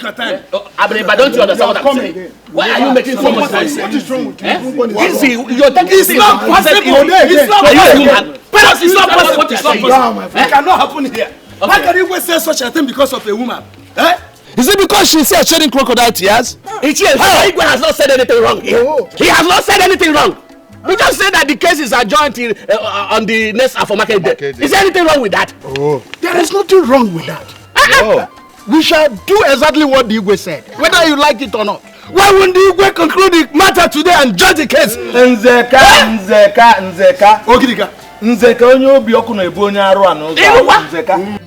your time. But don't you understand what I'm saying? Why are you making so much noise? What is wrong with you? Easy, you're taking it's not possible. It's not possible. It's not possible. It's not possible. It cannot happen here. Why can you say such a thing because of a woman? Is it because she said shedding crocodile tears? Igwe has not said anything wrong here. He has not said anything wrong. He just said that the case is adjourned on the next Afro Market Day. Is there anything wrong with that? There is nothing wrong with that. We shall do exactly what the Igwe said, whether you like it or not. Why wouldn't the Igwe conclude the matter today and judge the case?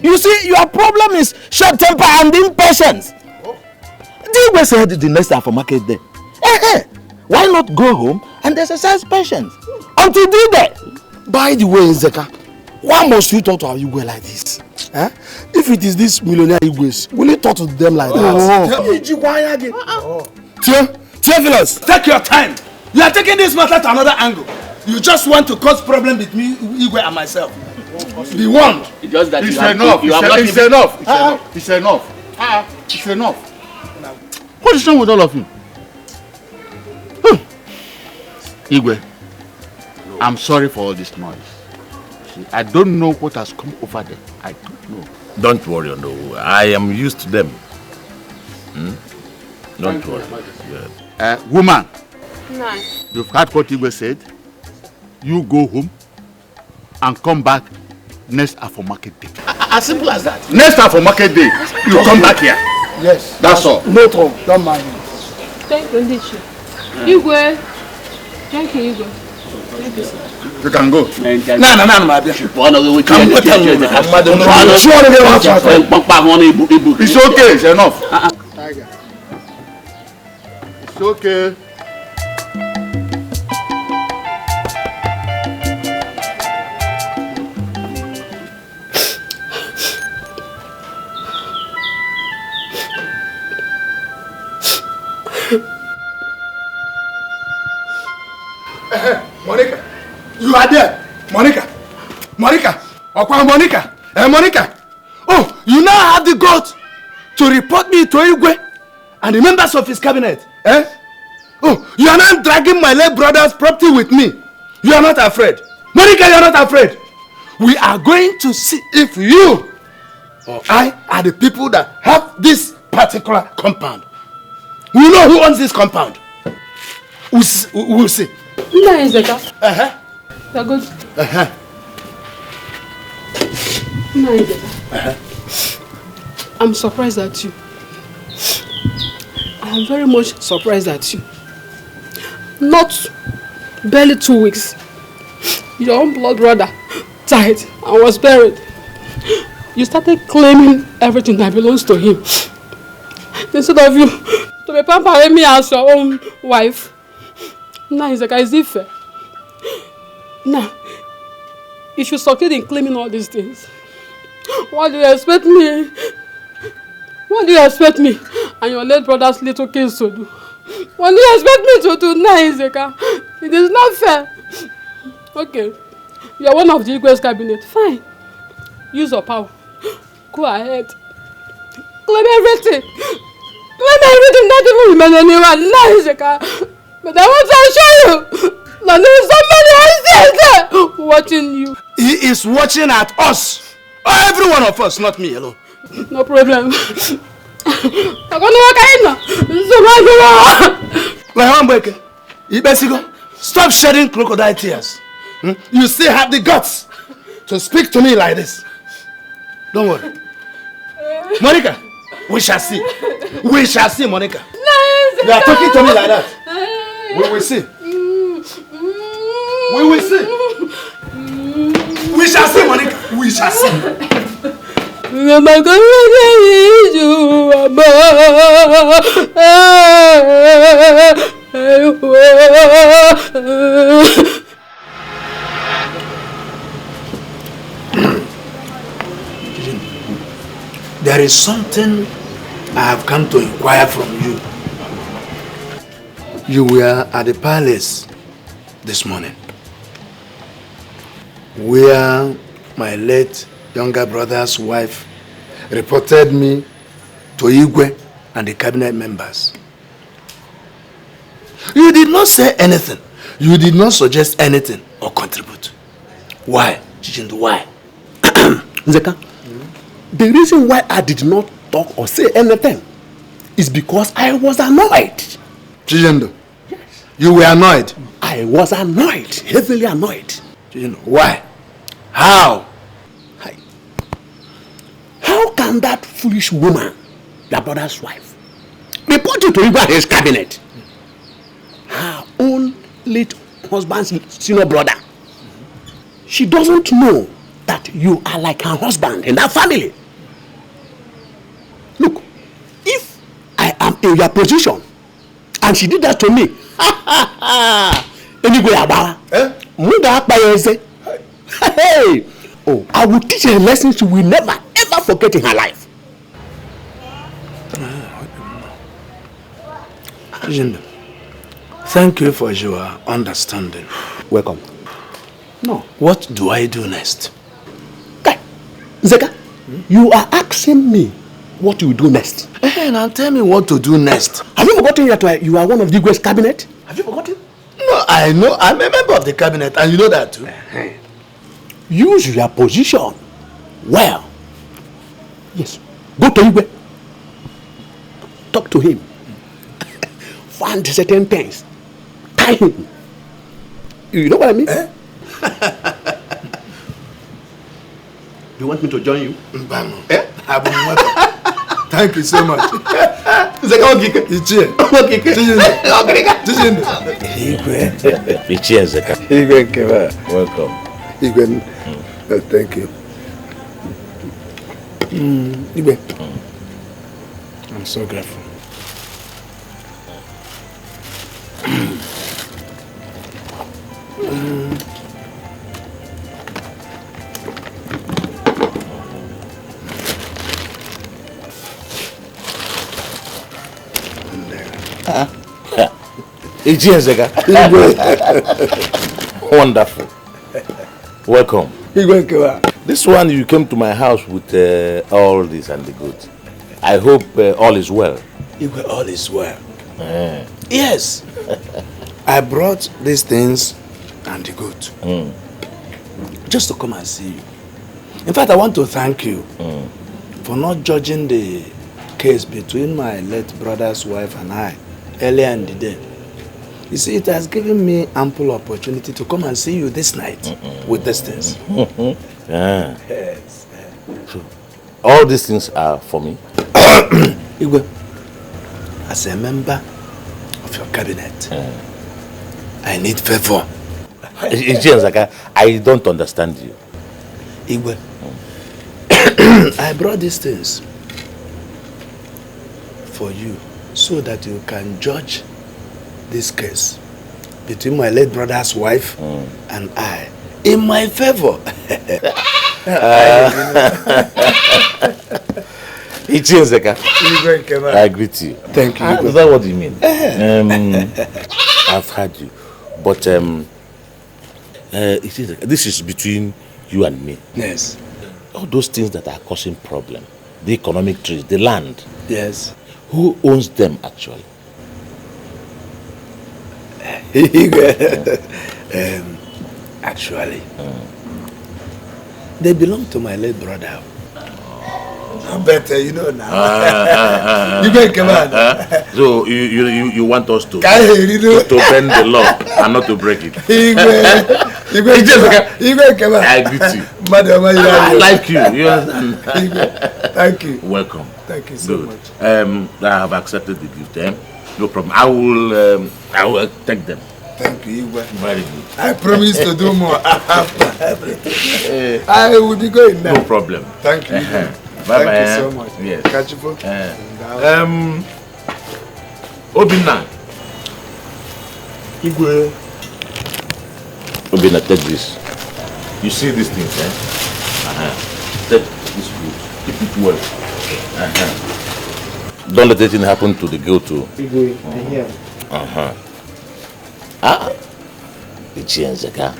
You see, your problem is short temper and impatience. The Igwe said the next Afro Market Day. Why not go home and exercise patience until the day? By the way, Nzeka, why must you talk to our Igwe like this? If it is this millionaire Igwes, will you talk to them like that? Theophilus, take your time. You are taking this matter to another angle. You just want to cause problem between Igwe and myself. Be warned. It's just that it's enough. It's enough. It's enough. It's enough. What is wrong with all of you? Igwe, I'm sorry for all this noise. See, I don't know what has come over there. I don't know. Don't worry, no. I am used to them. Don't worry. Yeah. Woman, Nice. you've heard what Igwe said. You go home and come back next Afro Market Day. As simple as that. Next Afro Market Day, you come back here. Yes. That's all. No trouble. Don't mind me. Thank you, Igwe. Thank you, Igwe. Thank you, sir. You can go. It's okay. It's enough. It's okay. Monica, you are there. Monica. Monica. Oh, you now have the guts to report me to Igwe and the members of his cabinet. Oh, you are not dragging my late brother's property with me. You are not afraid. Monica, you are not afraid. We are going to see if you or I are the people that have this particular compound. We know who owns this compound. We'll see. Nice, Zeka. You're good. Nice. I'm surprised at you. I am very much surprised at you. Not barely 2 weeks. Your own blood brother died and was buried. You started claiming everything that belongs to him. Instead of you to be pampering me as your own wife. Now it's like as if now if you succeed in claiming all these things, what do you expect me? What do you expect me and your late brother's little kids to do? What do you expect me to do now, Izeka? It is not fair. Okay, you are one of the Igwe's cabinet. Fine. Use your power. Go ahead. Claim everything. Claim everything, not even remain anyone. Now, Izeka. But I want to show you that there is somebody else there watching you. He is watching at us. Every one of us, not me alone. No problem. Stop shedding crocodile tears. You still have the guts to speak to me like this. Don't worry. Monica, we shall see. We shall see, Monica. You are talking to me like that. We will see. We will see. We shall see, Monica. We shall see. There is something I have come to inquire from you. You were at the palace this morning, where my late younger brother's wife reported me to Igwe and the cabinet members. You did not say anything. You did not suggest anything or contribute. Why? Chichindu, why? Nzeka, the reason why I did not talk or say anything is because I was annoyed. Chichindu, yes. You were annoyed? I was annoyed, heavily annoyed. Chichindu, why? How? How can that foolish woman, your brother's wife, report you to Igwe and his cabinet? Her own late husband's senior brother. She doesn't know that you are like her husband in that family. Look, if I am in your position and she did that to me, anyway, hey, oh, I will teach her a lesson she will never ever forget in her life. Thank you for your understanding. Welcome. No. What do I do next? Okay. Nzeka, you are asking me what you will do next. Now tell me what to do next. Have you forgotten that you are one of the Igwe's cabinet? Have you forgotten? No, I know. I'm a member of the cabinet and you know that too. Use your position well. Yes. Go to Igwe. Talk to him. Find certain things. Tie him. You know what I mean? You want me to join you? Thank you so much. Welcome. Thank you. I'm so grateful. Wonderful. Welcome. This one, you came to my house with all this and the goods. I hope all is well. All is well. Yes. I brought these things and the goods. Just to come and see you. In fact, I want to thank you for not judging the case between my late brother's wife and I earlier in the day. You see, it has given me ample opportunity to come and see you this night with these things. Yes. So, all these things are for me? Igwe, as a member of your cabinet, I need favor. I don't understand you. Igwe, I brought these things for you so that you can judge this case between my late brother's wife and I in my favor. I greet you. Thank you. Is that what you mean? I've heard you. But this is between you and me. Yes. All those things that are causing problem, the economic trees, the land. Yes. Who owns them actually? Actually, they belong to my late brother. Better, you know now. You can come on. So you want us to bend the law and not to break it? I greet you. I like you. You understand? Thank you. Welcome. Thank you so much. I have accepted the gift. No problem. I will take them. Thank you. Very good. I promise to do more after everything. I will be going now. No problem. Thank you. Bye. Thank you so much. Yes. Catch you for. Obinna. Igwe. Obinna, take this. You see these things, Take this food. Keep it well. Don't let anything happen to the girl too. Igwe, here. It's Nzeka.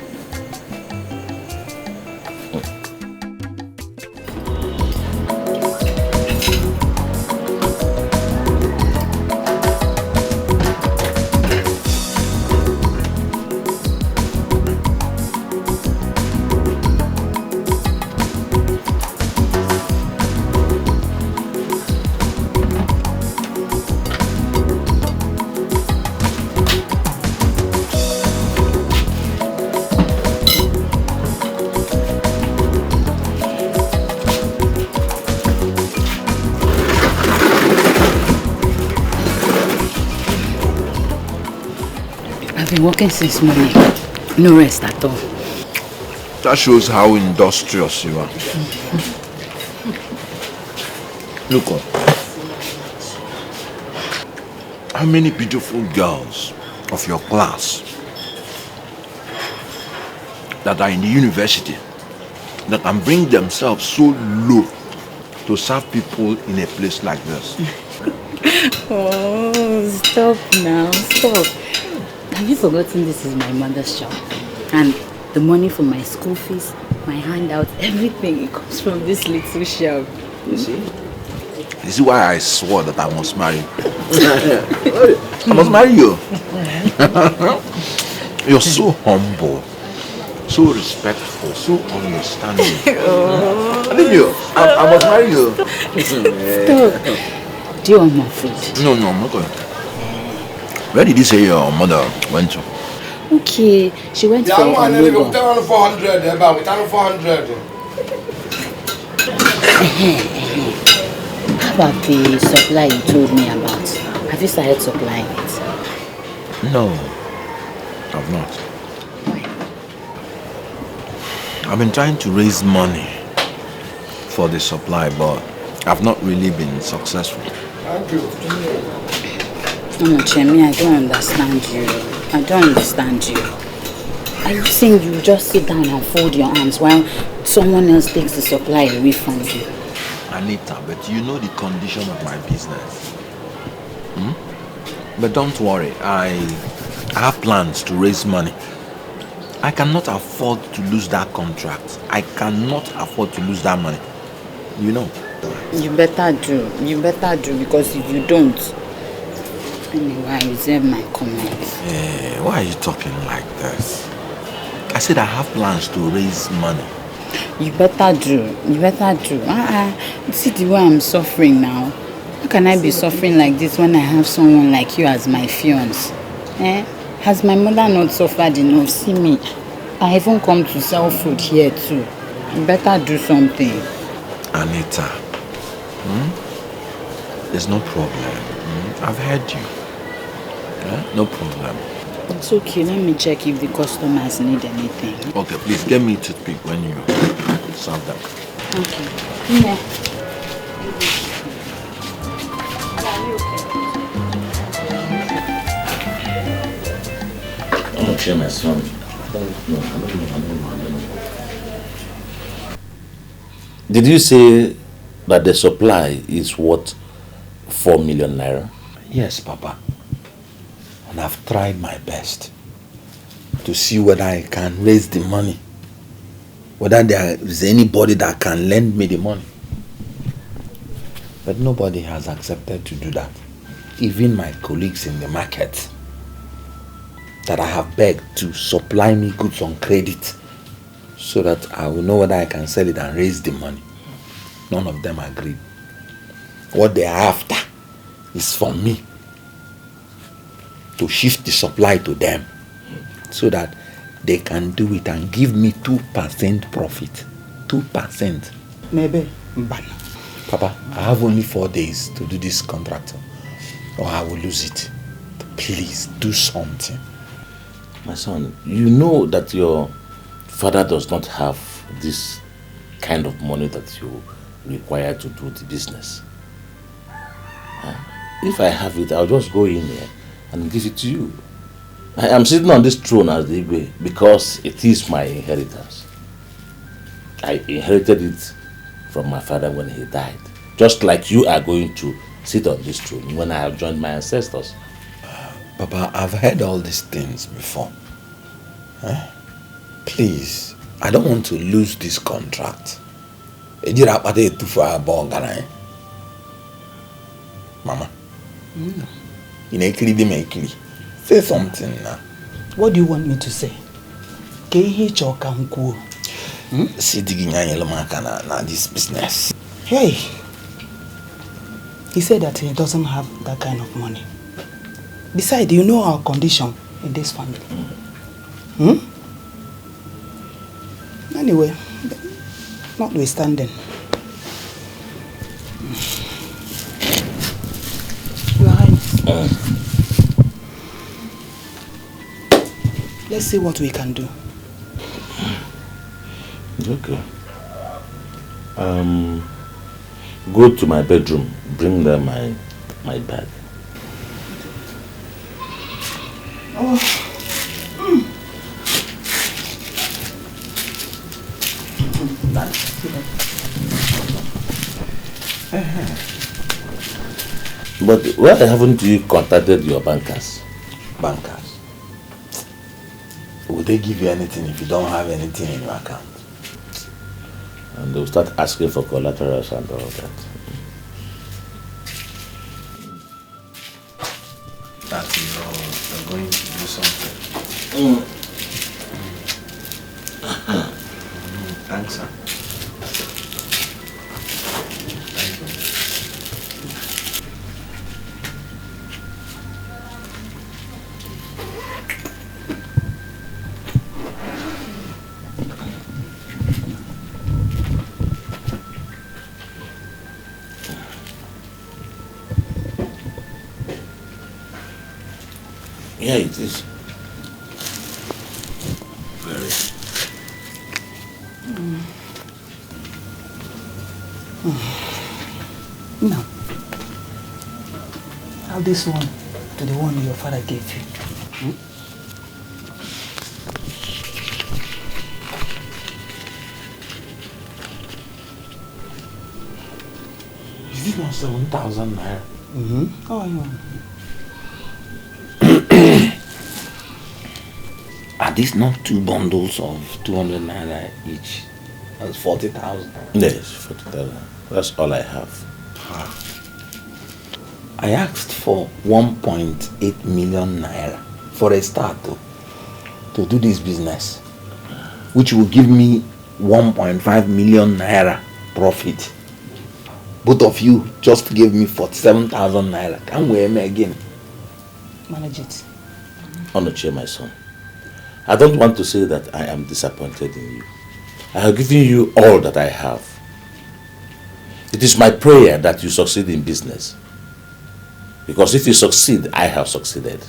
I've been working since morning. No rest at all. That shows how industrious you are. Look up. How many beautiful girls of your class that are in the university that can bring themselves so low to serve people in a place like this? Oh, stop now, stop. Have you forgotten this is my mother's shop? And the money for my school fees, my handouts, everything, it comes from this little shop. You see? This is why I swore that I must marry you. I must marry you. You're so humble, so respectful, so understanding. I think you. I must marry you. Stop. Do you want more food? No, I'm not going. Where did you say your mother went to? Okay, she went for a labor. 400, about 400. How about the supply you told me about? Have you started supplying it? No, I've not. Why? I've been trying to raise money for the supply, but I've not really been successful. Thank you. No, Chemi, I don't understand you. I don't understand you. Are you saying you just sit down and fold your arms while someone else takes the supply away from you? Anita, but you know the condition of my business. But don't worry, I have plans to raise money. I cannot afford to lose that contract. I cannot afford to lose that money. You know. You better do. You better do, because if you don't, anyway, I reserve my comments. Why are you talking like this? I said I have plans to raise money. You better do. You better do. See the way I'm suffering now. How can I be suffering like this when I have someone like you as my fiance? Has my mother not suffered enough? See me. I even come to sell food here too. You better do something. Anita, there's no problem. I've heard you. No problem. It's okay. Let me check if the customers need anything. Okay, please get me a toothpick when you serve them. Okay. Yeah. Okay, my son. I don't know. Did you say that the supply is worth 4 million naira? Yes, Papa. And I've tried my best to see whether I can raise the money. Whether there is anybody that can lend me the money. But nobody has accepted to do that. Even my colleagues in the market that I have begged to supply me goods on credit so that I will know whether I can sell it and raise the money. None of them agreed. What they are after is for me to shift the supply to them so that they can do it and give me 2% profit. 2%. Maybe. Papa, I have only 4 days to do this contract or I will lose it. Please do something. My son, you know that your father does not have this kind of money that you require to do the business. If I have it, I'll just go in here and give it to you. I am sitting on this throne as the Igwe because it is my inheritance. I inherited it from my father when he died. Just like you are going to sit on this throne when I have joined my ancestors. Papa, I've heard all these things before. Please, I don't want to lose this contract. Mama, say something now. What do you want me to say? See, this business. Hey, he said that he doesn't have that kind of money. Besides, you know our condition in this family. Anyway, notwithstanding. Let's see what we can do. Okay. Go to my bedroom. Bring there my bag. Oh. But why haven't you contacted your bankers? Bankers? Will they give you anything if you don't have anything in your account? And they'll start asking for collaterals and all that. That you're going to do something. Thanks, sir. Yeah, it is. Very. Now, add this one to the one your father gave you. Is it not 7,000 naira? Oh, yeah. Are these not 2 bundles of 200 naira each? That's 40,000. Yes, 40,000. That's all I have. I asked for 1.8 million naira for a start to do this business, which will give me 1.5 million naira profit. Both of you just gave me 47,000 naira. Can we aim again? Manage it. Onochie, my son, I don't want to say that I am disappointed in you. I have given you all that I have. It is my prayer that you succeed in business. Because if you succeed, I have succeeded.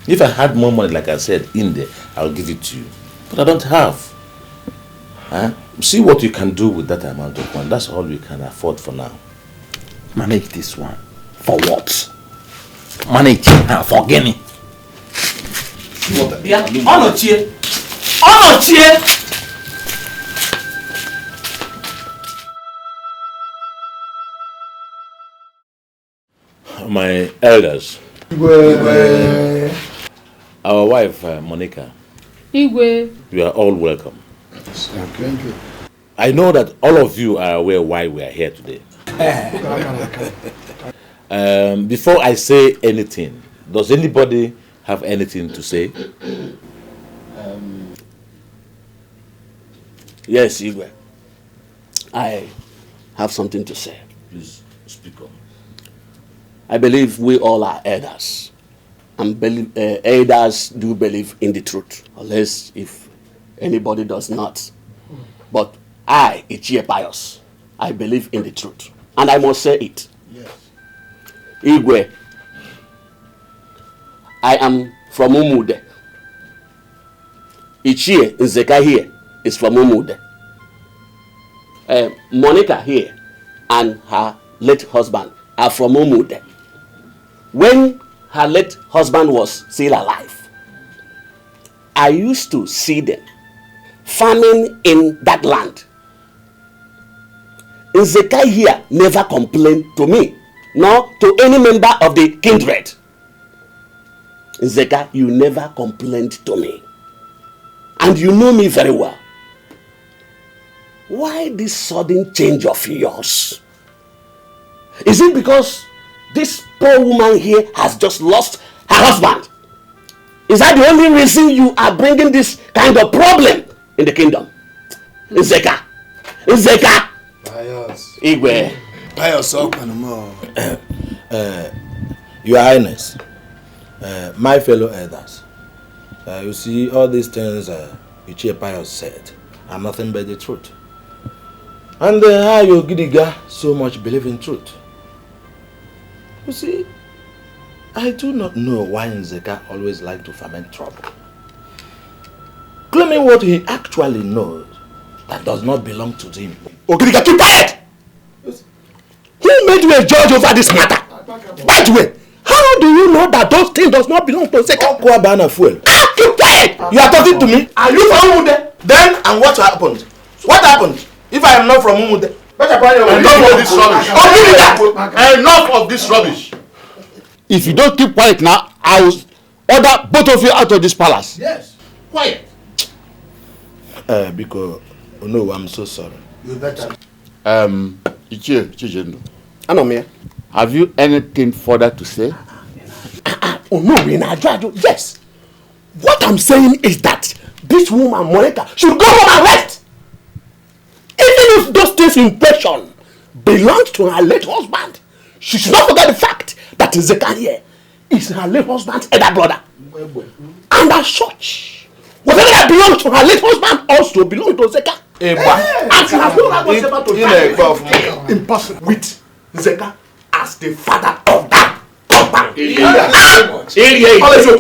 If I had more money, like I said, in there, I'll give it to you. But I don't have. Huh? See what you can do with that amount of money. That's all we can afford for now. Manage this one. For what? Manage for Guinea. Yeah, Onochie. Onochie! My elders. Igwe. Our wife, Monica. Igwe. You are all welcome. Thank you. I know that all of you are aware why we are here today. Before I say anything, does anybody have anything to say? Yes, Igwe. I have something to say. Please speak up. I believe we all are elders. And elders do believe in the truth. Unless if anybody does not. But I, Ichie Pius, I believe in the truth. And I must say it. Yes. Igwe, I am from Umude. Ichie Nzeka here is from Umude. Monica here and her late husband are from Umude. When her late husband was still alive, I used to see them farming in that land. Nzeka here never complained to me, nor to any member of the kindred. Nzeka, you never complained to me. And you know me very well. Why this sudden change of yours? Is it because this poor woman here has just lost her husband? Is that the only reason you are bringing this kind of problem in the kingdom? Nzeka! Nzeka! Pius. Igwe. Pius, more. Your Highness, my fellow elders, you see all these things Ichie Pius said are nothing but the truth. And how you Gidiga so much believe in truth. You see, I do not know why Nzeka always like to foment trouble. claiming what he actually knows that does not belong to him. Okay, keep quiet! Who made you a judge over this matter? By the way, how do you know that those things does not belong to Zeka? Fuel. Keep quiet! You are talking to me? Are you from Umude? Then, and what happened? What happened if I am not from Umude? Enough of this rubbish. Enough of this rubbish. If you don't keep quiet now, I will order both of you out of this palace. Yes. Quiet. Because, no, I'm so sorry. You better. Ichie Chijendo. Anomia. Have you anything further to say? Oh no, yes. What I'm saying is that this woman, Monica, should go home and rest. Even if those things in question belong to her late husband, she should not forget the fact that Zeka here is her late husband's elder brother. And as such, whatever that belongs to her late husband also belongs to Zeka. And she has no right whatsoever to impossible with Zeka as the father of that husband.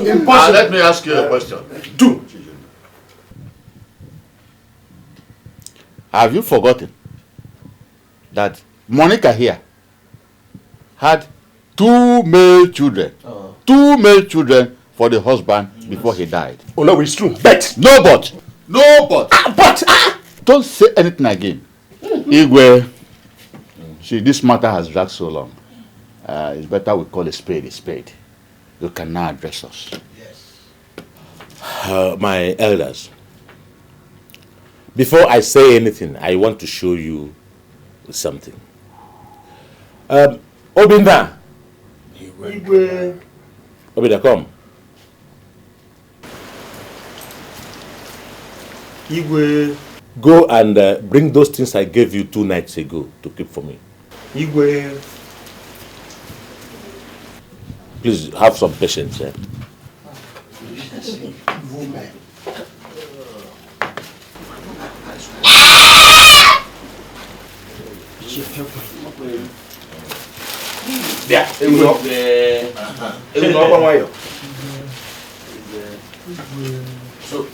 Impossible. Let me ask you a question. Do. Have you forgotten that Monica here had 2 male children? 2 male children for the husband before he died. Oh no, it's true. But no but. No but. Don't say anything again. Igwe, this matter has dragged so long. It's better we call a spade a spade. You can now address us. Yes. My elders, before I say anything, I want to show you something. Obinda. Igwe. Obinda, come. Igwe. Go and bring those things I gave you 2 nights ago to keep for me. Igwe. Please have some patience. Eh? Yeah, So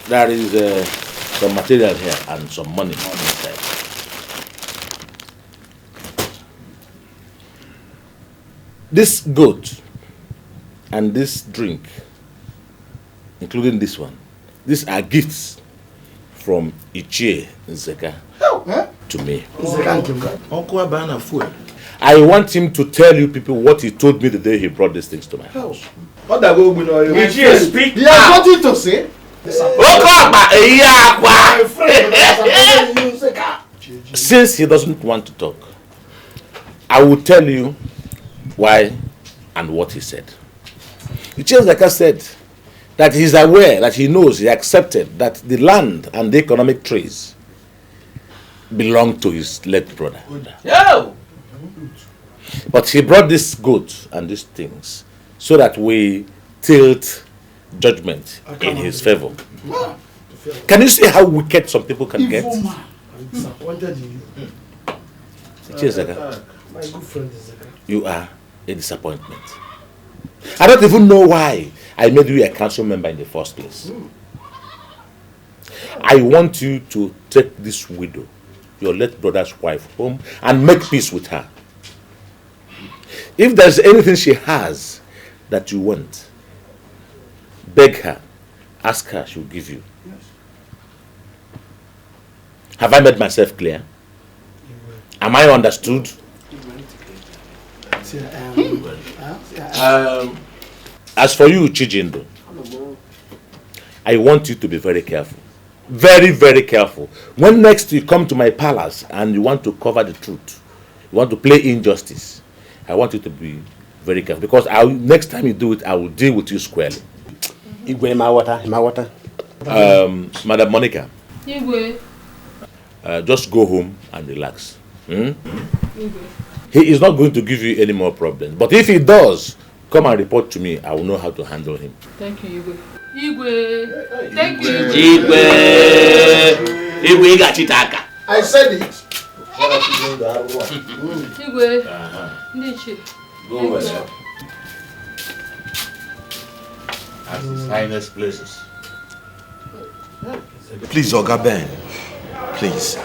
there is some material here and some money inside. This goat and this drink, including this one, these are gifts from Ichie Zeka to me. I want him to tell you people what he told me the day he brought these things to my house. What are we going to speak? He has nothing to say. Since he doesn't want to talk, I will tell you why and what he said. Ichie Zeka said that he's aware, that he knows, he accepted that the land and the economic trees belong to his late brother. Yo! But he brought this goat and these things so that we tilt judgment in his favor. Can you see how wicked some people can get? I'm disappointed in you. My good friend Zeka. You are a disappointment. I don't even know why I made you a council member in the first place. I want you to take this widow, your late brother's wife, home and make peace with her. If there's anything she has that you want, beg her, ask her, she'll give you. Yes. Have I made myself clear? Am I understood? As for you, Chijendo, I want you to be very careful. Very, very careful. When next you come to my palace and you want to cover the truth, you want to play injustice, I want you to be very careful. Because next time you do it, I will deal with you squarely. Igwe, my water. Madam Monica. Igwe. Just go home and relax. He is not going to give you any more problems. But if he does, come and report to me. I will know how to handle him. Thank you, Igwe. Igwe. Thank you. Igwe got chitaka. I said it. Igwe. Go well. As His Highness places. Please, Oga Ben, please,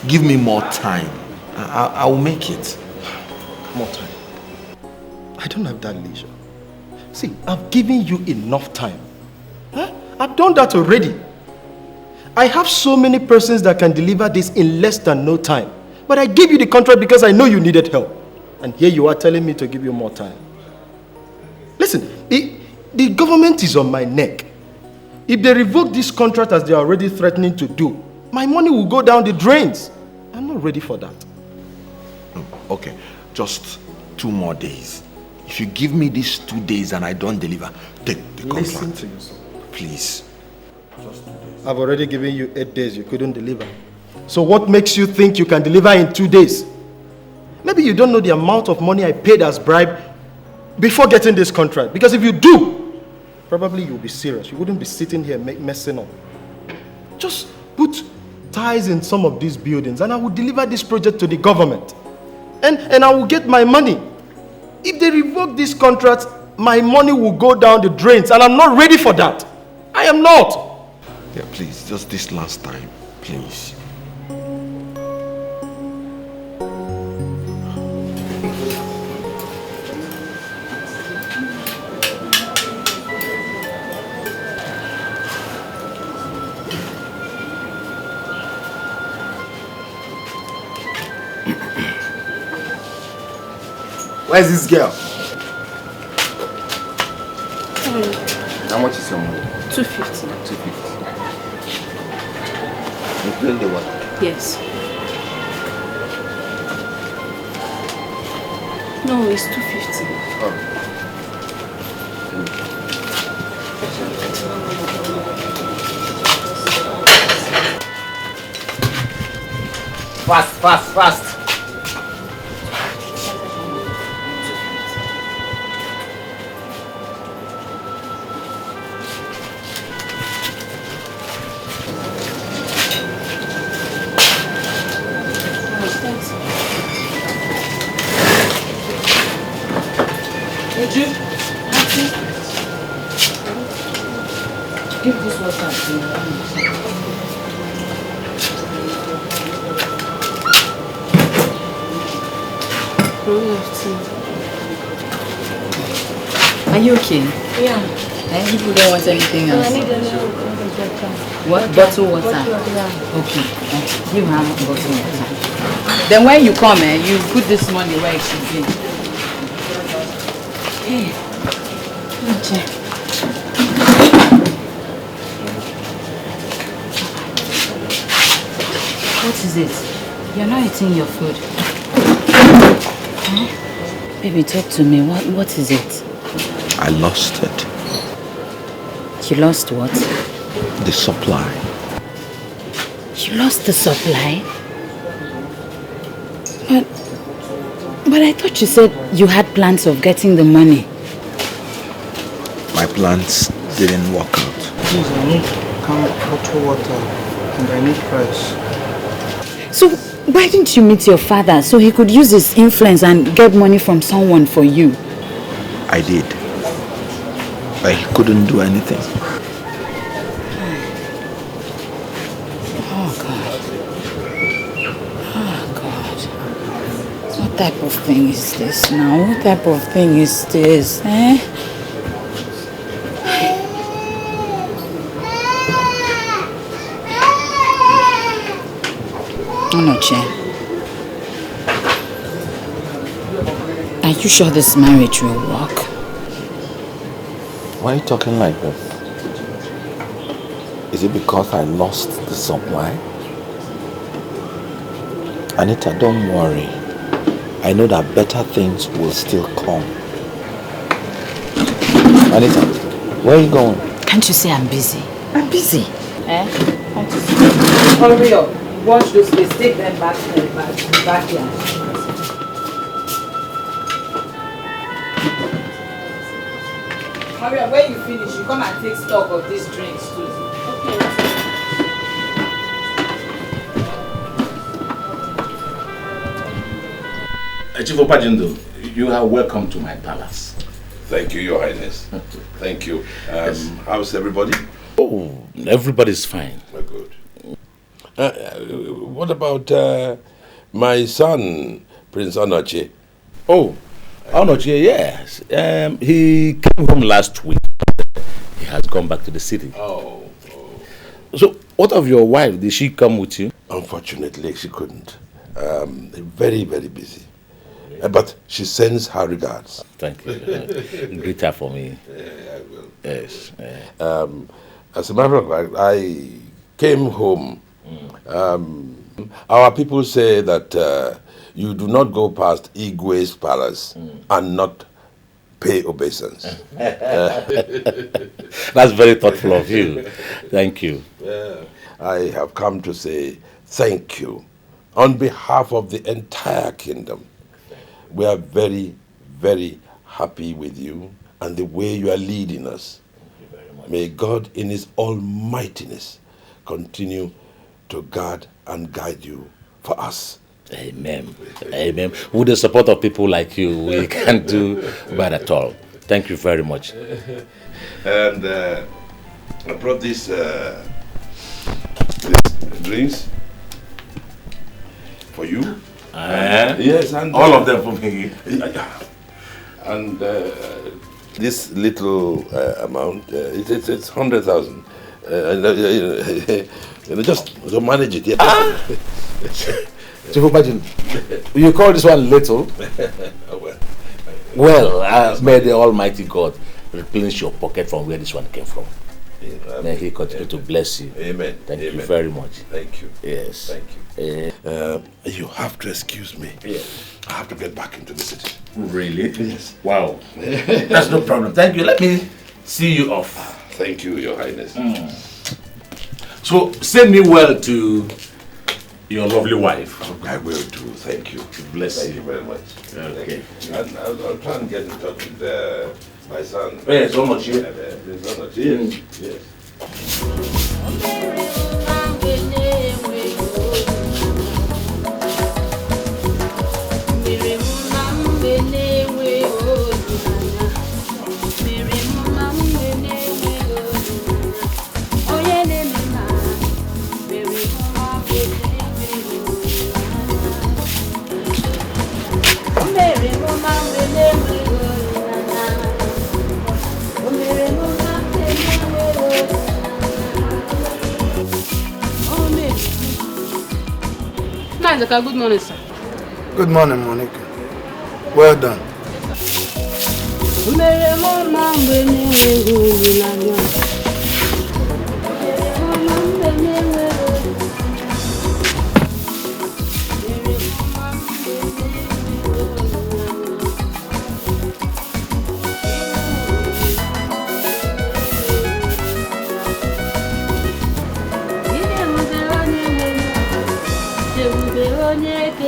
give me more time. I will make it. More time. I don't have that leisure. See, I've given you enough time. Huh? I've done that already. I have so many persons that can deliver this in less than no time. But I gave you the contract because I know you needed help. And here you are telling me to give you more time. Listen, the government is on my neck. If they revoke this contract as they are already threatening to do, my money will go down the drains. I'm not ready for that. Okay, just 2 more days. If you give me these 2 days and I don't deliver, take the contract. Listen to yourself. Please. Just 2 days. I've already given you 8 days. You couldn't deliver. So what makes you think you can deliver in 2 days? Maybe you don't know the amount of money I paid as bribe before getting this contract. Because if you do, probably you'll be serious. You wouldn't be sitting here messing up. Just put ties in some of these buildings and I will deliver this project to the government. And I will get my money. If they revoke this contract, my money will go down the drains and I'm not ready for that. I am not. Yeah, please, just this last time, please. Where's this girl? How much is your money? 250. 250. Including the water? Yes. No, it's 250. Oh. Fast. Give this water to me. Are you okay? Yeah. People don't want anything else. I need a little water. What? Bottle water? Yeah. Okay. You have bottle water. Then when you come, you put this money where it should be. Hey. Okay. What is it? You're not eating your food. Huh? Baby, talk to me. What is it? I lost it. You lost what? The supply. You lost the supply? But I thought you said you had plans of getting the money. My plans didn't work out. Please, I need bottled water and I need price. So why didn't you meet your father so he could use his influence and get money from someone for you? I did. But he couldn't do anything. Oh God. What type of thing is this now? What type of thing is this? Onoche, are you sure this marriage will work? Why are you talking like this? Is it because I lost the supply? Anita, don't worry. I know that better things will still come. Anita, where are you going? Can't you say I'm busy? I'm busy. Can't you see? Hurry up. Wash those plates. Take them back to the backyard. Hurry up. When you finish, you come and take stock of these drinks too. Okay. Chief Opajindo, you are welcome to my palace. Thank you, Your Highness. Thank you. Yes. How's everybody? Oh, everybody's fine. Oh, good. What about my son, Prince Onoche? Oh, Onoche, yes. He came home last week. He has gone back to the city. Oh. So, what of your wife? Did she come with you? Unfortunately, she couldn't. Very, very busy. But she sends her regards. Thank you. Greet her for me. I will. Yes. As a matter of fact, I came home. Our people say that you do not go past Igwe's palace and not pay obeisance. That's very thoughtful of you. Thank you. I have come to say thank you on behalf of the entire kingdom. We are very, very happy with you and the way you are leading us. May God in his almightiness continue to guard and guide you for us. Amen. Amen. With the support of people like you, we can't do bad at all. Thank you very much. And I brought these drinks for you. Yes, and all of them for me. And this little amount, it's 100,000. Just to manage it. Yeah. So imagine, you call this one little? Well, may the Almighty God replenish your pocket from where this one came from. May He continue to bless you. Amen. Thank you very much. Thank you. Yes. Thank you. You have to excuse me. Yes. I have to get back into the city. Really? Yes. Wow. That's no problem. Thank you. Let me see you off. Thank you, Your Highness. So, send me well to your lovely wife. I will do. Thank you. Bless Thank you very much. Okay. And I'll try and get in touch with my son. Yes, so much. Yes. Good morning, sir. Good morning, Monica. Well done.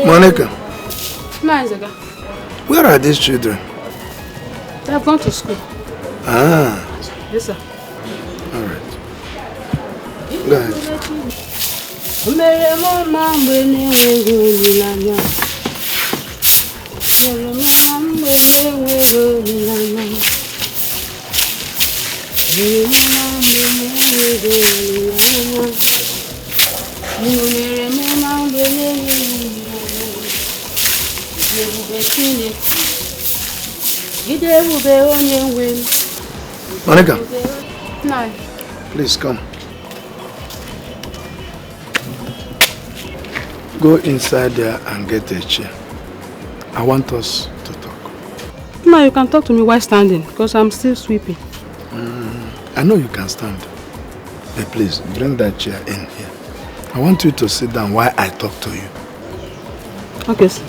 Monica, where are these children? They have gone to school. Ah. Yes, sir. All right. Go ahead. Monica, please come. Go inside there and get a chair. I want us to talk. Ma, you can talk to me while standing because I'm still sweeping. I know you can stand. But please, bring that chair in here. I want you to sit down while I talk to you. Okay, sir.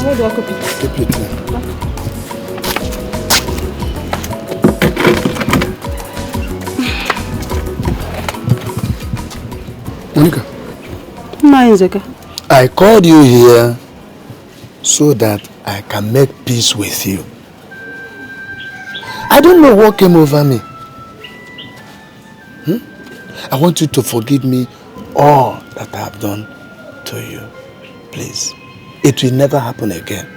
Where do I keep it? Keep it in. Monica. I called you here so that I can make peace with you. I don't know what came over me. I want you to forgive me all that I have done to you. Please. It will never happen again.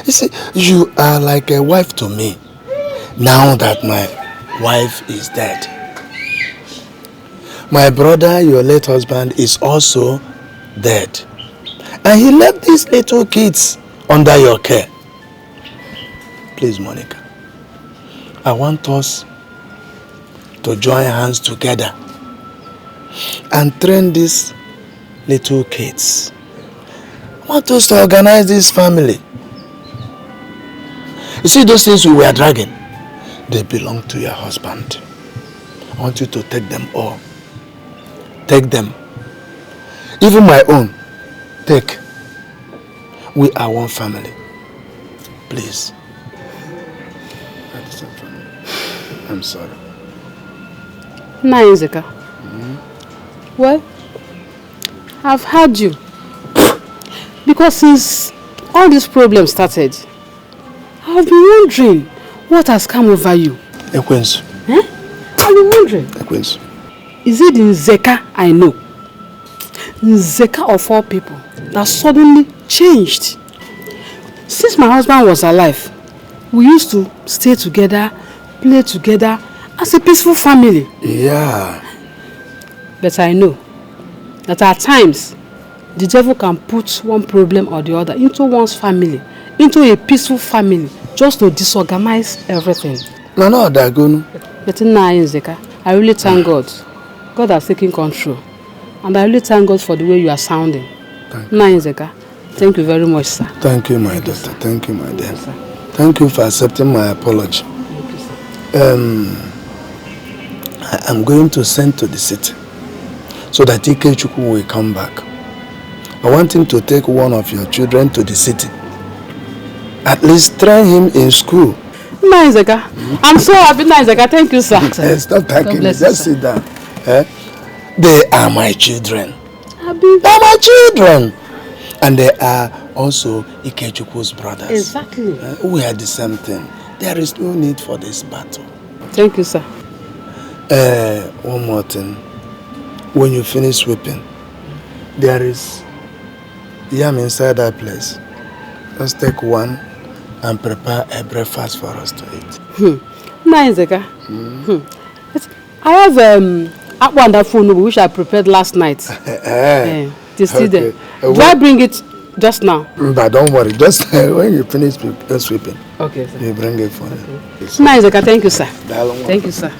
You see, you are like a wife to me. Now that my wife is dead. My brother, your late husband, is also dead. And he left these little kids under your care. Please, Monica, I want us to join hands together and train these little kids. I want us to organize this family. You see those things we were dragging? They belong to your husband. I want you to take them all. Take them. Even my own. Take. We are one family. Please. I'm sorry. Naizeka. Well, I've heard you. Because since all these problems started, I've been wondering what has come over you. Ekwensu. I've been wondering. Ekwensu. Is it the Nzeka I know? Nzeka of all people that suddenly changed. Since my husband was alive, we used to stay together, play together as a peaceful family. Yeah. But I know that at times the devil can put one problem or the other into one's family, into a peaceful family, just to disorganize everything. No, Dagunu. But in Nzeka, I really thank God. God has taken control. And I really thank God for the way you are sounding. Nzeka, thank you very much, sir. Thank you, my daughter. Thank you, my dear. Thank you for accepting my apology. I am going to send to the city so that Ikechukwu will come back. I want him to take one of your children to the city. At least train him in school. Nzeka, I'm so happy, Nzeka. Thank you, sir. Stop thanking me. Just sit down. They are my children. They are my children. And they are also Ikechukwu's brothers. Exactly. We are the same thing. There is no need for this battle. Thank you, sir. One more thing. When you finish sweeping, there is yam inside that place. Let's take one and prepare a breakfast for us to eat. Nzeka. I have akpu and afunubu which I prepared last night. It's still there. Do I bring it just now? But don't worry. Just when you finish sweeping, okay, sir. You bring it for me. Nzeka, thank you, sir. Thank you, sir.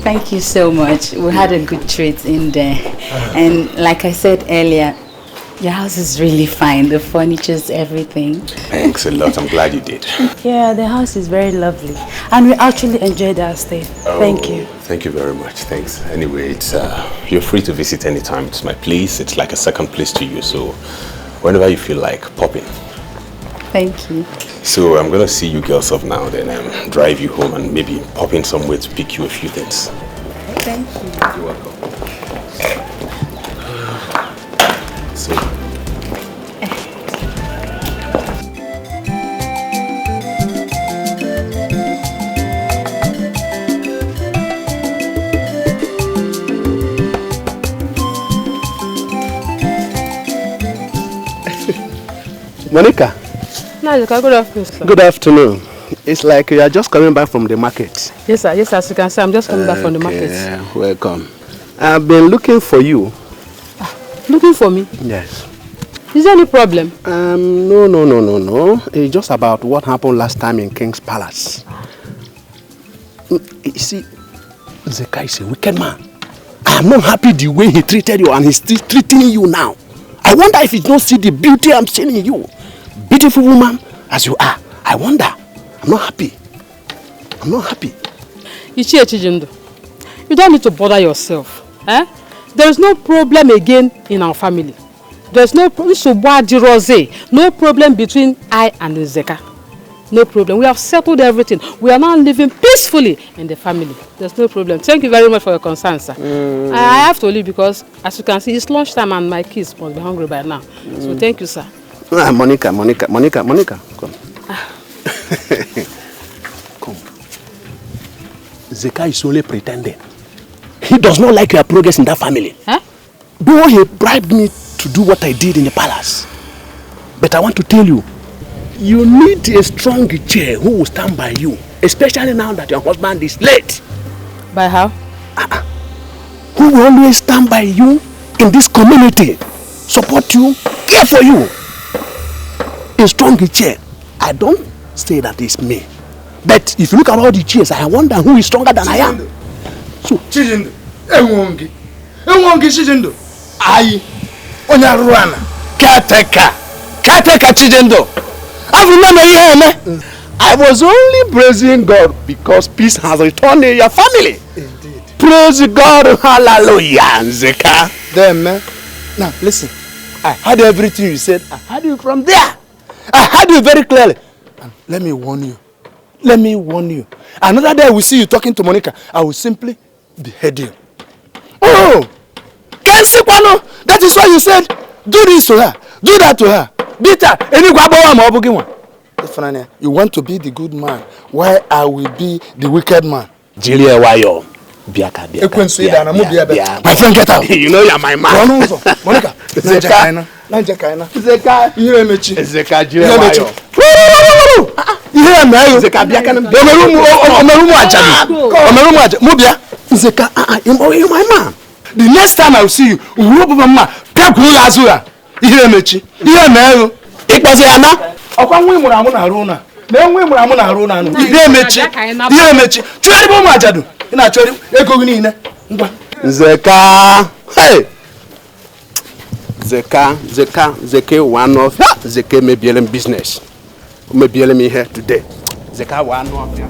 Thank you so much. We had a good treat in there. And like I said earlier, your house is really fine. The furniture's everything. Thanks a lot. I'm glad you did. Yeah, the house is very lovely. And we actually enjoyed our stay. Thank you. Thank you very much. Thanks. Anyway, it's you're free to visit anytime. It's my place. It's like a second place to you. So whenever you feel like, pop in. Thank you. So I'm gonna see you girls off now, then drive you home and maybe pop in somewhere to pick you a few things. Thank you. You're welcome. So. Monica. Nzeka, good afternoon, sir. Good afternoon. It's like you are just coming back from the market. Yes, sir. Yes, as you can see, I'm just coming back from the market. Welcome. I've been looking for you. Looking for me? Yes. Is there any problem? No. It's just about what happened last time in King's Palace. You see, Nzeka is a wicked man. I am not happy the way he treated you and he's still treating you now. I wonder if he don't see the beauty I'm seeing in you. Beautiful woman as you are. I wonder. I'm not happy. I'm not happy. Ichie Chijindo, you don't need to bother yourself. There is no problem again in our family. There's no problem between I and Nzeka. No problem. We have settled everything. We are now living peacefully in the family. There's no problem. Thank you very much for your concern, sir. I have to leave because, as you can see, it's lunchtime and my kids must be hungry by now. So thank you, sir. Monica, come. Come. Zeka is only pretending. He does not like your progress in that family. Huh? Though he bribed me to do what I did in the palace. But I want to tell you, you need a strong chair who will stand by you, especially now that your husband is late. By how? Who will always stand by you in this community, support you, care for you. A strong chair. I don't say that it's me. But if you look at all the chairs, I wonder who is stronger than I am. So, Chijindo, Enwongi Chijindo, I, Onyaruana, caretaker Chijindo. I remember here, I was only praising God because peace has returned in your family. Indeed. Praise God, hallelujah, Zeka. Then, man, now listen, I heard everything you said. I heard you from there. I heard you very clearly. And let me warn you. Another day we see you talking to Monica, I will simply behead you. Oh, that is why you said, do this to her, do that to her, beat her. You want to be the good man, while I will be the wicked man. Jilia Wayo. My friend, get out. You know you're my man. Monica, Zeka, Zeka, Jilia Wayo. Zeka, you're my man. The next time I will see you, Zeka, hey, Zeka, one of Zeka may be in business. Maybe me here today. Zeka one of them.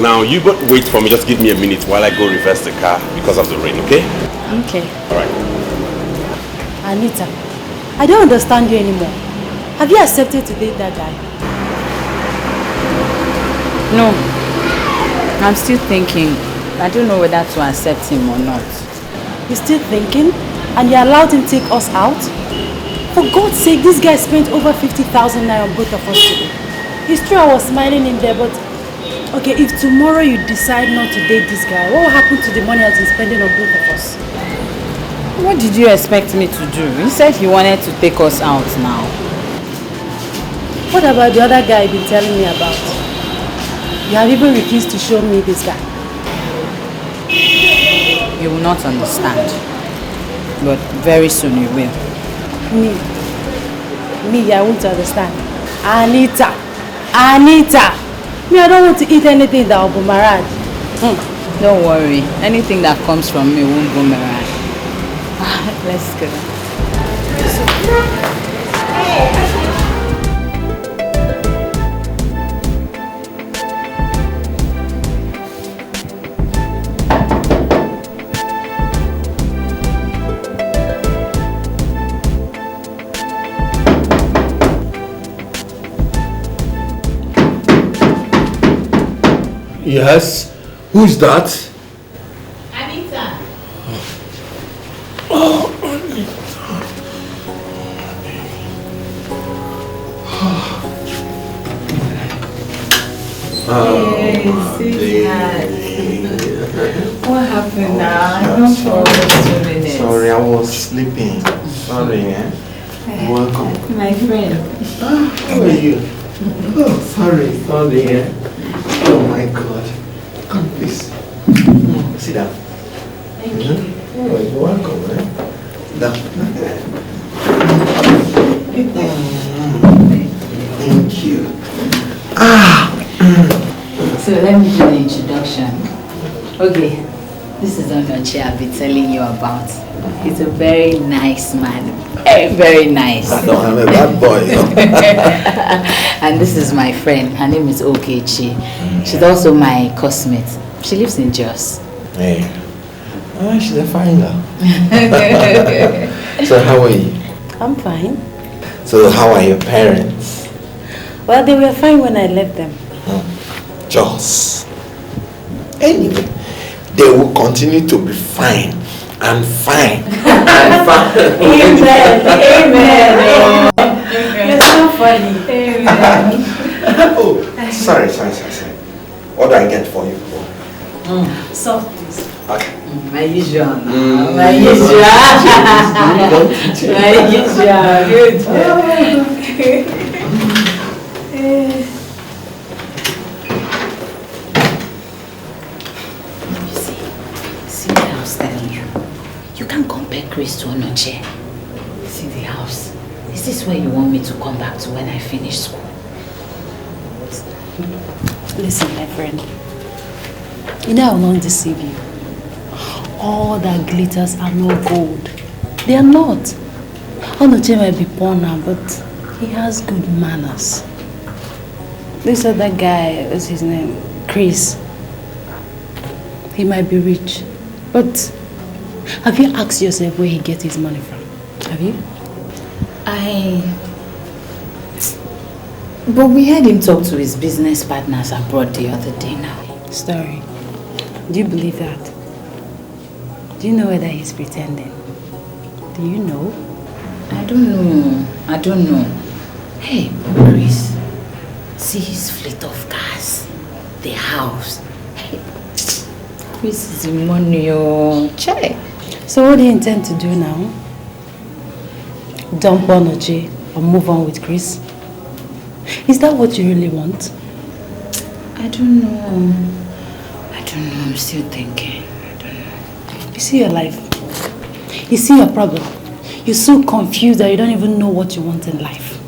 Now you wait for me, just give me a minute while I go reverse the car because of the rain, okay? Okay. Alright. Anita, I don't understand you anymore. Have you accepted to date that guy? No. I'm still thinking. I don't know whether to accept him or not. You're still thinking? And you allowed him to take us out? For God's sake, this guy spent over 50,000 naira on both of us today. It's true I was smiling in there, but okay, if tomorrow you decide not to date this guy, what will happen to the money that he's spending on both of us? What did you expect me to do? He said he wanted to take us out now. What about the other guy you've been telling me about? You have even refused to show me this guy. You will not understand. But very soon you will. Me, I won't understand. Anita! Me, I don't want to eat anything that will boomerang. Don't worry. Anything that comes from me won't boomerang. Let's go. Yes. Who's that? Anita. Oh, Hey, sweetheart. What happened now? I don't for 2 minutes. Sorry, I was sleeping. Sorry, Welcome. My friend. How are you? Oh, sorry. Oh my God. Come, please. Sit down. Thank you. Oh, you're welcome, Sit down. Thank you. So let me do the introduction. Okay, this is Onoche I've been telling you about. He's a very nice man. Very, very nice. I know I'm a bad boy. And this is my friend. Her name is Okechi. She's also my cosmate. She lives in Jos. Hey. Oh, she's a fine girl. So how are you? I'm fine. So how are your parents? Well, they were fine when I left them. Just. Anyway, they will continue to be fine and fine. And fine. Amen. You're so funny. Amen. Oh, sorry. What do I get for you? Soft, please. Okay. My usual. My usual. My usual. Good. See what I was telling you. You can't compare Chris to Onoche. See the house. Is this where you want me to come back to when I finish school? Listen, my friend. You know I will not deceive you. All that glitters are not gold. They are not. Onoche might be poor now, but he has good manners. This other guy, what's his name? Chris. He might be rich. But have you asked yourself where he gets his money from? Have you? But we heard him talk to his business partners abroad the other day now. Story. Do you believe that? Do you know whether he's pretending? Do you know? I don't know. Hey, Chris. See his fleet of cars. The house. Hey, Chris is the money, oh. Check. So what do you intend to do now? Dump Onoche or move on with Chris? Is that what you really want? I don't know. I'm still thinking. I don't know. You see your life. You see your problem. You're so confused that you don't even know what you want in life.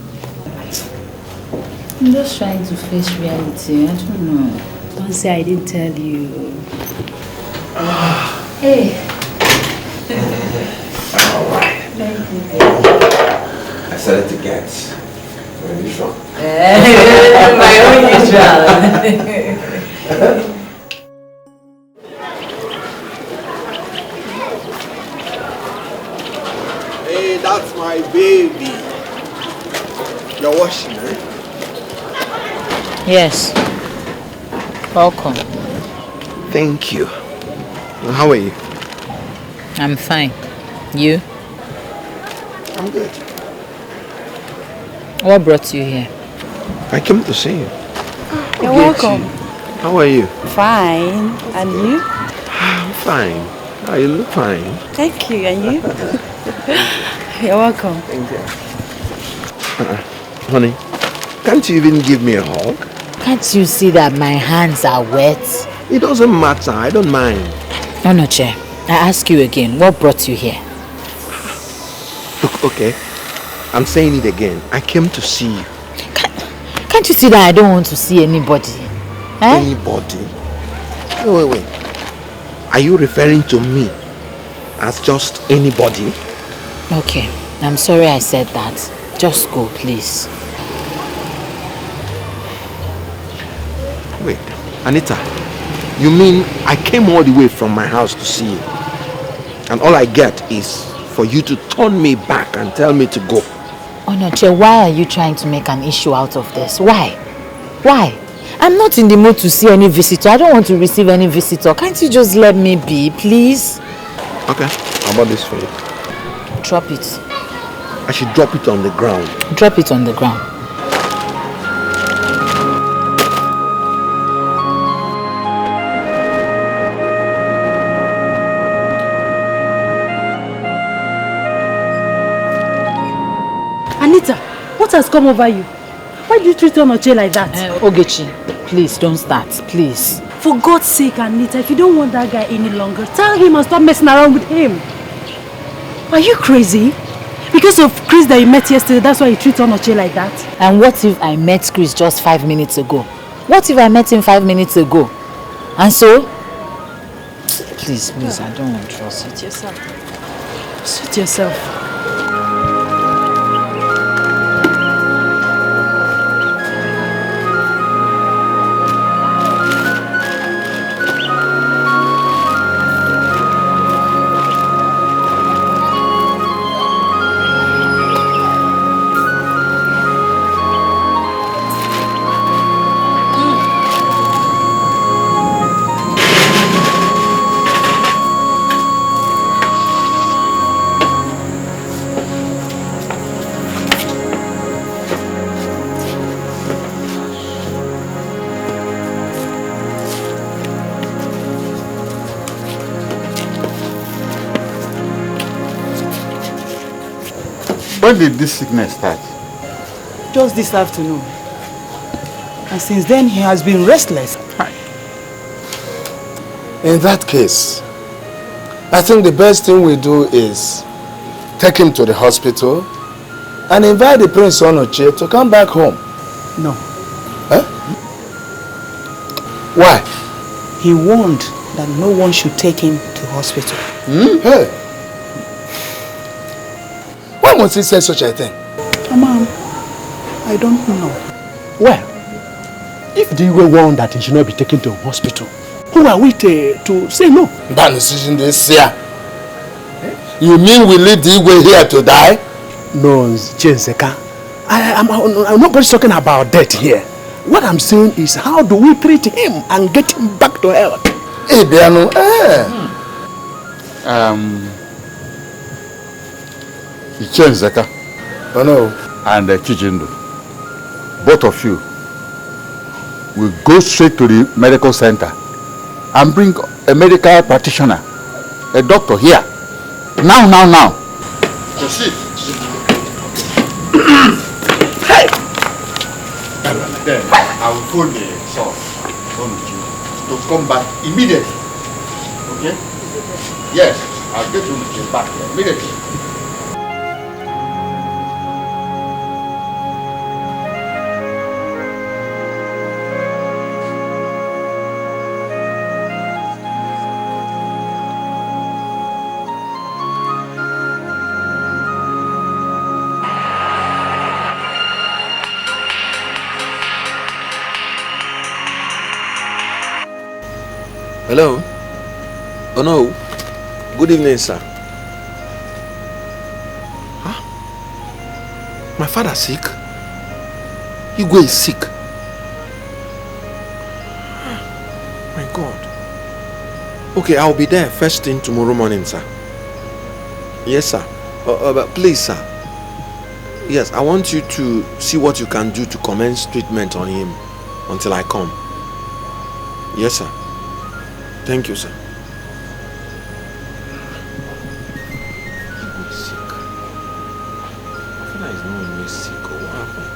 I'm just trying to face reality. I don't know. Don't say I didn't tell you. Hey. Alright. Thank you. I started to get very usual. My own usual. Hey, that's my baby. You're washing, eh? Yes. Welcome. Thank you. How are you? I'm fine. You? I'm good. What brought you here? I came to see you. You're welcome. How are you? Fine. And you? I'm fine. Oh, you look fine. Thank you. And you? You're welcome. Thank you. Honey, can't you even give me a hug? Can't you see that my hands are wet? It doesn't matter. I don't mind. Onoche, I ask you again, what brought you here? Look, okay. I'm saying it again. I came to see you. Can't you see that I don't want to see anybody? Eh? Anybody? Wait. Are you referring to me as just anybody? Okay, I'm sorry I said that. Just go, please. Wait, Anita, you mean I came all the way from my house to see you? And all I get is for you to turn me back and tell me to go? Onoche, why are you trying to make an issue out of this? Why? I'm not in the mood to see any visitor. I don't want to receive any visitor. Can't you just let me be, please? Okay. How about this for you? Drop it. I should drop it on the ground. Drop it on the ground. Anita, what has come over you? Why did you treat Onoche like that? Ogechi, please don't start, please. For God's sake, Anita, if you don't want that guy any longer, tell him and stop messing around with him. Are you crazy? Because of Chris that you met yesterday, that's why you treat Onoche like that? And what if I met Chris just 5 minutes ago? What if I met him 5 minutes ago? And so? Please, I don't want to trust. Suit yourself. Suit yourself. When did this sickness start? Just this afternoon. And since then, he has been restless. In that case, I think the best thing we do is take him to the hospital and invite the Prince Onoche to come back home. No. Huh? Why? He warned that no one should take him to hospital. Hey. Why must he say such a thing? Mom, I don't know. Well, if the Igwe warned that he should not be taken to a hospital, who are we to say no? That decision this year. You mean we leave the Igwe here to die? No, Chenzeka. I'm not talking about death here. What I'm saying is, how do we treat him and get him back to health? Hey, Biano, Chenzeka. Oh no. And Chijindu. Both of you will go straight to the medical center and bring a medical practitioner, a doctor here. Now. Proceed. Hey! Then I will phone the source to come back immediately. Okay? Yes, I'll get you back here immediately. Hello? Oh no. Good evening, sir. Huh? My father's sick? Igwe is sick. My God. Okay, I'll be there first thing tomorrow morning, sir. Yes, sir. But please, sir. Yes, I want you to see what you can do to commence treatment on him until I come. Yes, sir. Thank you, sir. Igwe is sick. My father is not always sick, or what happened?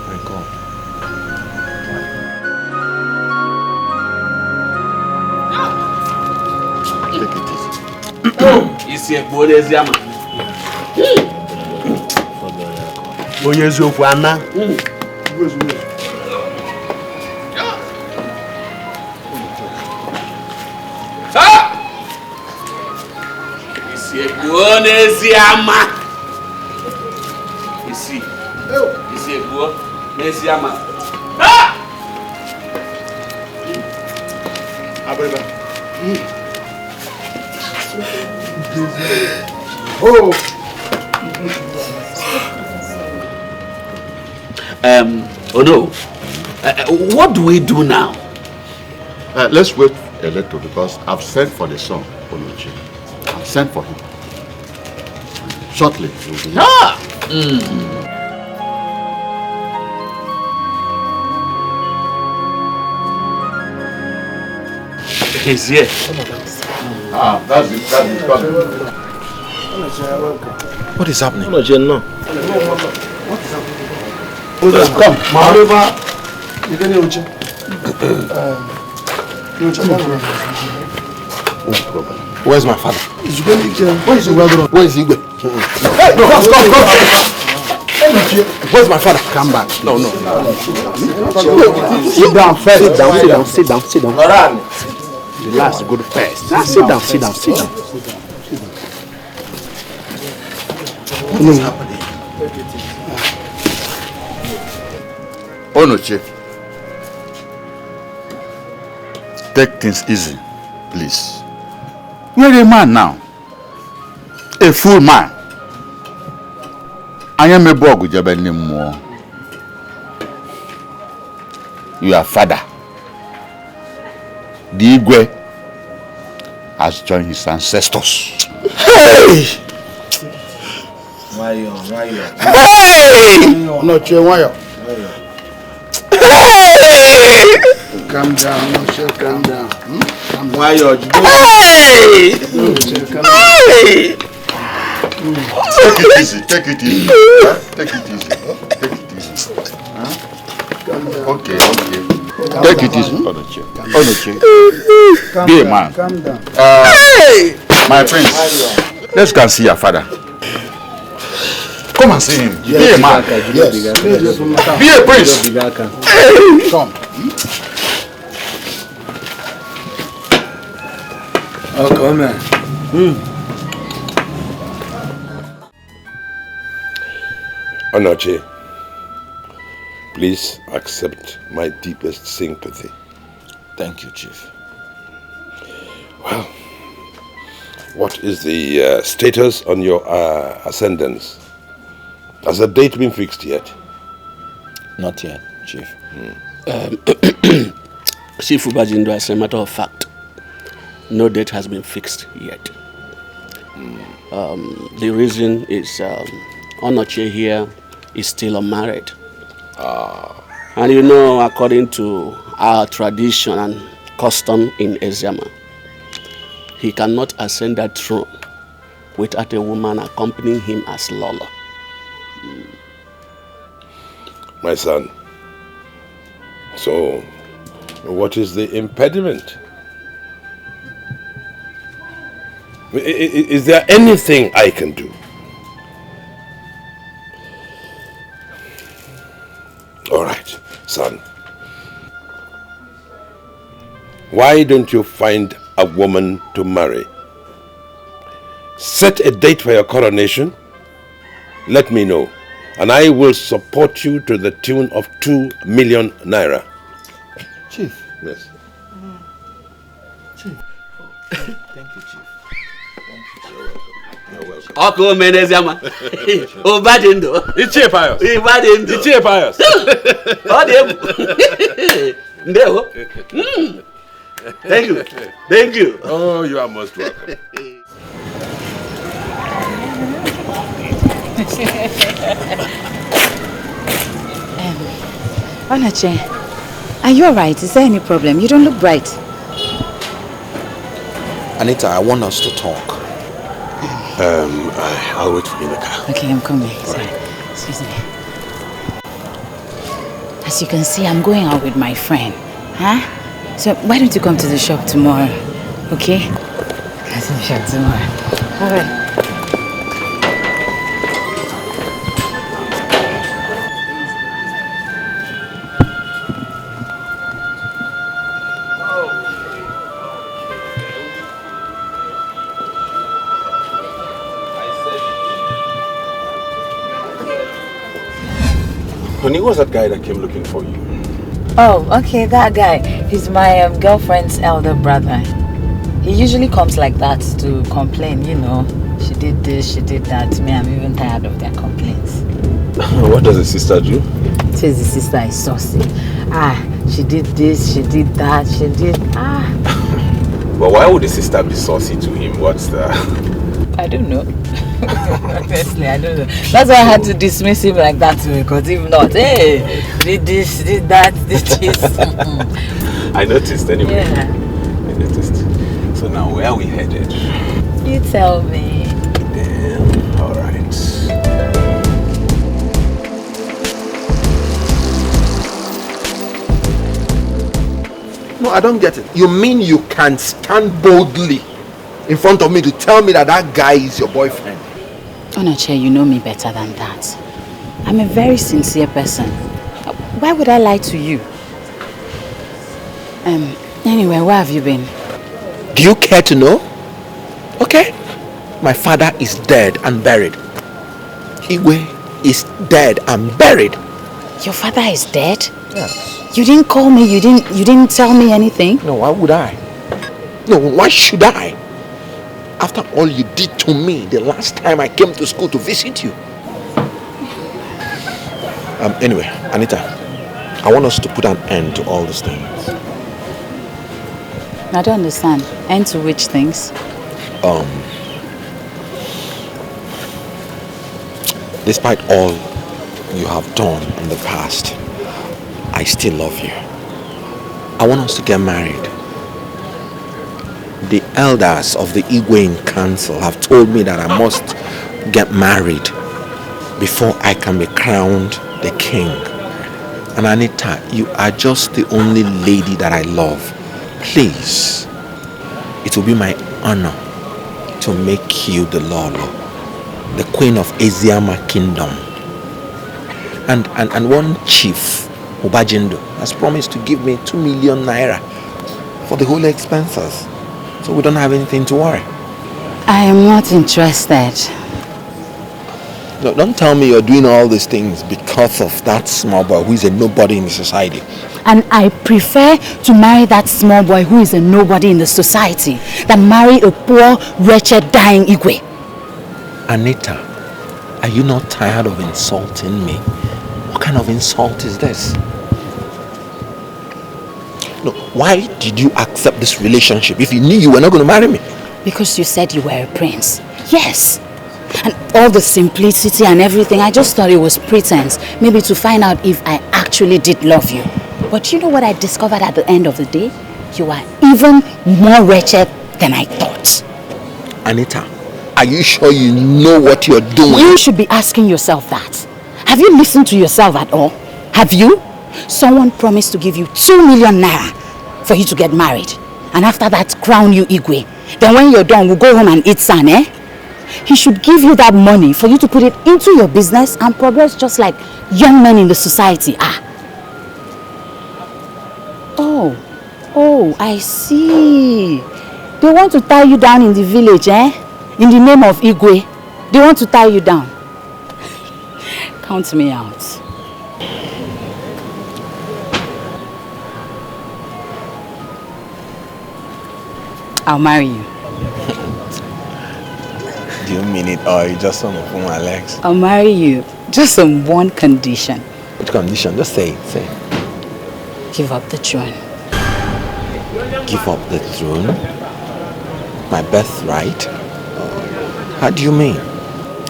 My God. Take it easy. Isi ekpo n'ezi ama. Onye eziokwu ana. Isi ekpo n'ezi ama. Isi ekpo n'ezi ama. Abeba. Oh no. What do we do now? Let's wait a little because I've sent for the son, Oluchi. I've sent for him. Shortly, he will be here. Ah! He's here. That's it. What is happening? No, no. Come. Where's my father? Where is Igwe? Where is Igwe? Hey, no, come. Where's my father? Come back. No. Sit down first. Sit down. Relax, go first. Sit down. What is happening? Onoche, take things easy, please. You're a man now. A full man. I am a bog with anymore. You are father. The Igwe has joined his ancestors. Hey! Why? Hey! Onoche, why? Hey! Calm down, Onoche, calm down. Why? Hey! Hey! Take it easy. Okay. Take it easy, Onoche. Be a man. Calm down. My prince, let's go and see your father. Come and see him. Be a man. Yes. Be a prince. Come. Oh, come on. Onoche, please accept my deepest sympathy. Thank you, Chief. Well, what is the status on your ascendance? Has a date been fixed yet? Not yet, Chief. Chief Ubajindo, as a matter of fact, no date has been fixed yet. The reason is Onoche here is still unmarried. And you know, according to our tradition and custom in Eziama, he cannot ascend that throne without a woman accompanying him as Lolo. My son, so what is the impediment? Is there anything I can do? All right, son. Why don't you find a woman to marry? Set a date for your coronation. Let me know, and I will support you to the tune of 2 million naira. Chief. Yes. Chief. Thank you, Chief. You're welcome. Oko Meneziama. Ubajindo. Ichie Pius. Ubajindo. Ichie Pius. Ndeo. Thank you. Oh, you are most welcome. Onoche, are you alright? Is there any problem? You don't look bright. Anita, I want us to talk. I'll wait for you in the car. Okay, I'm coming. Sorry. Excuse me. As you can see, I'm going out with my friend. Huh? So why don't you come to the shop tomorrow? Okay? Come to the shop tomorrow. Alright. Honey, who was that guy that came looking for you? Oh, okay, that guy. He's my girlfriend's elder brother. He usually comes like that to complain, you know. She did this, she did that. Me, I'm even tired of their complaints. What does the sister do? Says the sister is saucy. She did this, she did that, she did... But why would the sister be saucy to him? What's the... I don't know. Honestly, I don't know. That's why I had to dismiss him like that too, because if not, hey, did this, did that, did this. I noticed anyway. Yeah. I noticed. So now where are we headed? You tell me. Damn, alright. No, I don't get it. You mean you can stand boldly in front of me to tell me that that guy is your boyfriend? Onoche, you know me better than that. I'm a very sincere person. Why would I lie to you? Anyway, where have you been? Do you care to know? Okay. My father is dead and buried. Igwe is dead and buried. Your father is dead? Yes. You didn't call me, you didn't tell me anything? No, why would I? No, why should I? After all you did to me the last time I came to school to visit you. Anyway, Anita, I want us to put an end to all these things. I don't understand. End to which things? Despite all you have done in the past, I still love you. I want us to get married. The elders of the Igwe Council have told me that I must get married before I can be crowned the king. And Anita, you are just the only lady that I love. Please, it will be my honor to make you the Lolo, the queen of Eziama kingdom. And one chief, Ubajindo, has promised to give me 2 million naira for the whole expenses. So we don't have anything to worry. I am not interested. No, don't tell me you're doing all these things because of that small boy who is a nobody in the society. And I prefer to marry that small boy who is a nobody in the society than marry a poor, wretched, dying Igwe. Anita, are you not tired of insulting me? What kind of insult is this? No, why did you accept this relationship if you knew you were not going to marry me? Because you said you were a prince. Yes. And all the simplicity and everything, I just thought it was pretense. Maybe to find out if I actually did love you. But you know what I discovered at the end of the day? You are even more wretched than I thought. Anita, are you sure you know what you're doing? You should be asking yourself that. Have you listened to yourself at all? Have you? Someone promised to give you 2 million naira for you to get married. And after that, crown you Igwe. Then when you're done, we'll go home and eat san, eh? He should give you that money for you to put it into your business and progress just like young men in the society are. Oh, I see. They want to tie you down in the village, eh? In the name of Igwe. They want to tie you down. Count me out. I'll marry you. Do you mean it or you just want to pull my legs? I'll marry you. Just on one condition. Which condition? Just say it, Give up the throne. Give up the throne? My birthright? How do you mean?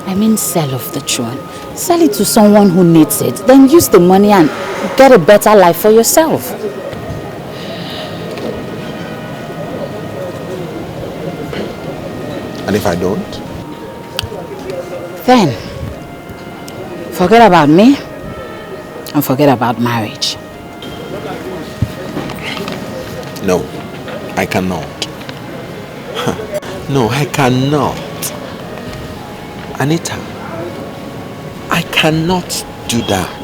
I mean sell off the throne. Sell it to someone who needs it. Then use the money and get a better life for yourself. And if I don't? Then, forget about me and forget about marriage. No, I cannot. No, I cannot. Anita, I cannot do that.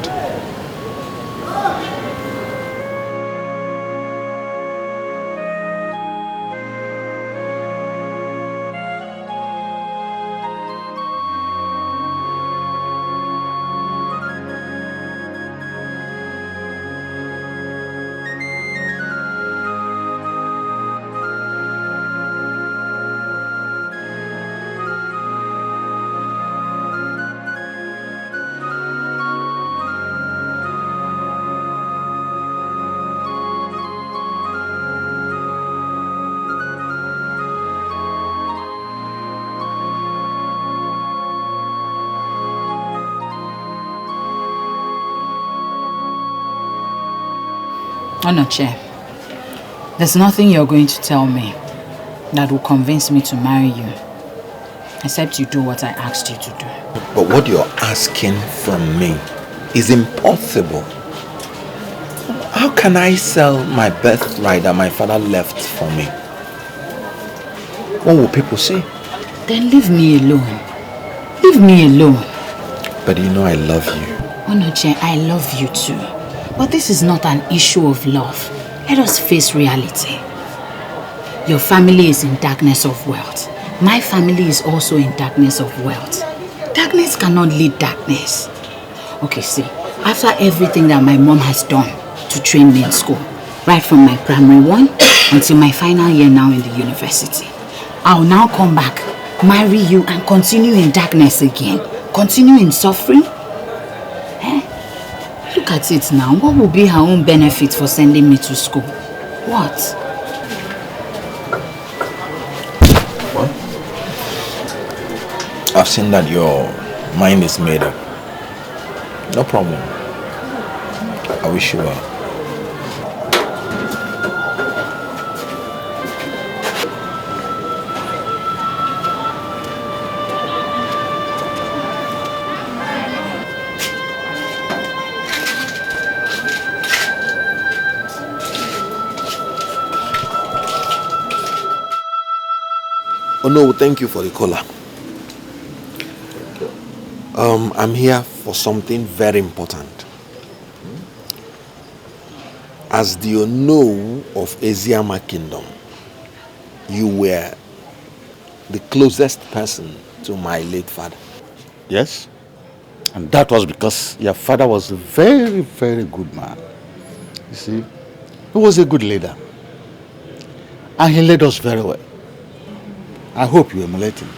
Onoche, there's nothing you're going to tell me that will convince me to marry you, except you do what I asked you to do. But what you're asking from me is impossible. How can I sell my birthright that my father left for me? What will people say? Then leave me alone. Leave me alone. But you know I love you. Onoche, I love you too. But this is not an issue of love. Let us face reality. Your family is in darkness of wealth. My family is also in darkness of wealth. Darkness cannot lead darkness. Okay, see, after everything that my mom has done to train me in school, right from my primary one until my final year now in the university, I'll now come back, marry you and continue in darkness again. Continue in suffering? Eh? Look at it now. What will be her own benefit for sending me to school? What? I've seen that your mind is made up. No problem. I wish you well. Oh no, thank you for the cola. I'm here for something very important. As the Ono of Eziama Kingdom, you were the closest person to my late father. Yes? And that was because your father was a very, very good man. You see, he was a good leader. And he led us very well. I hope you emulate him.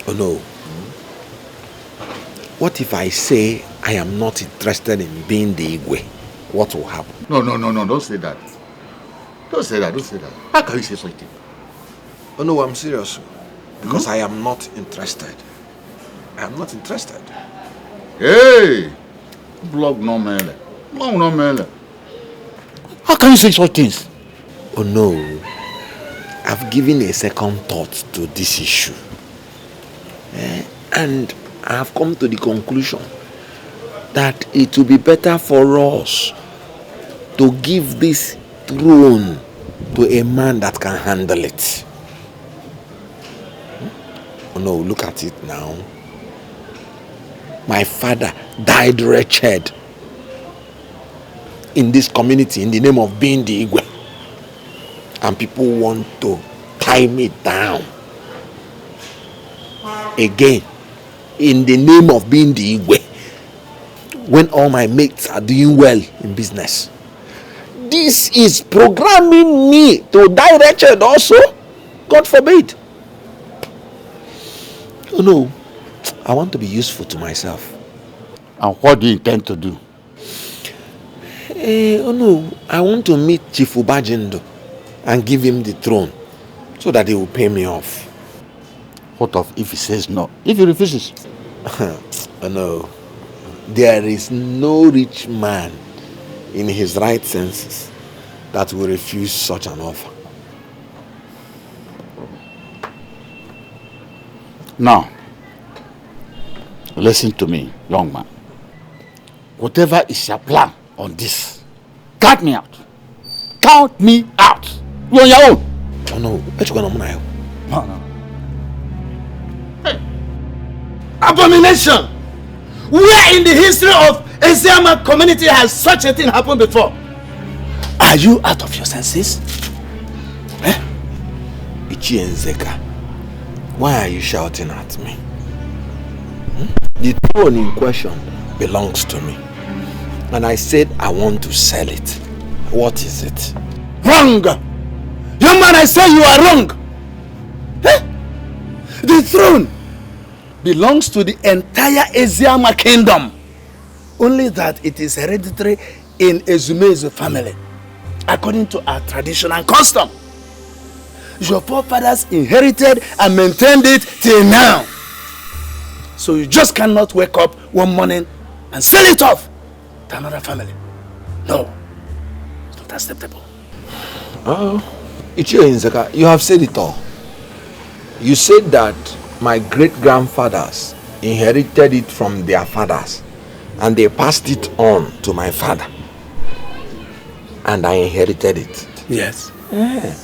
Oh no. What if I say I am not interested in being the Igwe? What will happen? No, don't say that. Don't say that. How can you say such a thing? Oh no, I'm serious. Because I am not interested. I am not interested. Hey! Blog no mele. Blog no mele. How can you say such things? Oh no. I've given a second thought to this issue. And I have come to the conclusion that it will be better for us to give this throne to a man that can handle it. Oh no, look at it now. My father died wretched in this community in the name of being the Igwe. And people want to tie me down again in the name of being the Igwe when all my mates are doing well in business. This is programming me to die wretched also. God forbid. Oh no, I want to be useful to myself. And what do you intend to do? Oh no, I want to meet Chief Ubajindo and give him the throne so that he will pay me off. What of if he says no? If he refuses? Oh no, there is no rich man in his right senses that will refuse such an offer. Now, listen to me, young man. Whatever is your plan on this, count me out. Count me out. You're on your own. Oh no, No. Hey. Abomination! Where in the history of Eziama community has such a thing happened before? Are you out of your senses? Ichi Nzeka, why are you shouting at me? The throne in question belongs to me. And I said I want to sell it. What is it? Wrong! Young man, I say you are wrong! The throne belongs to the entire Eziama kingdom. Only that it is hereditary in Ezume's family, according to our tradition and custom. Your forefathers inherited and maintained it till now. So you just cannot wake up one morning and sell it off to another family. No. not acceptable. Oh, Ichie Inzaka, you have said it all. You said that my great-grandfathers inherited it from their fathers and they passed it on to my father. And I inherited it. Yes. Yeah.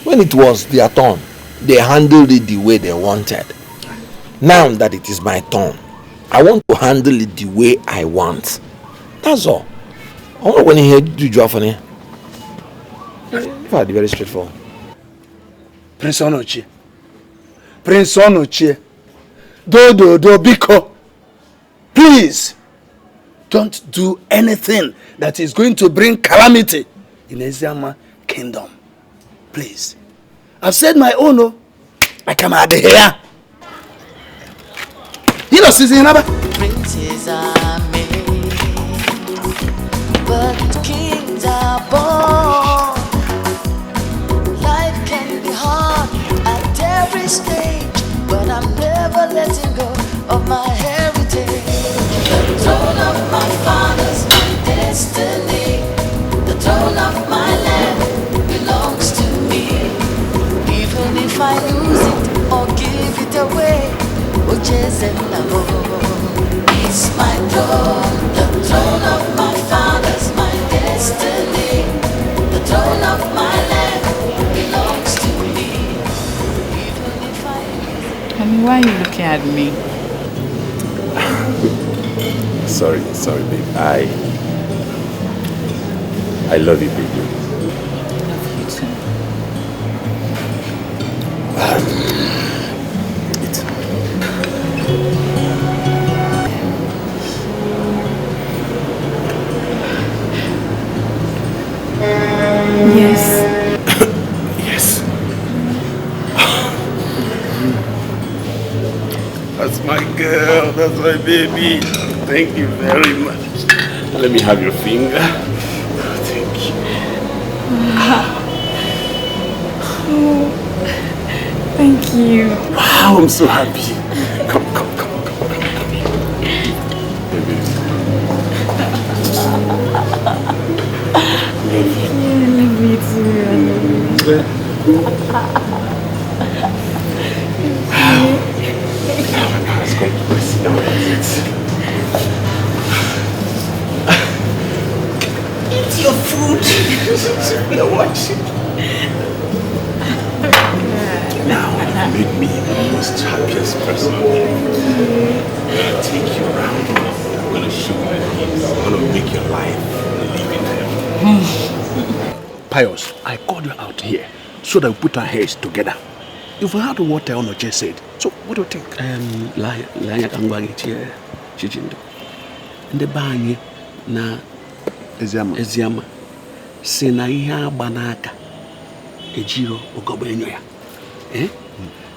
When it was their turn, they handled it the way they wanted. Now that it is my turn, I want to handle it the way I want. That's all. I want to hear you draw for me. Very straightforward. Prince Onochie. Prince Onochie. Biko. Please, don't do anything that is going to bring calamity in Eziama kingdom. Please. I've said my own. Oh. I come out of here. You know, Sisi Hinaba. Princes are made, but kings are born. Life can be hard at every stage, but I'm never letting go of my heritage. The throne of my fathers, my destiny. The throne of my land belongs to me. Even if I lose it or give it away, it's my throne, the throne of my fathers, my destiny. The throne of my land belongs to me. Even if I... Honey, why are you looking at me? Sorry, babe. I love you, baby. Love you too. Yes. Yes. That's my girl. That's my baby. Thank you very much. Let me have your finger. Thank you. Oh, thank you. Wow, I'm so happy. Come. Baby. I love you too. Let's go sit down and eat. Eat your food. Now watch. Now you make me the most happiest person. I'm gonna take you around. I'm gonna show you things. I'm gonna make your life live in heaven. Pius, I called you out here so that we put our heads together. You've heard what Onochie said. So, what do you think? Ndị be anyị na Eziama si na ihe agba n'aka ejiro ogobo enyo ya.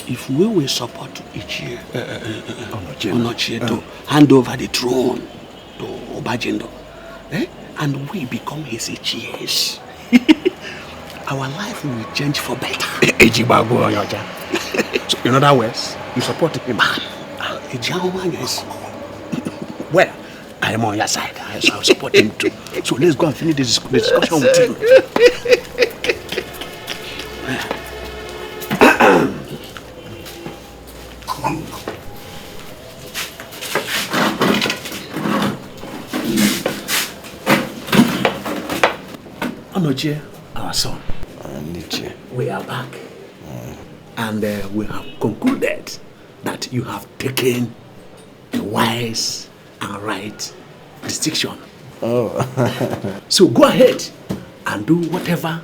If we will support Ichie Onochie to hand over the throne to Obajindo, and we become his Ichies, our life will change for better. So, in other words, you support him. Yes. Well, I am on your side. I support him too. So let's go and finish this discussion with him. Onochie, our son. We are back. And we have concluded that you have taken a wise and right decision. So go ahead and do whatever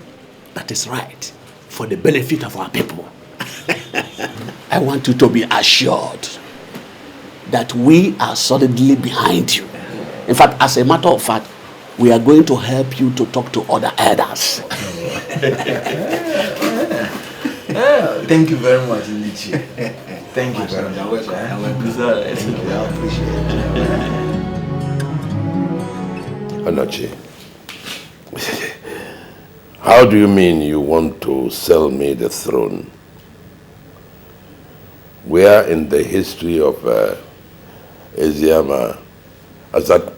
that is right for the benefit of our people. I want you to be assured that we are solidly behind you. In fact, as a matter of fact, we are going to help you to talk to other elders. Thank you very much, Lichi. Thank you very much. I appreciate it. Onochie, how do you mean you want to sell me the throne? Where in the history of Eziama has that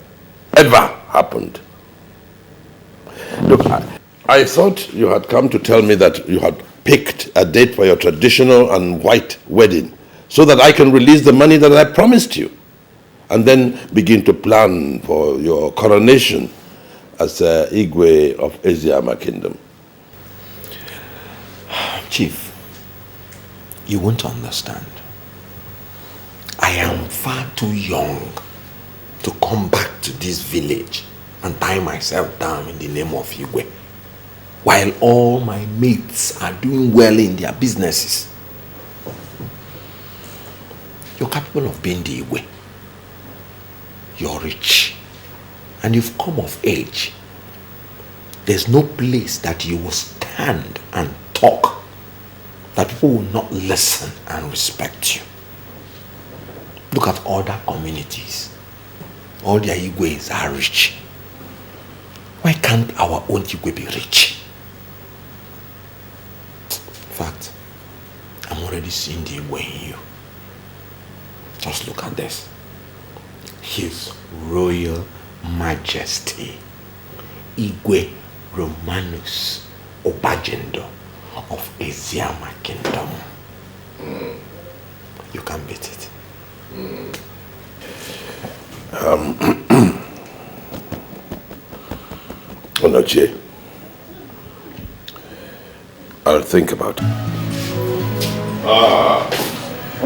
ever happened? Look, I thought you had come to tell me that you had picked a date for your traditional and white wedding so that I can release the money that I promised you and then begin to plan for your coronation as Igwe of Eziama Kingdom. Chief, you won't understand. I am far too young to come back to this village and tie myself down in the name of Igwe, while all my mates are doing well in their businesses. You're capable of being the Igwe. You're rich. And you've come of age. There's no place that you will stand and talk that people will not listen and respect you. Look at other communities. All their Igwes are rich. Why can't our own Igwe be rich? In fact, I'm already seeing the Igwe in you. Just look at this. His Royal Majesty Igwe Romanus Obajendo of Eziama Kingdom. You can beat it. Onoche, I'll think about it.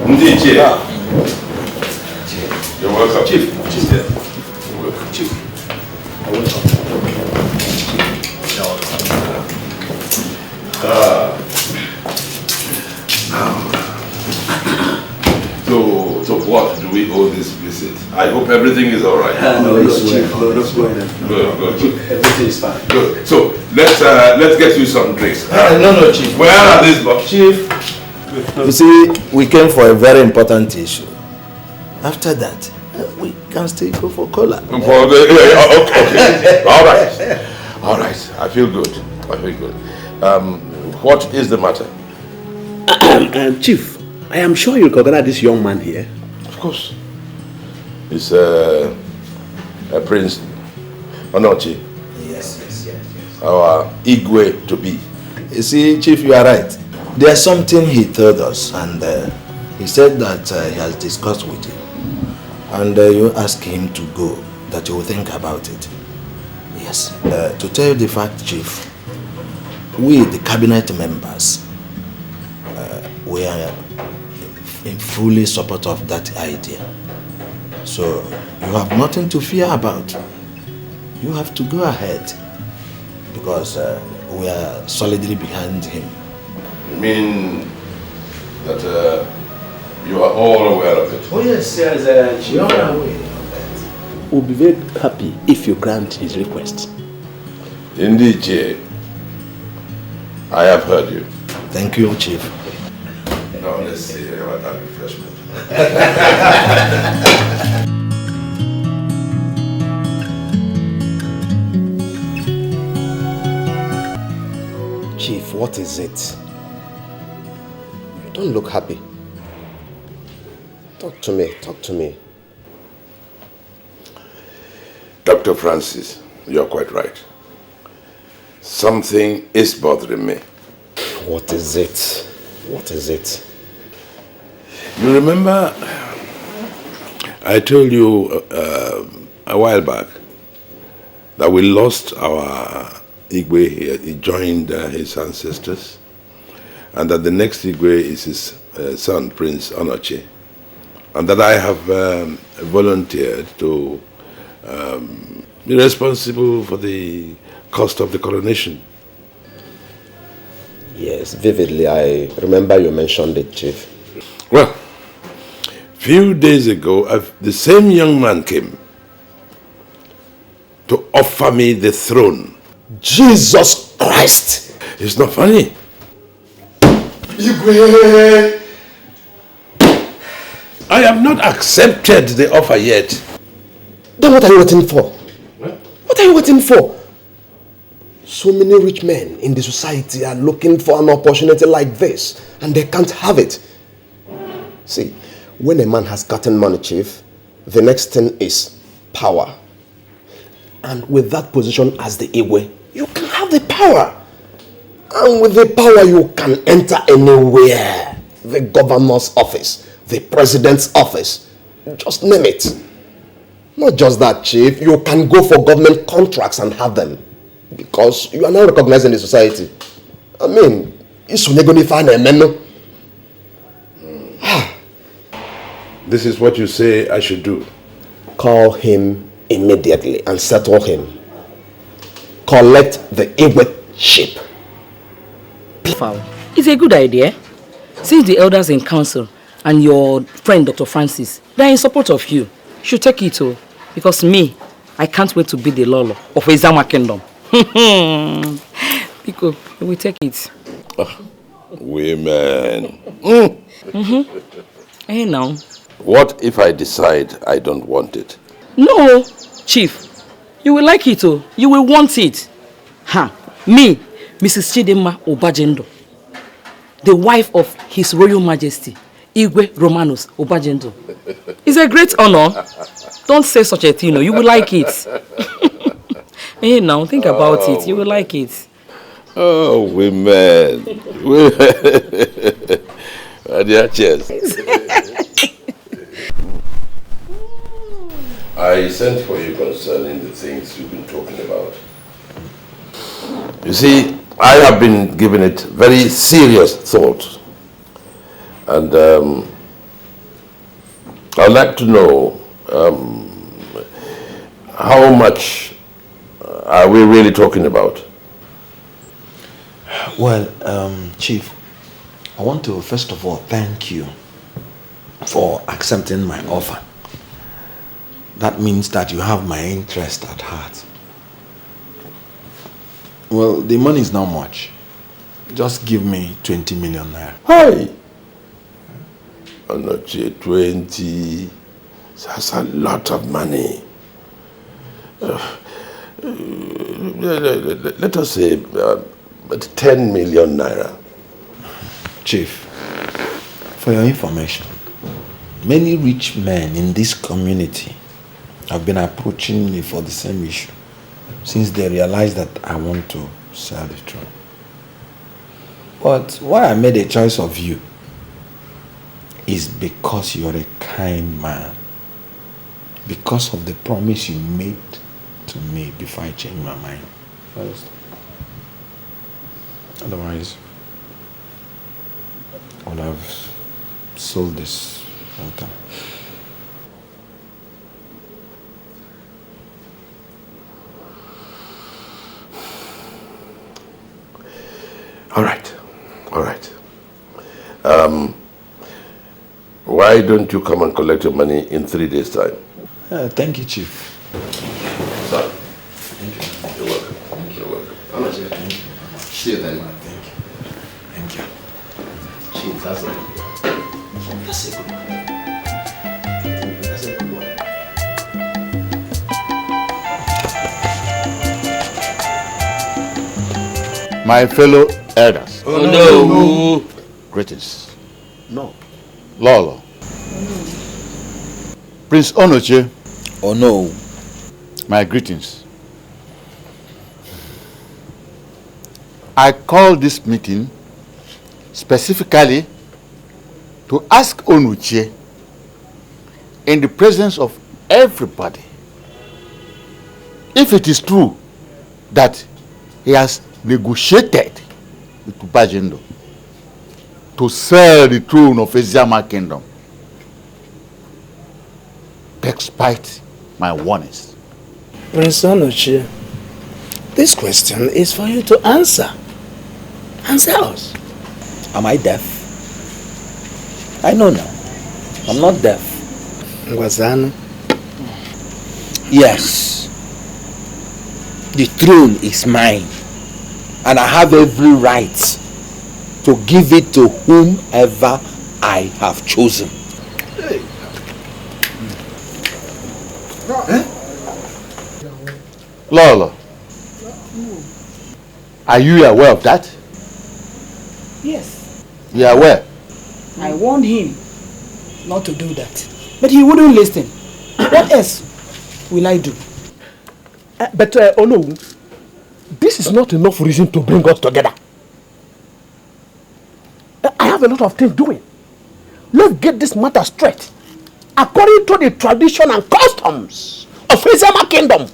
Ndiche. You're welcome. Chief. Chief. You're welcome. Chief. You're welcome. So what do we owe this visit? I hope everything is all right. No, it's Chief. Good. Good. Everything is fine. Good. So let's get you some drinks. No, Chief. Where are these boxes? Chief, you see, we came for a very important issue. After that, we can still go for cola. Okay. All right. I feel good. What is the matter? Chief, I am sure you recognize this young man here. Of course. It's Prince Onochi. Yes. Our Igwe to be. You see, Chief, you are right. There's something he told us, and he said that he has discussed with you. And you ask him to go, that you will think about it. Yes. To tell you the fact, Chief, we, the cabinet members, we are in fully support of that idea. So you have nothing to fear about. You have to go ahead because we are solidly behind him. You mean that you are all aware of it? Oh yes, we are aware of that. We'll be very happy if you grant his request. Indeed, Jay. I have heard you. Thank you, Chief. Now let's see about that refreshment. Chief, what is it? You don't look happy. Talk to me. Dr. Francis, you're quite right. Something is bothering me. What is it? You remember I told you a while back that we lost our Igwe here. He joined his ancestors, and that the next Igwe is his son, Prince Onoche, and that I have volunteered to be responsible for the cost of the coronation. Yes, vividly. I remember you mentioned it, Chief. Well, few days ago, the same young man came to offer me the throne. Jesus Christ! It's not funny. Igwe! I have not accepted the offer yet. Then what are you waiting for? What are you waiting for? So many rich men in the society are looking for an opportunity like this, and they can't have it. See, when a man has gotten money, Chief, the next thing is power. And with that position as the Igwe, you can have have the power. And with the power, you can enter anywhere. The governor's office, the president's office. Just name it. Not just that, Chief. You can go for government contracts and have them. Because you are now recognized in the society. I mean, it's going to find a menu. This is what you say I should do. Call him immediately and settle him. Collect the Igwe sheep. It's a good idea. Since the elders in council and your friend Dr. Francis, they are in support of you. You should take it too. Because me, I can't wait to be the Lolo of Ezama Kingdom. Pico, we take it. Women. Hey now. What if I decide I don't want it? No, Chief. You will like it too. You will want it. Me, Mrs. Chidema Obajendo, the wife of His Royal Majesty, Igwe Romanus Obajendo. It's a great honor. Don't say such a thing, you will like it. Hey now, think about it. You will like it. Oh, women. Dear, cheers. I sent for you concerning the things you've been talking about. You see, I have been giving it very serious thought. And I'd like to know how much are we really talking about? Well, Chief, I want to first of all thank you for accepting my offer. That means that you have my interest at heart. Well, the money is not much. Just give me 20 million naira. Hi! Not 20. That's a lot of money. Let us say 10 million naira. Chief, for your information, many rich men in this community have been approaching me for the same issue since they realized that I want to sell the throne. But why I made a choice of you is because you're a kind man. Because of the promise you made to me before I changed my mind. First. Otherwise, I would have sold this water. All right. Why don't you come and collect your money in 3 days' time? Thank you, Chief. Sir. Thank you. You're welcome. You're welcome. Thank you. See you then. Thank you. Chief, that's a good one. That's a good one. My fellow elders. Oh no. Greetings. No. Lolo. Prince Onoche. Oh no. My greetings. I called this meeting specifically to ask Onuche, in the presence of everybody, if it is true that he has negotiated with Ubajendo to sell the throne of Eziama Kingdom, despite my warnings. Prince Onoche, this question is for you to answer. Answer us. Am I deaf? I know now. I'm not deaf. Ngwazano? Yes. The throne is mine. And I have every right to give it to whomever I have chosen. Hey. Lolo, are you aware of that? Yes. You are aware? I warned him not to do that. But he wouldn't listen. What else will I do? But oh no, this is not enough reason to bring us together. I have a lot of things doing. Let's get this matter straight. According to the tradition and customs of Ezema Kingdom,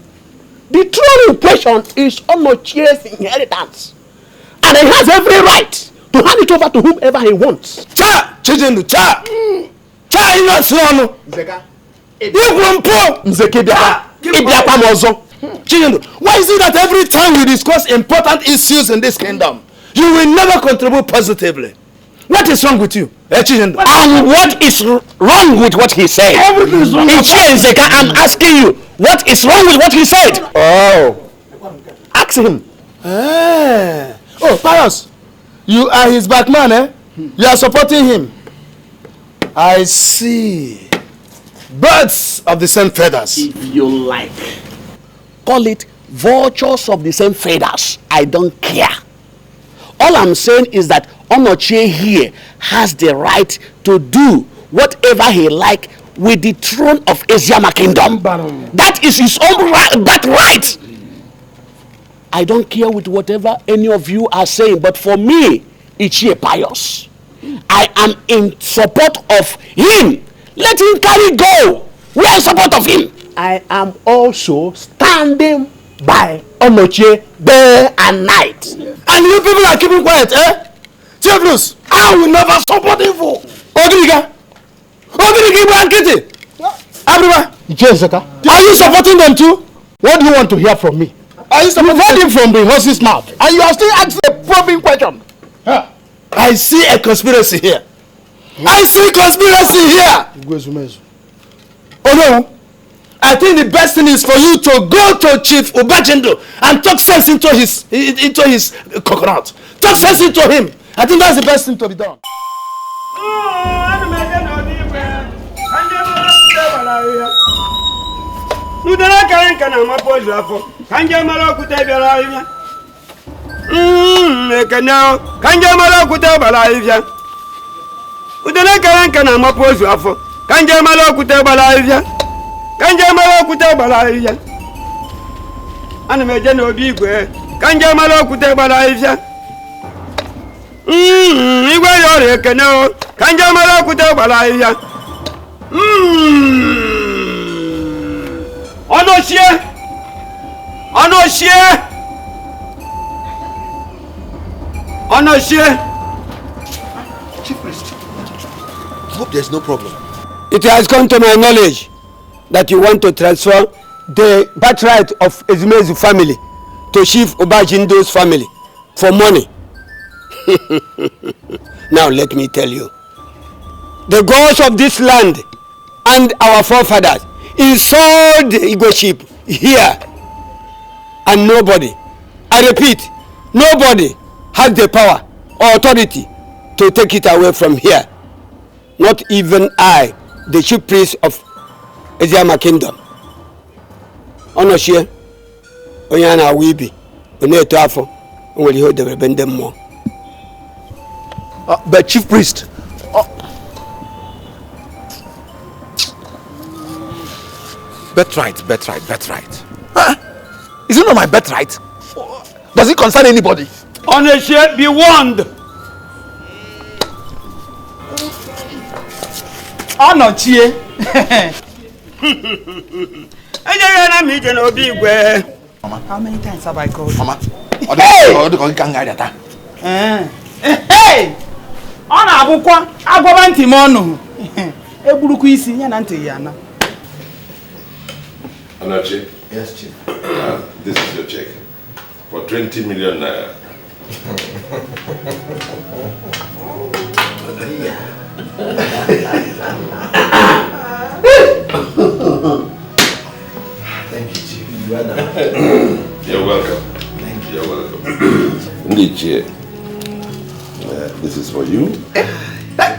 the throne in question is Onochie's inheritance. And he has every right to hand it over to whomever he wants. Cha! Chijendu, cha! Cha ino throne! Nzeka. Igwampo! Nzekebia. Ibiakwa mozo. Chijendu, why is it that every time we discuss important issues in this kingdom, you will never contribute positively? What is wrong with you? And what is wrong with what he said? Everything is wrong. Nzeka, I'm asking you, what is wrong with what he said? Oh. Ask him. Oh, Pius, you are his back man, eh? You are supporting him. I see. Birds of the same feathers. If you like. Call it vultures of the same feathers. I don't care. All I'm saying is that Onochie here has the right to do whatever he like with the throne of Ezema Kingdom. That is his own right. I don't care with whatever any of you are saying, but for me, Ichie Pius, I am in support of him. Let him carry go. We are in support of him. I am also standing by Onochie day and night. And you people are keeping quiet, eh? Chiefless, I will never support him for. Ogiriga Blankety. Abriba. Are you supporting them too? What do you want to hear from me? Are you supporting him from the horse's mouth? And you are still asking a probing question. I see a conspiracy here. I see conspiracy here. Oh no. I think the best thing is for you to go to Chief Ubajendo and talk sense into his coconut. Talk sense into him. I think that's the best thing to be done. Chief Priest, hope there's no problem. It has come to my knowledge that you want to transfer the birthright of Ezumezu family to Chief Obajindo's family for money. Now let me tell you, the gods of this land and our forefathers installed the Igwe here, and nobody, I repeat, nobody has the power or authority to take it away from here. Not even I, the chief priest of Ezema Kingdom. Onochie, Onyana Wibi, Oneto Afo, only hold the bend them more. But chief priest, birthright. Huh? Is it not my birthright? Does it concern anybody? Onochie, be warned. Onochie. Mama. How many times have I called? Mama. Hey! Ọ na-abụkwa agwaba ntị m ọnụ. Egburukwa isi ya na ntị ya na. Onochie? Yes, Chief. This is your check for 20 million naira. Thank you, Chief. You're welcome. Thank you. You're welcome. Ndichie, this is for you.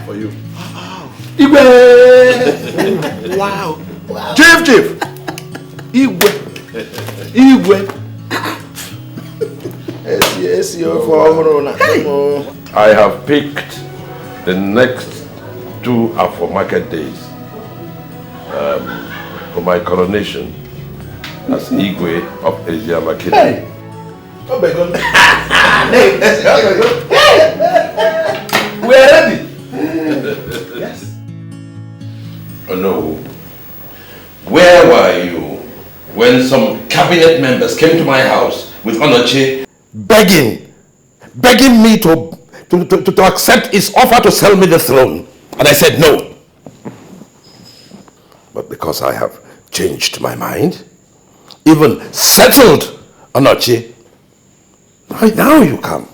For you. Igwe! Wow. Chief! Igwe! I have picked the next 2 Afro market days for my coronation as Igwe of Ezema Kingdom. Oh my God. We are ready. Yes. Oh no. Where were you when some cabinet members came to my house with Onoche begging me to accept his offer to sell me the throne? And I said no. But because I have changed my mind, even settled Onoche, now you come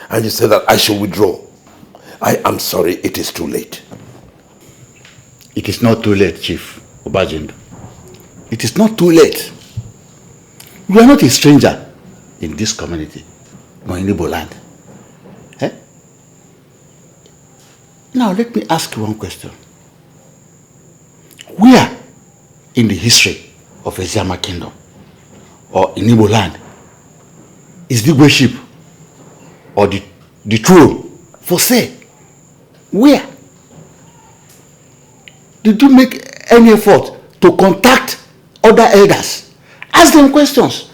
and you say that I should withdraw. I am sorry, it is too late. It is not too late, Chief Obajindo. It is not too late. You are not a stranger in this community, nor in Igbo land. Eh? Now let me ask you one question. Where in the history of Eziama Kingdom or in Igbo land is the worship or the throne for sale? Where? Did you make any effort to contact other elders? Ask them questions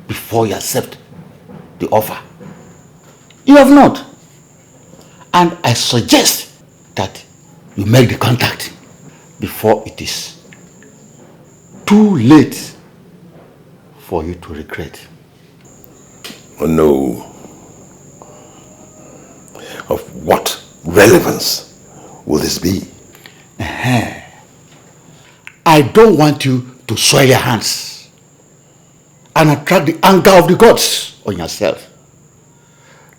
before you accept the offer. You have not. And I suggest that you make the contact before it is too late for you to regret. Oh no. Of what relevance will this be? I don't want you to soil your hands and attract the anger of the gods on yourself.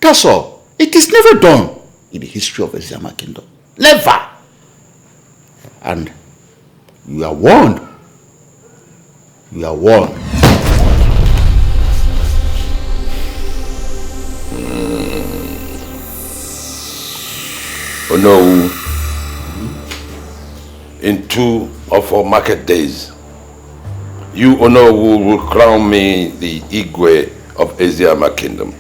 That's all. It is never done in the history of Eziama Kingdom. Never. And you are warned. You are warned. Oh no. In 2 or 4 market days, you, Onowu, will crown me the Igwe of Eziama Kingdom.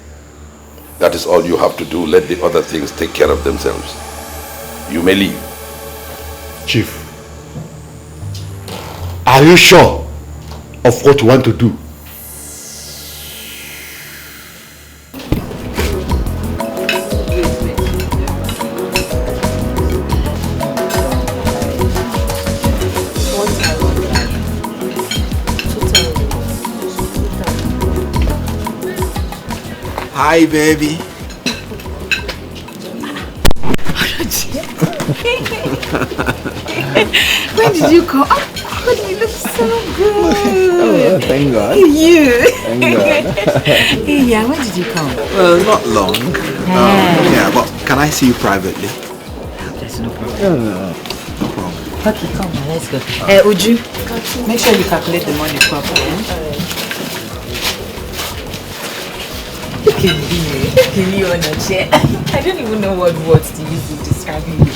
That is all you have to do. Let the other things take care of themselves. You may leave. Chief, are you sure of what you want to do? Hi, baby. When did you come? Oh, you look so good. Oh, thank God. You. Thank God. Hey, yeah, when did you come? Well, not long. Yeah, but can I see you privately? There's no problem. No problem. Okay, come on, let's go. Uju, make sure you calculate the money properly. Look at you. Look at you on the chair. I don't even know what words to use to describe you.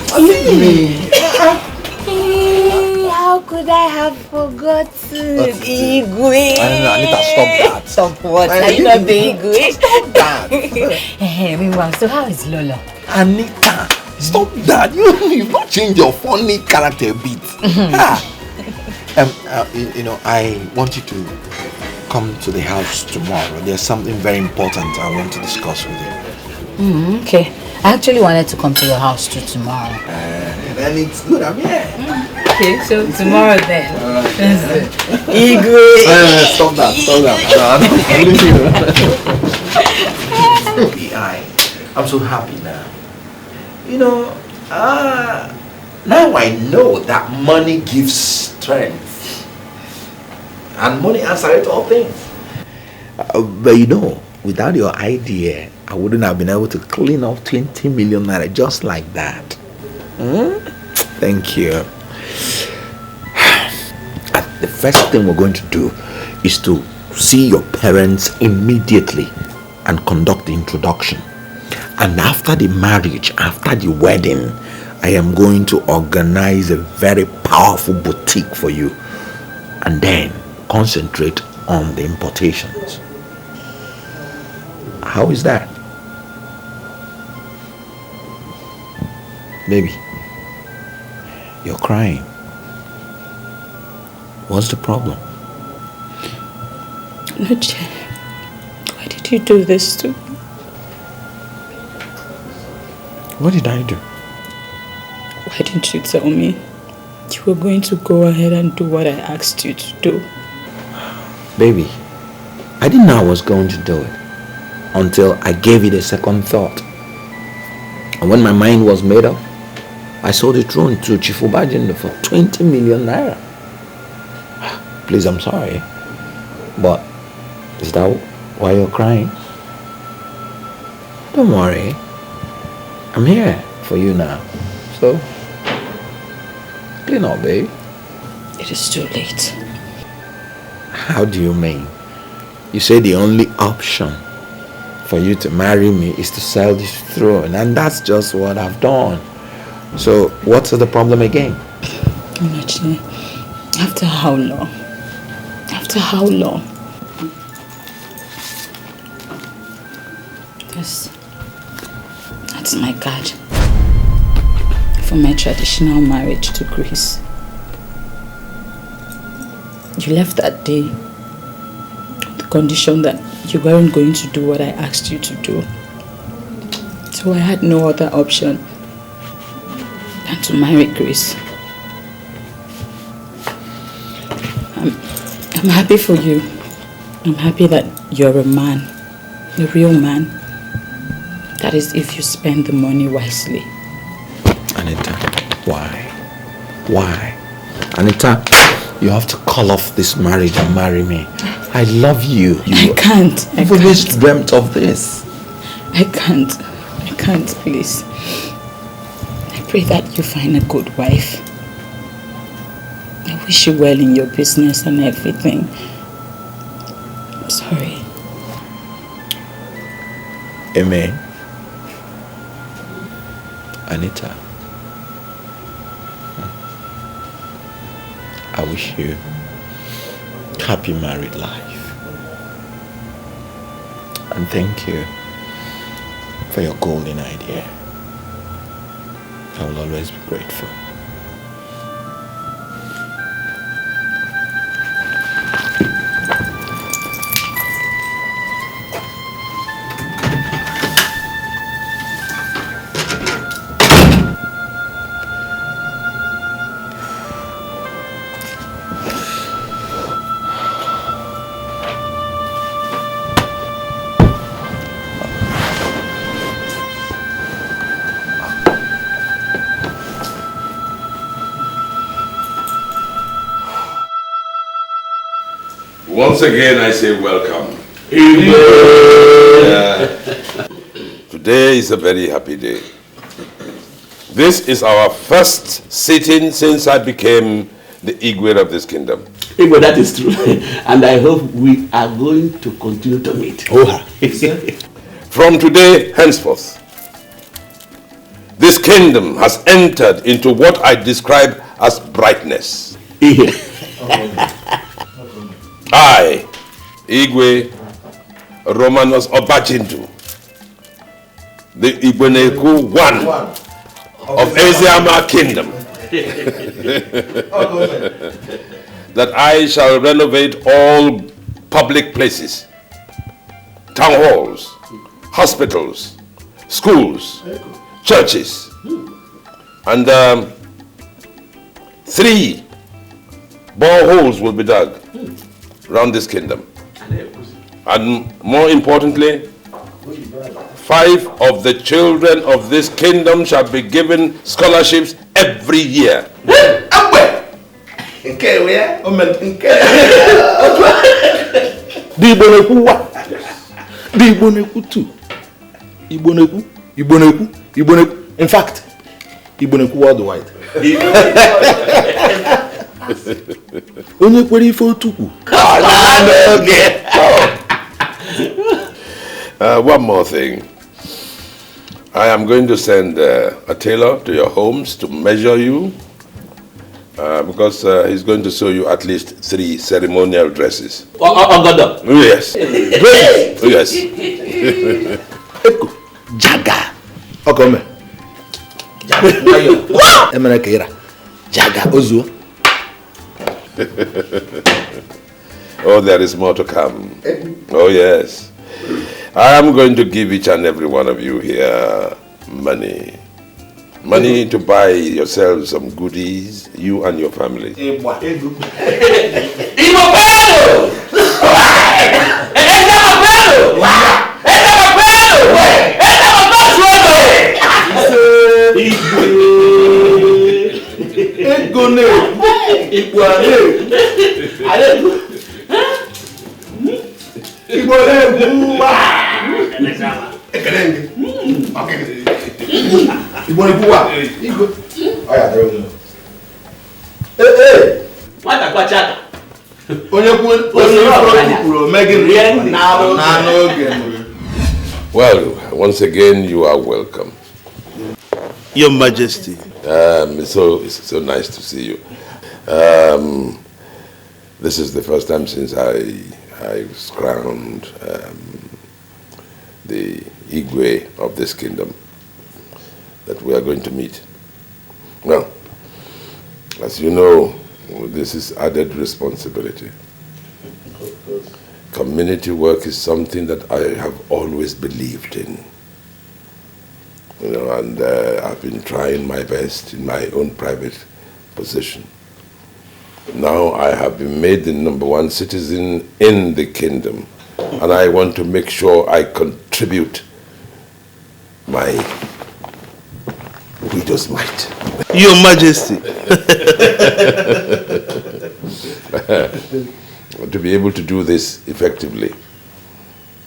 See me. Hey, how could I have forgotten? Igwe. Anita, stop that. Stop what? Are you not the Igwe? Stop that. Hey, meanwhile, so how is Lolo? Anita, stop that. You've not changed your funny character a bit. You know, I want you to come to the house tomorrow. There's something very important I want to discuss with you. Okay. I actually wanted to come to your house too tomorrow. Then it's good, I'm here. Okay, so tomorrow then. Igwe. Stop that. I'm so happy now. You know, now I know that money gives strength. And money answers all things. But you know, without your idea, I wouldn't have been able to clean up 20 million naira just like that. Thank you. And the first thing we're going to do is to see your parents immediately and conduct the introduction. And after the marriage, after the wedding, I am going to organize a very powerful boutique for you. And then concentrate on the importations. How is that? Baby, you're crying. What's the problem? Noche, did you do this to? What did I do? Why didn't you tell me you were going to go ahead and do what I asked you to do? Baby, I didn't know I was going to do it until I gave it a second thought. And when my mind was made up, I sold the throne to Chief Obajindo for 20 million naira. Please, I'm sorry, but is that why you're crying? Don't worry, I'm here for you now. So, clean up, babe. It is too late. How do you mean? You say the only option for you to marry me is to sell this throne, and that's just what I've done. So, what's the problem again? Actually, after how long? After how long? That's my card for my traditional marriage to Greece. You left that day on the condition that you weren't going to do what I asked you to do. So I had no other option than to marry Grace. I'm happy for you. I'm happy that you're a man, a real man. That is if you spend the money wisely. Anita, why? Why? Anita, you have to call off this marriage and marry me. I love you. I can't. I've always dreamt of this. I can't, please. I pray that you find a good wife. I wish you well in your business and everything. I'm sorry. Amen. Anita, I wish you happy married life. And thank you for your golden idea. I will always be grateful. Once again, I say welcome. Today is a very happy day. This is our first sitting since I became the Igwe of this kingdom. Igwe, that is true. And I hope we are going to continue to meet. From today henceforth, this kingdom has entered into what I describe as brightness. I, Igwe Romanos Obajindo, the Igweneku one of Eziama Kingdom, that I shall renovate all public places, town halls, hospitals, schools, churches, and 3 boreholes will be dug around this kingdom. And more importantly, 5 of the children of this kingdom shall be given scholarships every year. In fact, Igboneku worldwide. Onye kwere ife otukwu. One more thing. I am going to send a tailor to your homes to measure you because he's going to sew you at least 3 ceremonial dresses. Yes. Yes. Jaga. Okome. Emere Kira. Jaga Ozuo. Oh, there is more to come. Oh, yes. I am going to give each and every one of you here money. Money to buy yourselves some goodies, you and your family. Well, once again, you are welcome. Your Majesty. It's so nice to see you. This is the first time since I was crowned the Igwe of this kingdom that we are going to meet. Well, as you know, this is added responsibility. Community work is something that I have always believed in. You know, and I've been trying my best in my own private position. Now I have been made the #1 citizen in the kingdom, and I want to make sure I contribute my widow's mite. Your Majesty. To be able to do this effectively,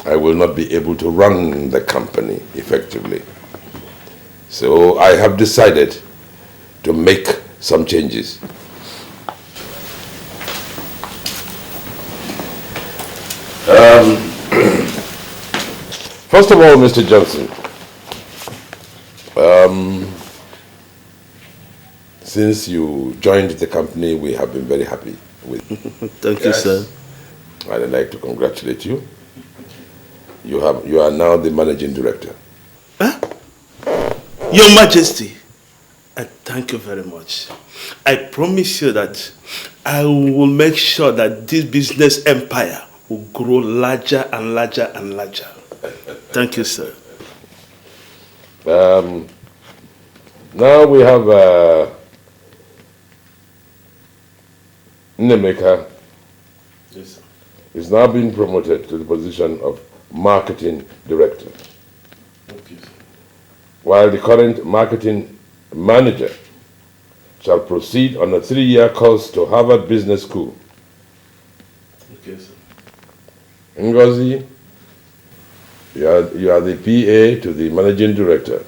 I will not be able to run the company effectively. So I have decided to make some changes. First of all, Mr. Johnson, since you joined the company, we have been very happy with you. Thank you, sir. I'd like to congratulate you. You are now the managing director. Your Majesty, I thank you very much. I promise you that I will make sure that this business empire will grow larger and larger and larger. Thank you, sir. Now we have Nemeka. Yes, sir. Is now being promoted to the position of marketing director. Okay, sir. While the current marketing manager shall proceed on a 3-year course to Harvard Business School. Okay, sir. Ngozi, you are the PA to the managing director.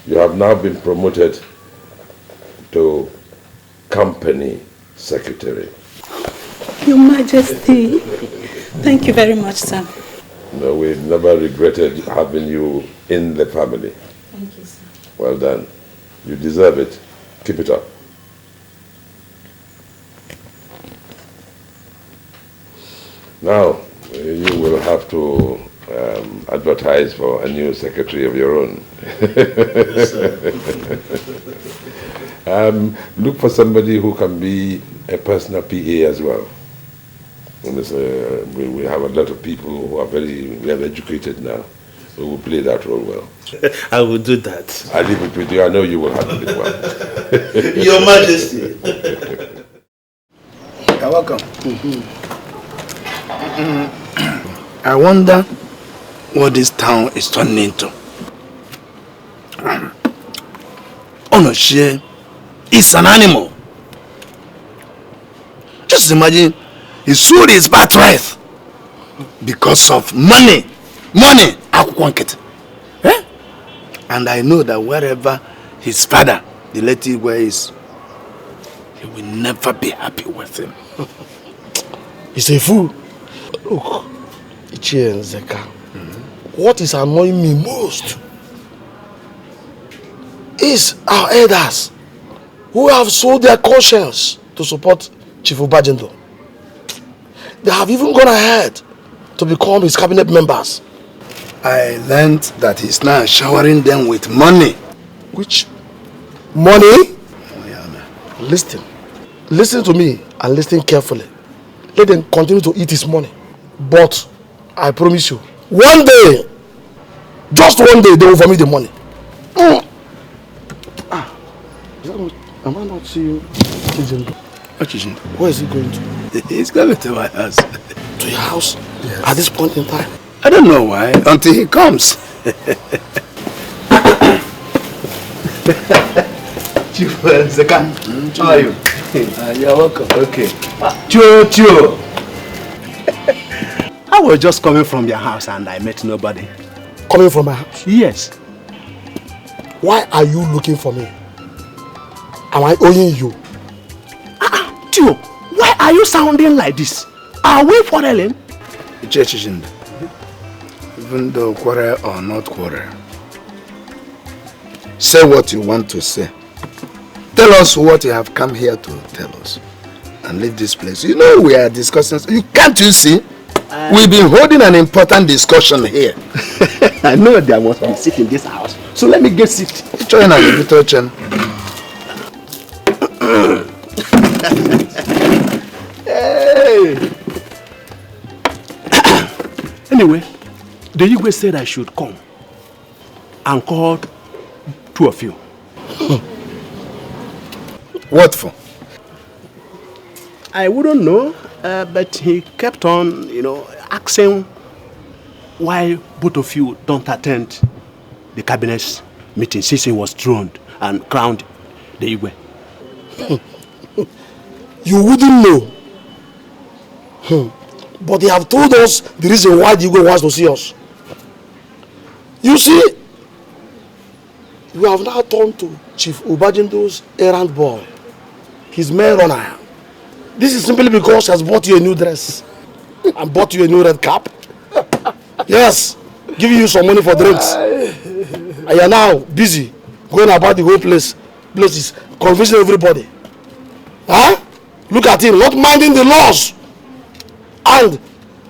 You have now been promoted to company secretary. Your Majesty, thank you very much, sir. No, we've never regretted having you in the family. Thank you, sir. Well done. You deserve it. Keep it up. Now, you will have to advertise for a new secretary of your own. Yes, sir. Look for somebody who can be a personal PA as well. We have a lot of people who are very well educated now, who will play that role well. I will do that. I leave it with you. I know you will handle it well. Your Majesty. You're welcome. I wonder what this town is turning into. Onoshie is an animal. Just imagine he sold his birthright because of money. Money. Eh? And I know that wherever his father, the late Igwe, is, he will never be happy with him. He's a fool. Look, Ichie and Zeka, what is annoying me most is our elders who have sold their conscience to support Chief Obajendo. They have even gone ahead to become his cabinet members. I learned that he's now showering them with money. Which money? Listen. Listen to me and listen carefully. Let them continue to eat his money. But I promise you, One day, just one day, they will vomit the money. Am I not seeing Chijindo? Where is he going to? He's coming to my house. To your house? Yes. At this point in time? I don't know why, until he comes. Chief Zeka, how are you? You're welcome. Okay. Chio. I was just coming from your house and I met nobody. Coming from my house? Yes. Why are you looking for me? Am I owing you? Chio, why are you sounding like this? Are we quarreling? Chichindo, even though quarrel or not quarrel, say what you want to say. Tell us what you have come here to tell us. And leave this place. You know we are discussing. Can't you see? We've been holding an important discussion here. I know there must be seat in this house. So let me get seat. Join us, Hey. Anyway, the Igwe said I should come and call two of you. What for? I wouldn't know, but he kept on, asking why both of you don't attend the cabinet meeting since he was throned and crowned the Igwe. You wouldn't know. But they have told us the reason why the Igwe wants to see us. You see, you have now turned to Chief Ubajindo's errand boy, his main runner. This is simply because he has bought you a new dress and bought you a new red cap. Yes, giving you some money for drinks. And you are now busy going about the whole places, convincing everybody. Huh? Look at him, not minding the laws and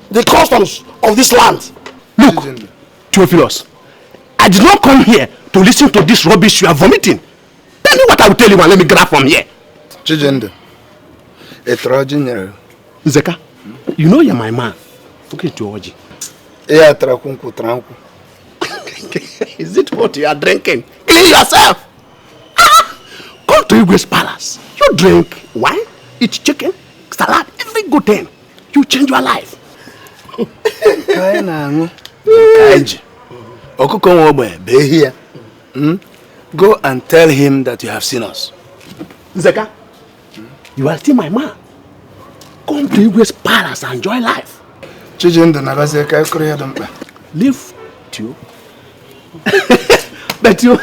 the customs of this land. Look, Theophilus, I did not come here to listen to this rubbish you are vomiting. Tell me what I will tell you and let me get out from here. Chijendo, a Trojan. Zeka, you know you're my man. Okay, Georgie. Yeah, tranku. Is it what you are drinking? Clean yourself. Come to Igwe's palace. You drink wine, eat chicken, salad, every good thing. You change your life. Go and tell him that you have seen us. Zeka, you are still my man. Come to Igwe's palace and enjoy life. Leave you. But you,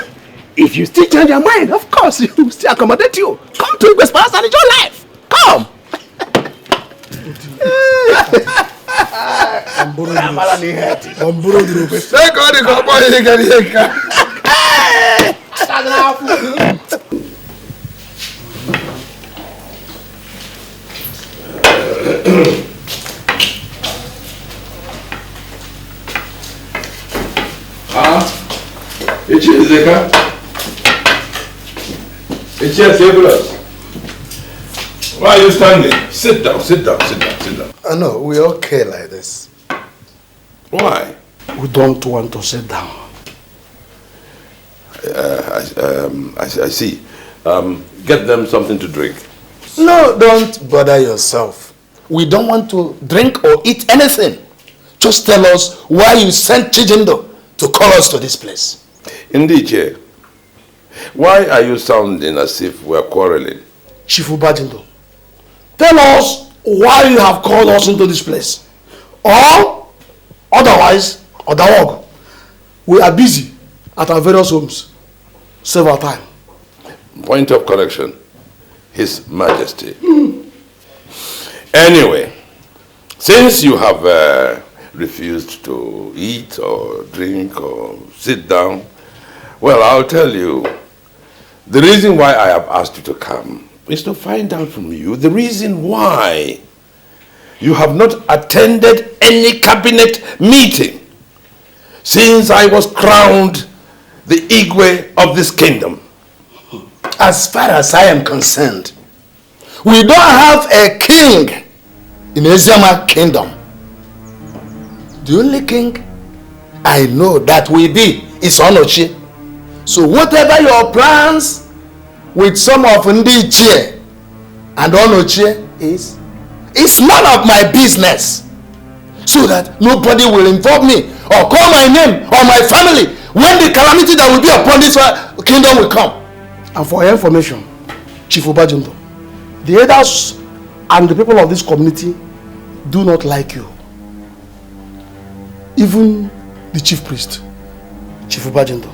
if you still change your mind, of course, you will still accommodate you. Come to Igwe's palace and enjoy life. Come. Why are you standing? Sit down. No, we're okay like this. Why? We don't want to sit down. I see. Get them something to drink. No, don't bother yourself. We don't want to drink or eat anything. Just tell us why you sent Chijindo to call us to this place. Indeed, Chair. Why are you sounding as if we're quarreling? Chief Ubajendo, tell us why you have called us into this place. Or, otherwise, Odawog, we are busy at our various homes several times. Point of correction. His Majesty. Anyway, since you have refused to eat or drink or sit down, well, I'll tell you, the reason why I have asked you to come is to find out from you the reason why you have not attended any cabinet meeting since I was crowned the Igwe of this kingdom. As far as I am concerned, we don't have a king in Eziama kingdom. The only king I know that will be is Onochie. So whatever your plans with some of Ndichie and Onochie is, it's none of my business. So that nobody will involve me or call my name or my family when the calamity that will be upon this kingdom will come. And for your information, Chief Obajindo, the elders and the people of this community do not like you. Even the chief priest, Chief Obajindo,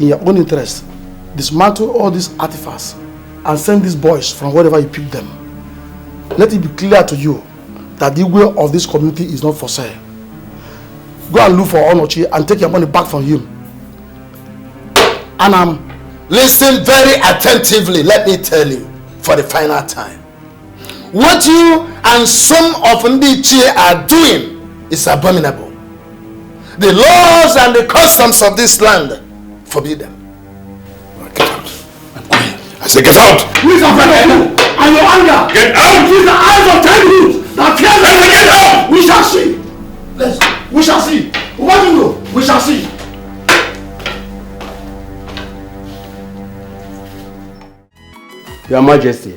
in your own interest, dismantle all these artifacts and send these boys from wherever you pick them. Let it be clear to you that the will of this community is not for sale. Go and look for Onochie and take your money back from him. And listen very attentively, let me tell you, for the final time. What you and some of Ndichie are doing is abominable. The laws and the customs of this land forbid them. Get out. I say get out. Who is afraid of you and your anger? Get out. It is the eyes of 10 youths that fear them. Get out. We shall see. We shall see. What do you know? We shall see. Your Majesty,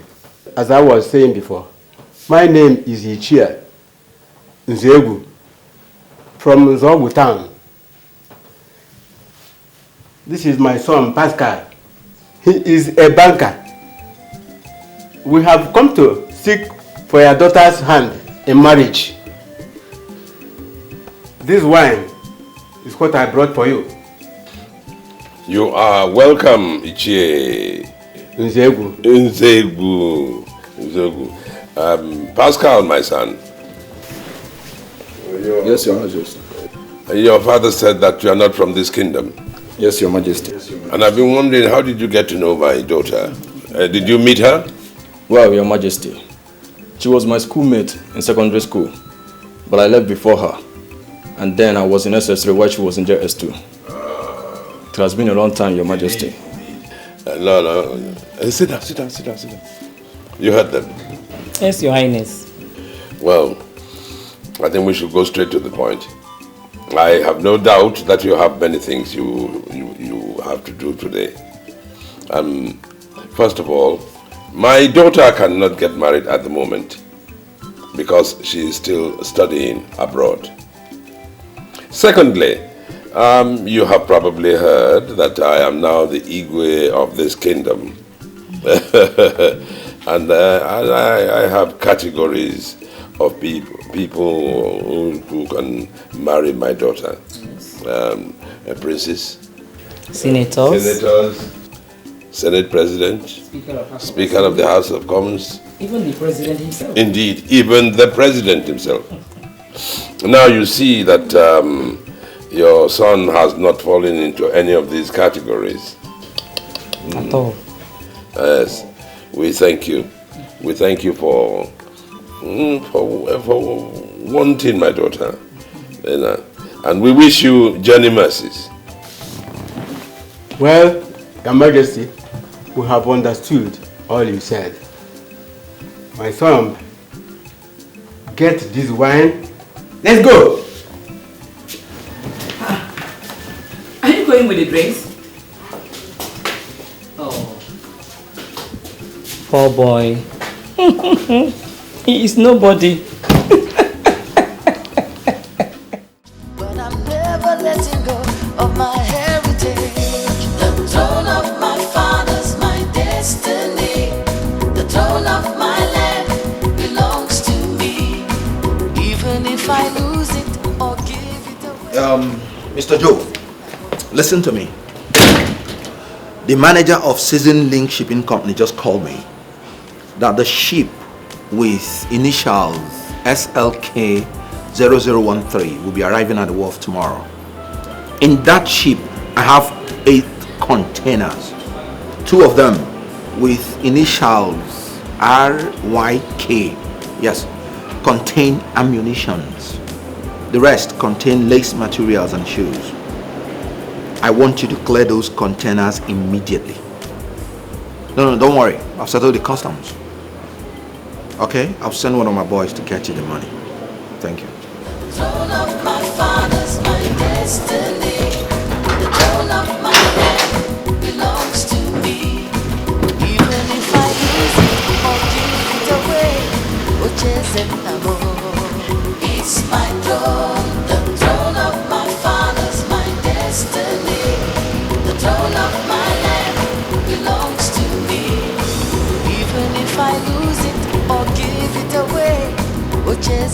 as I was saying before, my name is Ichia Nzegu from Nzogu town. This is my son Pascal. He is a banker. We have come to seek for your daughter's hand in marriage. This wine is what I brought for you. You are welcome, Ichie. Nzegu. Nzegu. Nzegu. Pascal, my son. Yes, Your Majesty. Your father said that you are not from this kingdom. Yes, Your Majesty. And I've been wondering, how did you get to know my daughter? Did you meet her? Well, Your Majesty, she was my schoolmate in secondary school, but I left before her. And then I was in SS3 while she was in JS2. It has been a long time, Your Majesty. No. Sit down. You heard them. Yes, Your Highness. Well, I think we should go straight to the point. I have no doubt that you have many things you have to do today. First of all, my daughter cannot get married at the moment because she is still studying abroad. Secondly, you have probably heard that I am now the Igwe of this kingdom. And I have categories of people who can marry my daughter. A princess, senators, Senate President, Speaker of the House of Commons. Even the President himself. Indeed, even the President himself. Now you see that your son has not fallen into any of these categories. At all. Yes, we thank you. We thank you for wanting my daughter. And we wish you journey mercies. Well, Your Majesty, we have understood all you said. My son, get this wine. Let's go. Are you going with the drinks? Oh. Poor boy. He is nobody. But I'm never letting go of my heritage. The throne of my fathers, my destiny. The throne of my land belongs to me. Even if I lose it or give it away. Mr. Joe, listen to me. The manager of Season Link Shipping Company just called me that the ship with initials SLK 0013 will be arriving at the wharf tomorrow. In that ship, I have 8 containers. 2 of them with initials RYK, yes, contain ammunitions. The rest contain lace materials and shoes. I want you to clear those containers immediately. No, don't worry. I've settled the customs. Okay? I'll send one of my boys to get you the money. Thank you. Throne of my fathers, my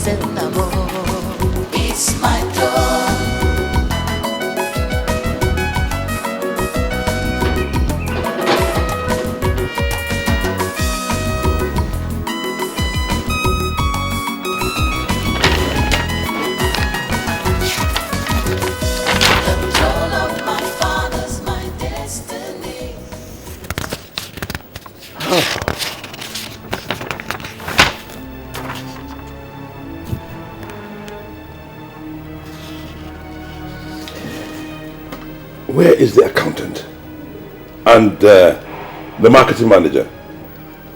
It's my throne. The throne of my fathers, my destiny. Where is the accountant? And the marketing manager?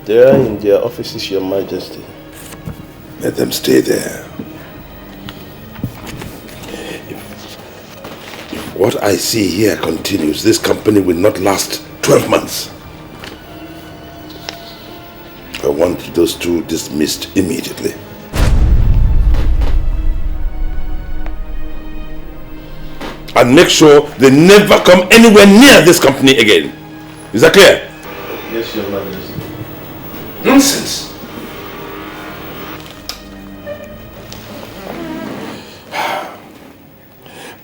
They are in their offices, Your Majesty. Let them stay there. If what I see here continues, this company will not last 12 months. I want those two dismissed immediately. And make sure they never come anywhere near this company again. Is that clear? Yes, Your Majesty. Nonsense.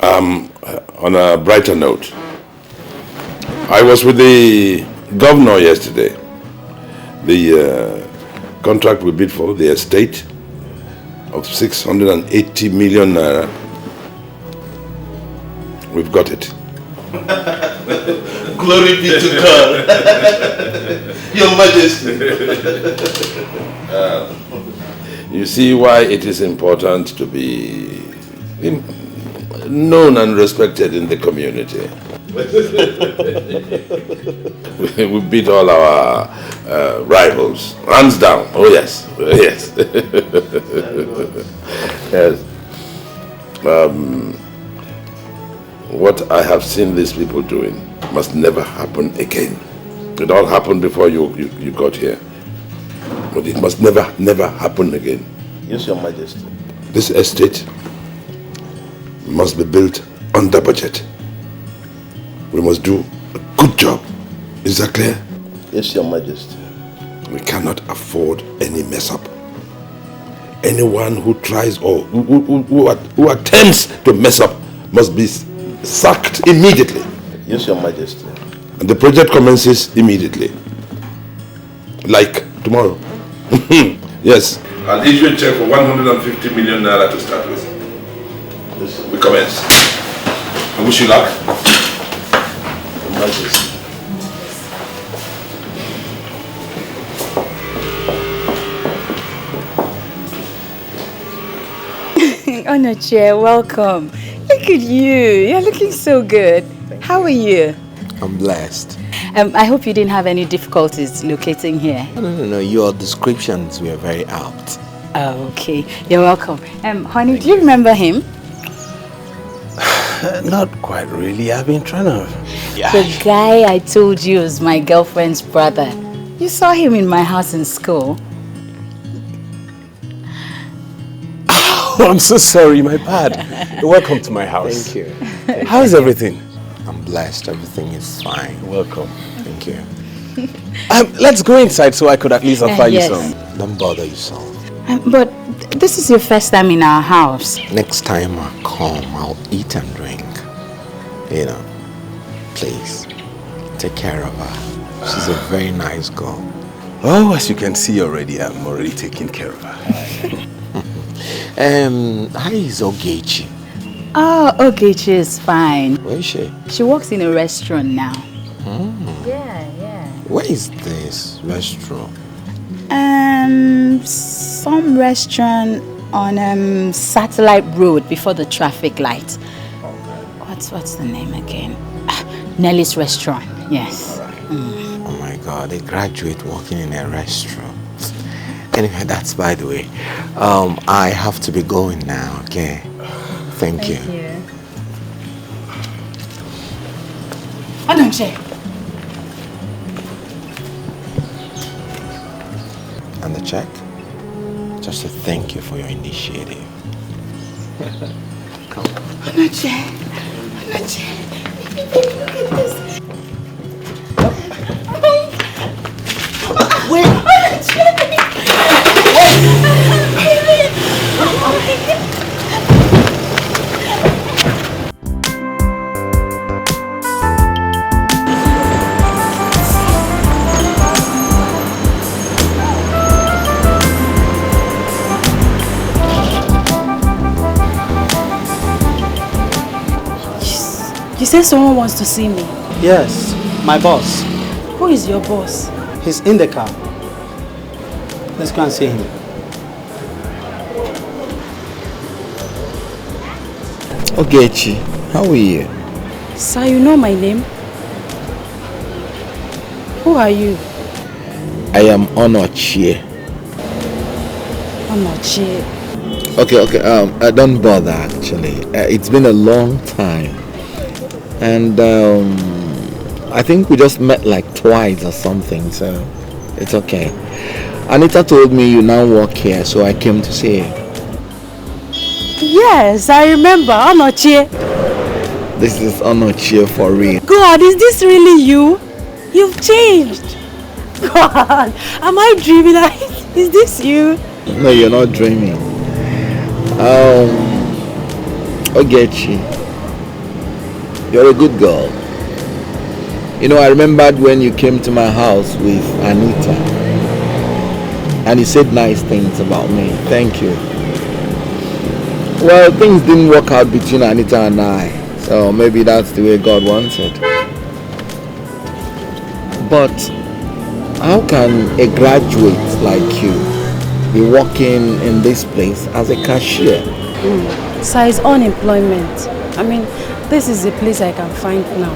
On a brighter note, I was with the governor yesterday. The contract we bid for, the estate of 680 million naira. We've got it. Glory be to God. Your Majesty. You see why it is important to be known and respected in the community. We beat all our rivals, hands down. Oh yes, oh, yes. Yes. What I have seen these people doing must never happen again. It all happened before you got here. But it must never happen again. Yes, Your Majesty. This estate must be built under budget. We must do a good job. Is that clear? Yes, Your Majesty. We cannot afford any mess up. Anyone who tries or who attempts to mess up must be sacked immediately. Yes, Your Majesty. And the project commences immediately. Like tomorrow. Yes. I'll issue a check for 150 million naira to start with. Yes. We commence. I wish you luck. Your Majesty. Onoche, welcome. Look at you. You're looking so good. How are you? I'm blessed. I hope you didn't have any difficulties locating here. No. Your descriptions were very apt. Oh, okay. You're welcome. Honey, do you remember him? Not quite really. I've been trying to... The guy I told you is my girlfriend's brother. You saw him in my house in school. Oh, I'm so sorry. My bad. Welcome to my house. Thank you. How is everything? I'm blessed. Everything is fine. Welcome. Thank you. Let's go inside so I could at least offer you yes. some. Don't bother yourself. But this is your first time in our house. Next time I come, I'll eat and drink. You know, please, take care of her. She's a very nice girl. Oh, as you can see already, I'm already taking care of her. How is Ogechi? Oh, Ogechi is fine. Where is she? She works in a restaurant now. Yeah. Where is this restaurant? Some restaurant on Satellite Road before the traffic light. What's the name again? Nelly's Restaurant. Yes. Oh my God, a graduate working in a restaurant. Anyway, that's by the way. I have to be going now. Okay. Thank you. And the check? Just to thank you for your initiative. Come. Onoche. Look at this. Wait. You said someone wants to see me. Yes, my boss. Who is your boss? He's in the car. Let's go and see him. Ogechi, how are you? Sir, you know my name? Who are you? I am Onochie. Onochie. Okay, don't bother actually. It's been a long time. And I think we just met like twice or something, so it's okay. Anita told me you now work here, so I came to see you. Yes, I remember. Onochie. This is Onochie for real. God, is this really you? You've changed. God, am I dreaming? Is this you? No, you're not dreaming. Ogechi, you're a good girl. You know, I remembered when you came to my house with Anita and you said nice things about me. Thank you. Well, things didn't work out between Anita and I, so maybe that's the way God wants it. But how can a graduate like you be working in this place as a cashier? Sir, it's unemployment. I mean, this is the place I can find now.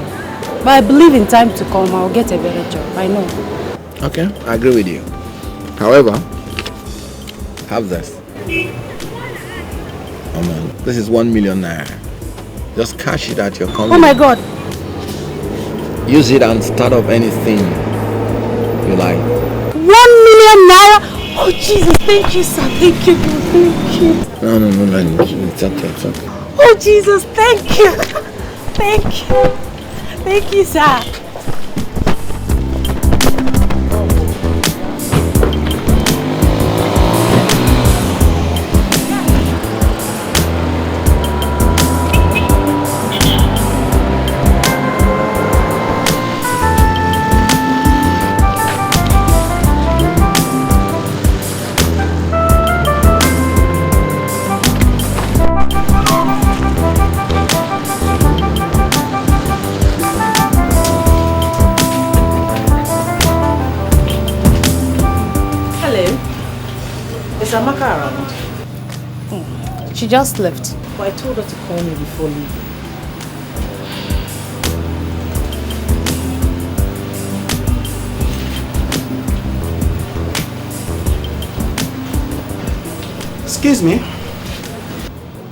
But I believe in time to come, I'll get a better job. I know. Okay, I agree with you. However, have this. Oh man, this is 1 million naira. Just cash it at your company. Oh my God. Use it and start up anything you like. 1 million naira? Oh Jesus, thank you, sir. Thank you. Thank you. No, it's okay, it's okay. Oh Jesus, thank you. Thank you. Thank you, sir. Amaka around? She just left. But I told her to call me before leaving. Excuse me.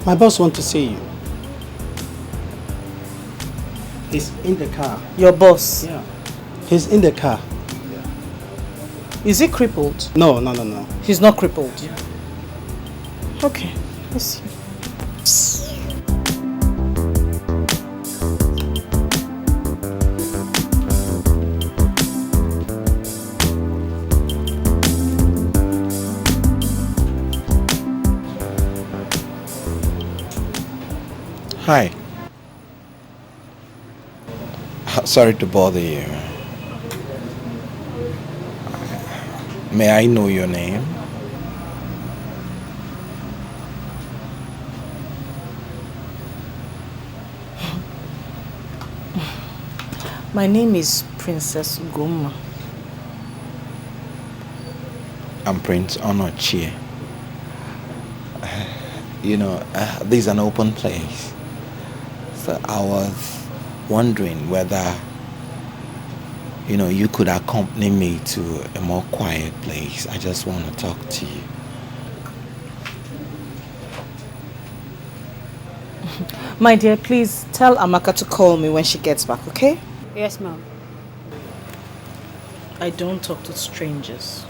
My boss wants to see you. He's in the car. Your boss? Yeah. He's in the car. Is he crippled? No. He's not crippled? Yeah. Okay, let's see. Hi. Sorry to bother you. May I know your name? My name is Princess Goma. I'm Prince Onochie. You know, this is an open place. So I was wondering whether, you know, you could accompany me to a more quiet place. I just want to talk to you. My dear, please tell Amaka to call me when she gets back, okay? Yes, ma'am. I don't talk to strangers.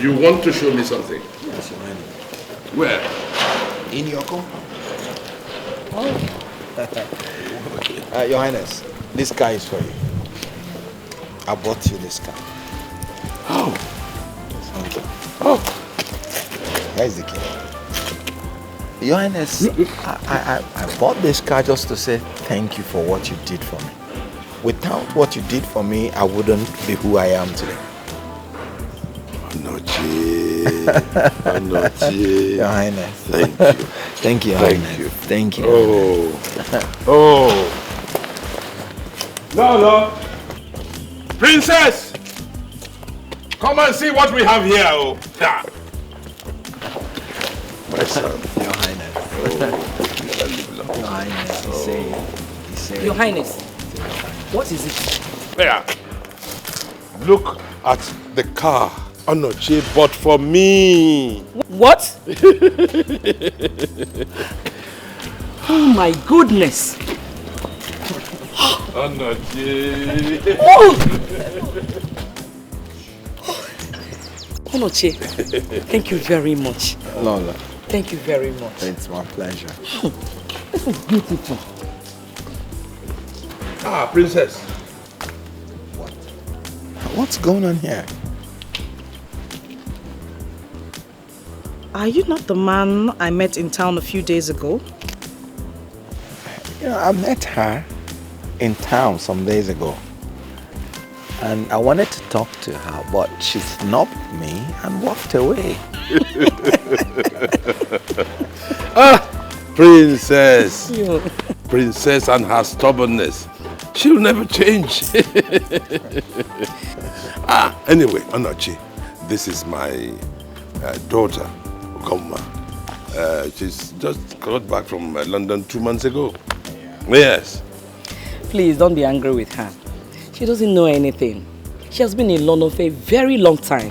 You want to show me something? Yes, Your Highness. Where? In your compound. Oh. Your Highness, this car is for you. I bought you this car. Oh. Thank you. Oh. Where is the key? Your Highness, I bought this car just to say thank you for what you did for me. Without what you did for me, I wouldn't be who I am today. Anoche. Your Highness. Thank you. Thank you, Your Highness. Thank you. Oh. No. Princess! Come and see what we have here. Oh. Yeah. My son. Your Highness. Your Highness. He said. Your Highness. What is it? There. Look at the car Anoche bought for me. What? Oh my goodness. Anoche. Anoche, thank you very much. Lola. Thank you very much. It's my pleasure. This is beautiful. Ah, Princess. What's going on here? Are you not the man I met in town a few days ago? You know, I met her in town some days ago. And I wanted to talk to her, but she snubbed me and walked away. Princess. Princess and her stubbornness. She'll never change. Anyway, Anoche, this is my daughter, Ukoma. She's just got back from London 2 months ago. Yes. Please don't be angry with her. She doesn't know anything. She has been in London for a very long time.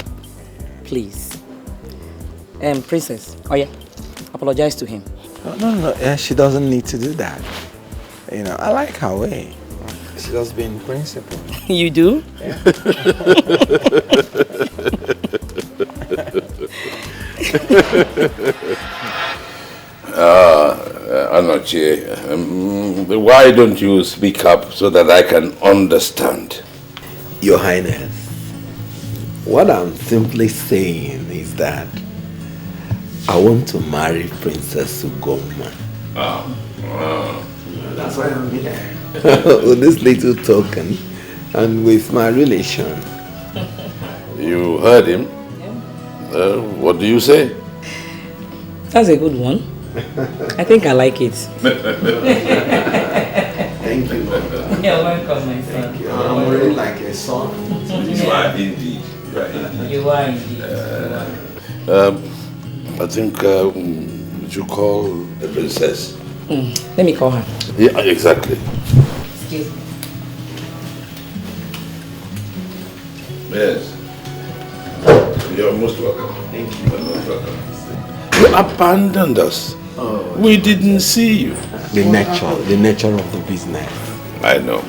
Please. Princess, apologize to him. No, she doesn't need to do that. You know, I like her way. She just being principled. You do? Yeah. Anoche, why don't you speak up so that I can understand? Your Highness, what I'm simply saying is that I want to marry Princess Ugoma. That's why I'm here. With this little token and with my relation. You heard him? What do you say? That's a good one. I think I like it. Thank you. You're welcome, my son. Thank you. I'm really like a son. You are indeed. You are indeed. I think we should call the princess. Let me call her. Yeah, exactly. Excuse me. Yes. You're most welcome. Thank you. You're most welcome. You abandoned us. We didn't see you. The nature of the business. I know.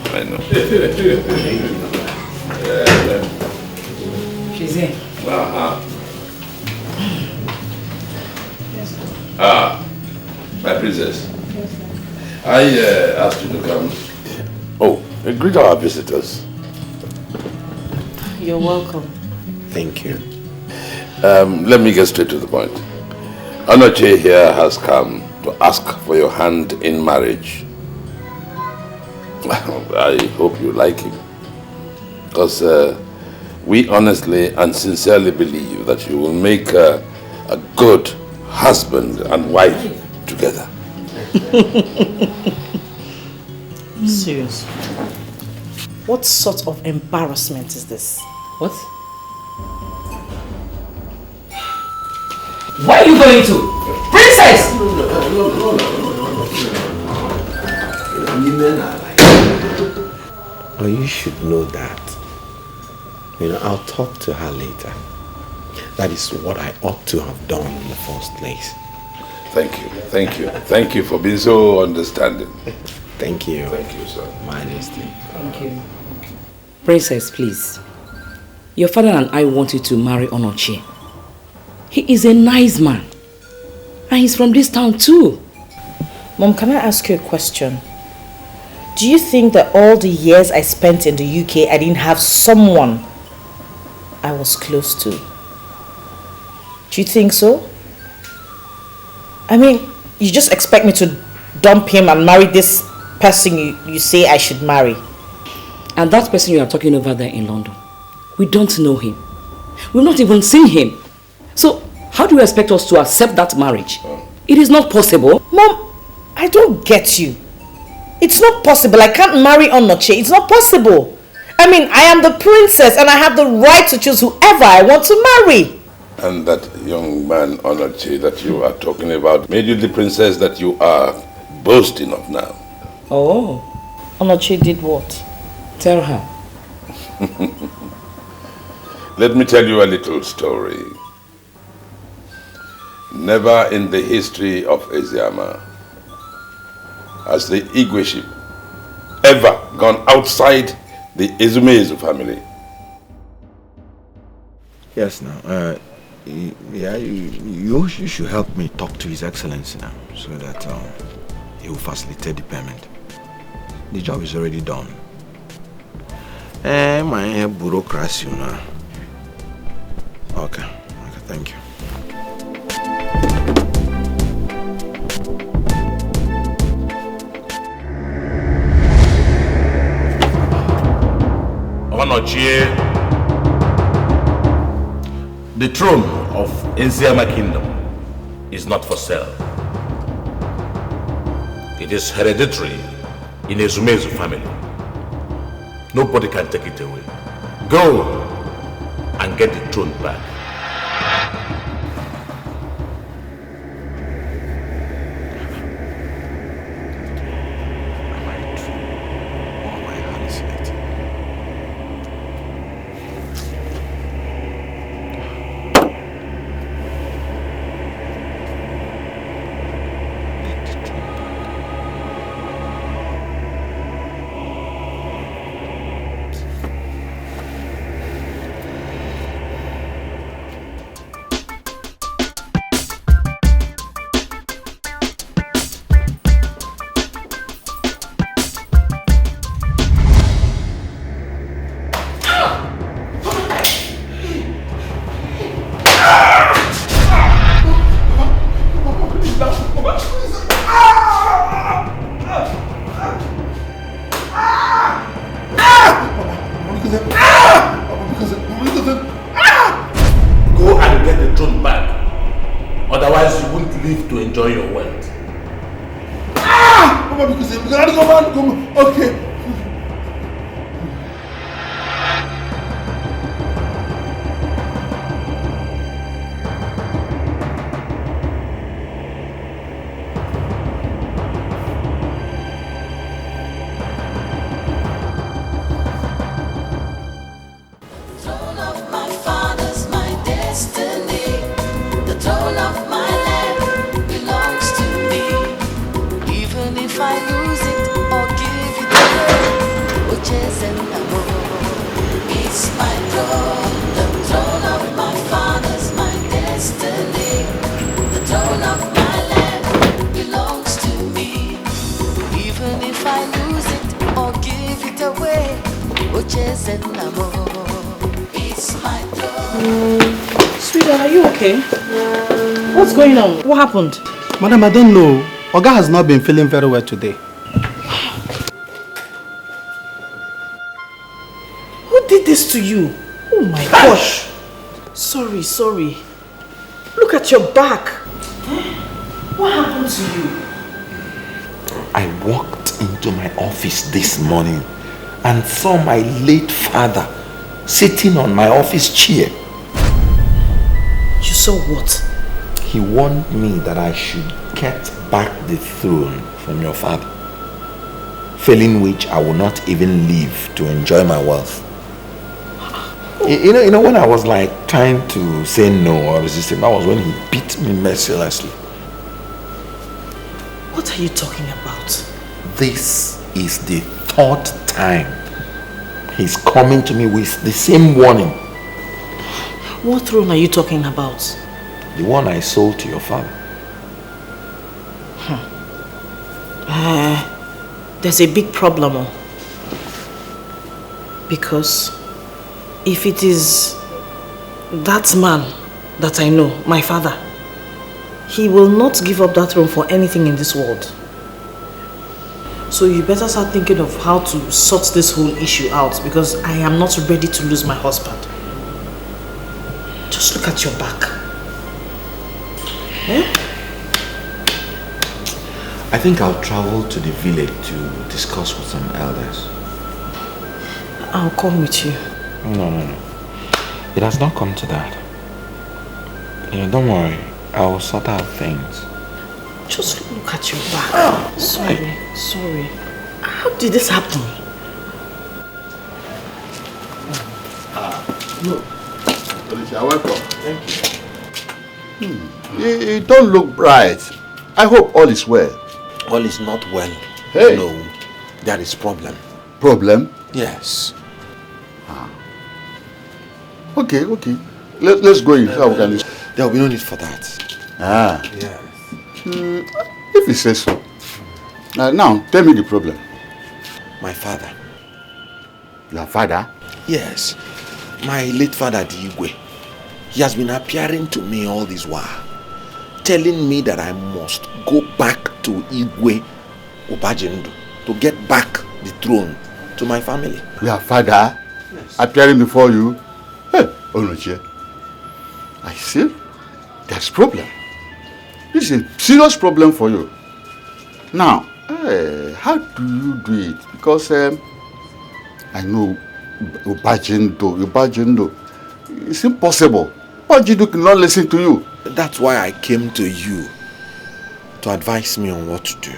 She's in. My princess. I asked you to come. Oh, greet our visitors. You're welcome. Thank you. Let me get straight to the point. Anoche here has come to ask for your hand in marriage. I hope you like him. Because we honestly and sincerely believe that you will make a good husband and wife together. Serious. What sort of embarrassment is this? What? Where are you going to? Princess! Women are like but you should know that. I'll talk to her later. That is what I ought to have done in the first place. Thank you for being so understanding. Thank you. Thank you, sir. Majesty. Thank you. Princess, please. Your father and I want you to marry Onochie. He is a nice man. And he's from this town too. Mom, can I ask you a question? Do you think that all the years I spent in the UK, I didn't have someone I was close to? Do you think so? I mean, you just expect me to dump him and marry this person you say I should marry. And that person you are talking over there in London, we don't know him. We've not even seen him. So how do you expect us to accept that marriage? It is not possible. Mom, I don't get you. It's not possible. I can't marry Onoche. It's not possible. I mean, I am the princess and I have the right to choose whoever I want to marry. And that young man, Onoche, that you are talking about, made you the princess that you are boasting of now. Oh, Onoche did what? Tell her. Let me tell you a little story. Never in the history of Eziama has the Igwe ship ever gone outside the Ezumezu family. Yes, now, you should help me talk to His Excellency now, so that he will facilitate the payment. The job is already done. My bureaucracy now. Okay, thank you. Onochie, the throne of Eziama Kingdom is not for sale. It is hereditary in Ezumezu family. Nobody can take it away. Go and get the throne back. Sweetheart, are you okay? What's going on? What happened? Madam, I don't know. Oga has not been feeling very well today. Who did this to you? Oh my gosh. Sorry. Look at your back. What happened to you? I walked into my office this morning and saw my late father sitting on my office chair. You saw what? He warned me that I should get back the throne from your father, failing which I will not even live to enjoy my wealth. You know, when I was like trying to say no or resist him, that was when he beat me mercilessly. What are you talking about? This is the third time he's coming to me with the same warning. What throne are you talking about? The one I sold to your father. There's a big problem. Because if it is that man that I know, my father, he will not give up that throne for anything in this world. So you better start thinking of how to sort this whole issue out, because I am not ready to lose my husband. Just look at your back. Eh? I think I'll travel to the village to discuss with some elders. I'll come with you. No. It has not come to that. Don't worry. I will sort out things. Just look at your back. Sorry. How did this happen? No. You're welcome. Thank you. You don't look bright. I hope all is well. All is not well. Hey. No, there is problem. Problem? Yes. Okay. Let's go in. There will be no need for that. Yes. If you say so. Now, tell me the problem. My father. Your father? Yes. My late father, Igwe. He has been appearing to me all this while, telling me that I must go back to Igwe Obajendo to get back the throne to my family. Your father? Yes. Appearing before you? Hey, Onoche. I see. There's problem. This is a serious problem for you. Now, how do you do it? Because I know Obajendo. It's impossible. Ojidu cannot listen to you. That's why I came to you to advise me on what to do.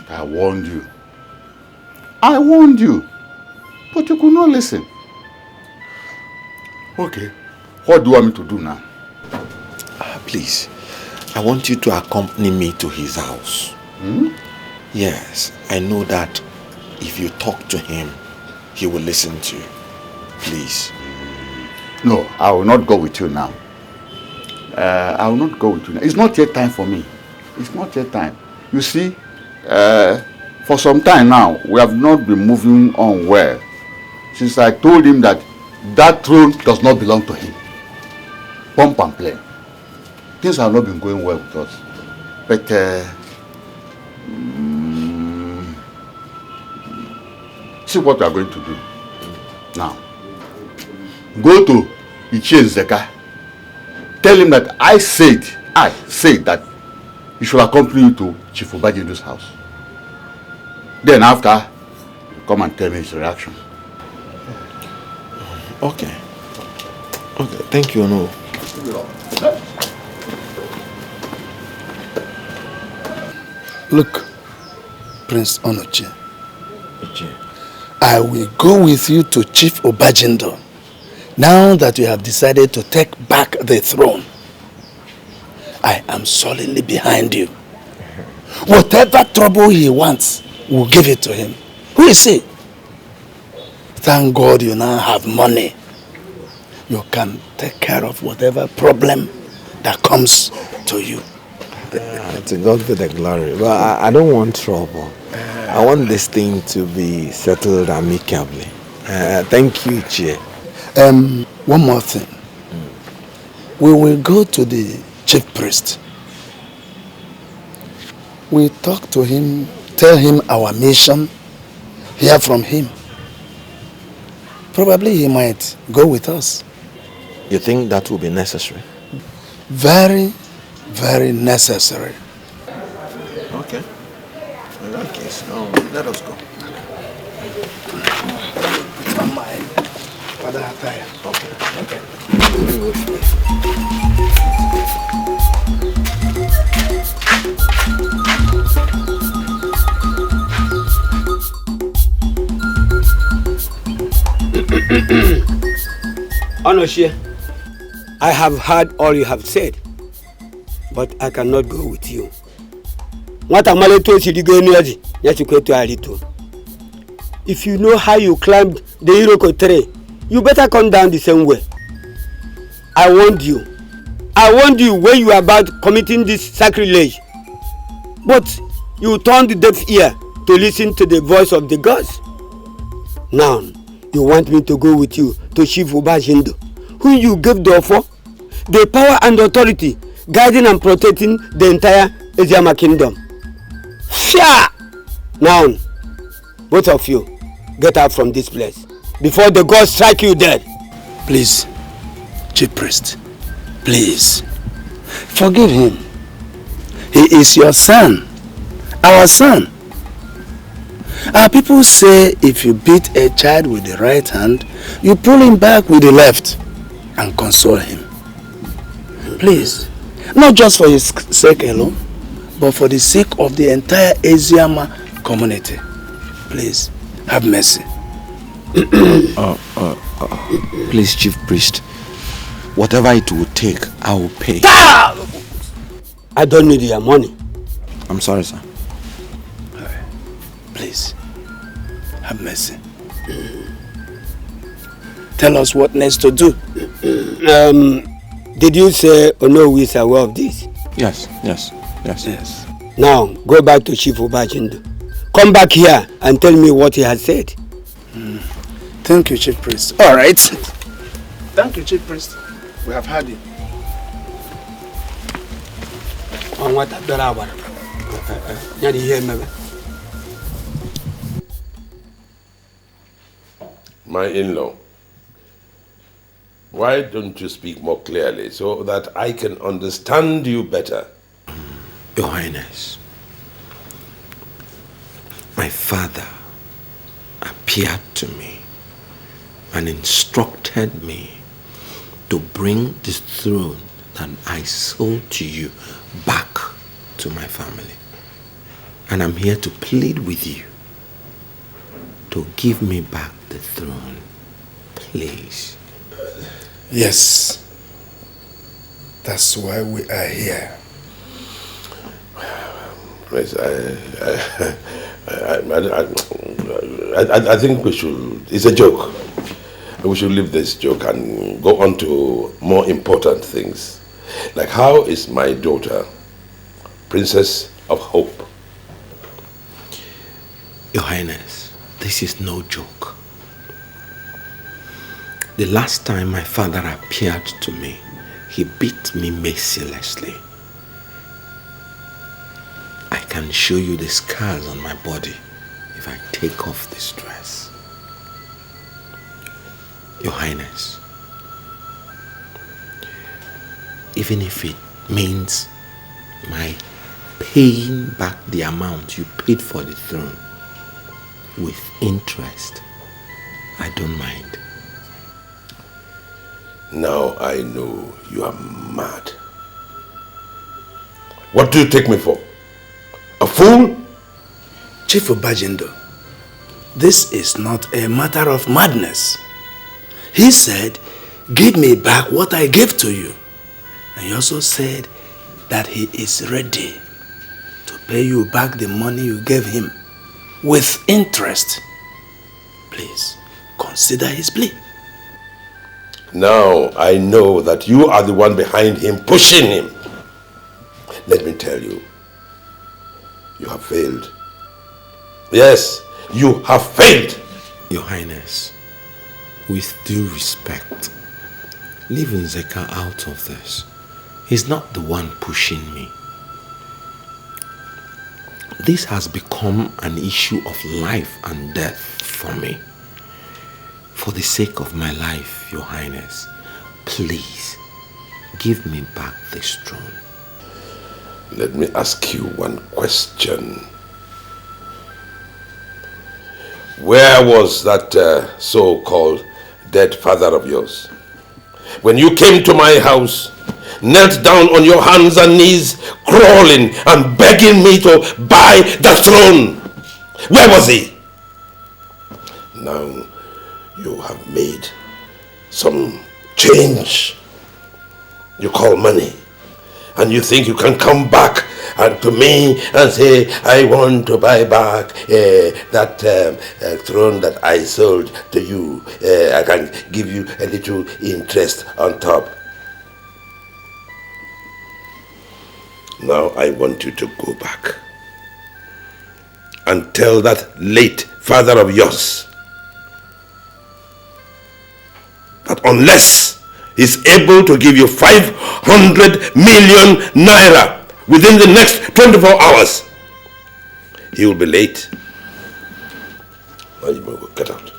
I warned you. But you could not listen. Okay. What do you want me to do now? Please, I want you to accompany me to his house. Yes, I know that if you talk to him, he will listen to you. Please. No, I will not go with you now. I will not go with you now. It's not yet time for me. It's not yet time. You see, for some time now, we have not been moving on well. Since I told him that throne does not belong to him. Pump and play. Things have not been going well with us. But, see what we are going to do. Now, go to Ichie Zeka. Tell him that I said that he should accompany you to Chief Obajendo's house. Then after, come and tell me his reaction. Okay, thank you, no. Look, Prince Onoche, I will go with you to Chief Obajendo now that you have decided to take back the throne. I am solidly behind you. Whatever trouble he wants, we'll give it to him. Who is he? Thank God you now have money. You can take care of whatever problem that comes to you. To God be the glory. But I don't want trouble. I want this thing to be settled amicably. Thank you, Chie. One more thing. We will go to the chief priest. We talk to him, tell him our mission, hear from him. Probably he might go with us. You think that will be necessary? Very, very necessary. Okay. In that case, let us go. Onoshie, I have heard all you have said, but I cannot go with you. If you know how you climbed the Iroko tree, you better come down the same way. I warned you. I warned you when you were about committing this sacrilege. But you turned the deaf ear to listen to the voice of the gods. Now, you want me to go with you to Chief Obajendo, who you gave the offer, the power and authority guiding and protecting the entire Eziama kingdom. Sure! Now, both of you, get out from this place before the gods strike you dead. Please, chief priest, please, forgive him. He is your son, our son. Our people say if you beat a child with the right hand, you pull him back with the left and console him. Please, not just for his sake alone, but for the sake of the entire Eziama community. Please, have mercy. Please, chief priest, whatever it will take, I will pay. I don't need your money. I'm sorry, sir. Please, have mercy. Tell us what next to do. Did you say Onowu is aware of this? Yes. Now, go back to Chief Obajindo. Come back here and tell me what he has said. Thank you, chief priest. All right. Thank you, chief priest. We have heard you. My in-law, why don't you speak more clearly so that I can understand you better? Your Highness, my father appeared to me and instructed me to bring this throne that I sold to you back to my family. And I'm here to plead with you to give me back the throne, please. Yes. That's why we are here. Please, I think we should, it's a joke. We should leave this joke and go on to more important things. Like, how is my daughter, Princess of Hope? Your Highness, this is no joke. The last time my father appeared to me, he beat me mercilessly. I can show you the scars on my body if I take off this dress. Your Highness, even if it means my paying back the amount you paid for the throne with interest, I don't mind. Now I know you are mad. What do you take me for? A fool? Chief Obajindo, this is not a matter of madness. He said, give me back what I gave to you. And he also said that he is ready to pay you back the money you gave him with interest. Please, consider his plea. Now I know that you are the one behind him, pushing him. Let me tell you, you have failed. Yes, you have failed. Your Highness, with due respect, leave Nzeka out of this. He's not the one pushing me. This has become an issue of life and death for me. For the sake of my life, Your Highness, please give me back this throne. Let me ask you one question. Where was that so-called dead father of yours? When you came to my house, knelt down on your hands and knees, crawling and begging me to buy the throne. Where was he? Now you have made some change you call money, and you think you can come back and to me and say, I want to buy back that throne that I sold to you. I can give you a little interest on top. Now I want you to go back and tell that late father of yours that unless is able to give you 500 million naira within the next 24 hours, he will be late. Now you will get out.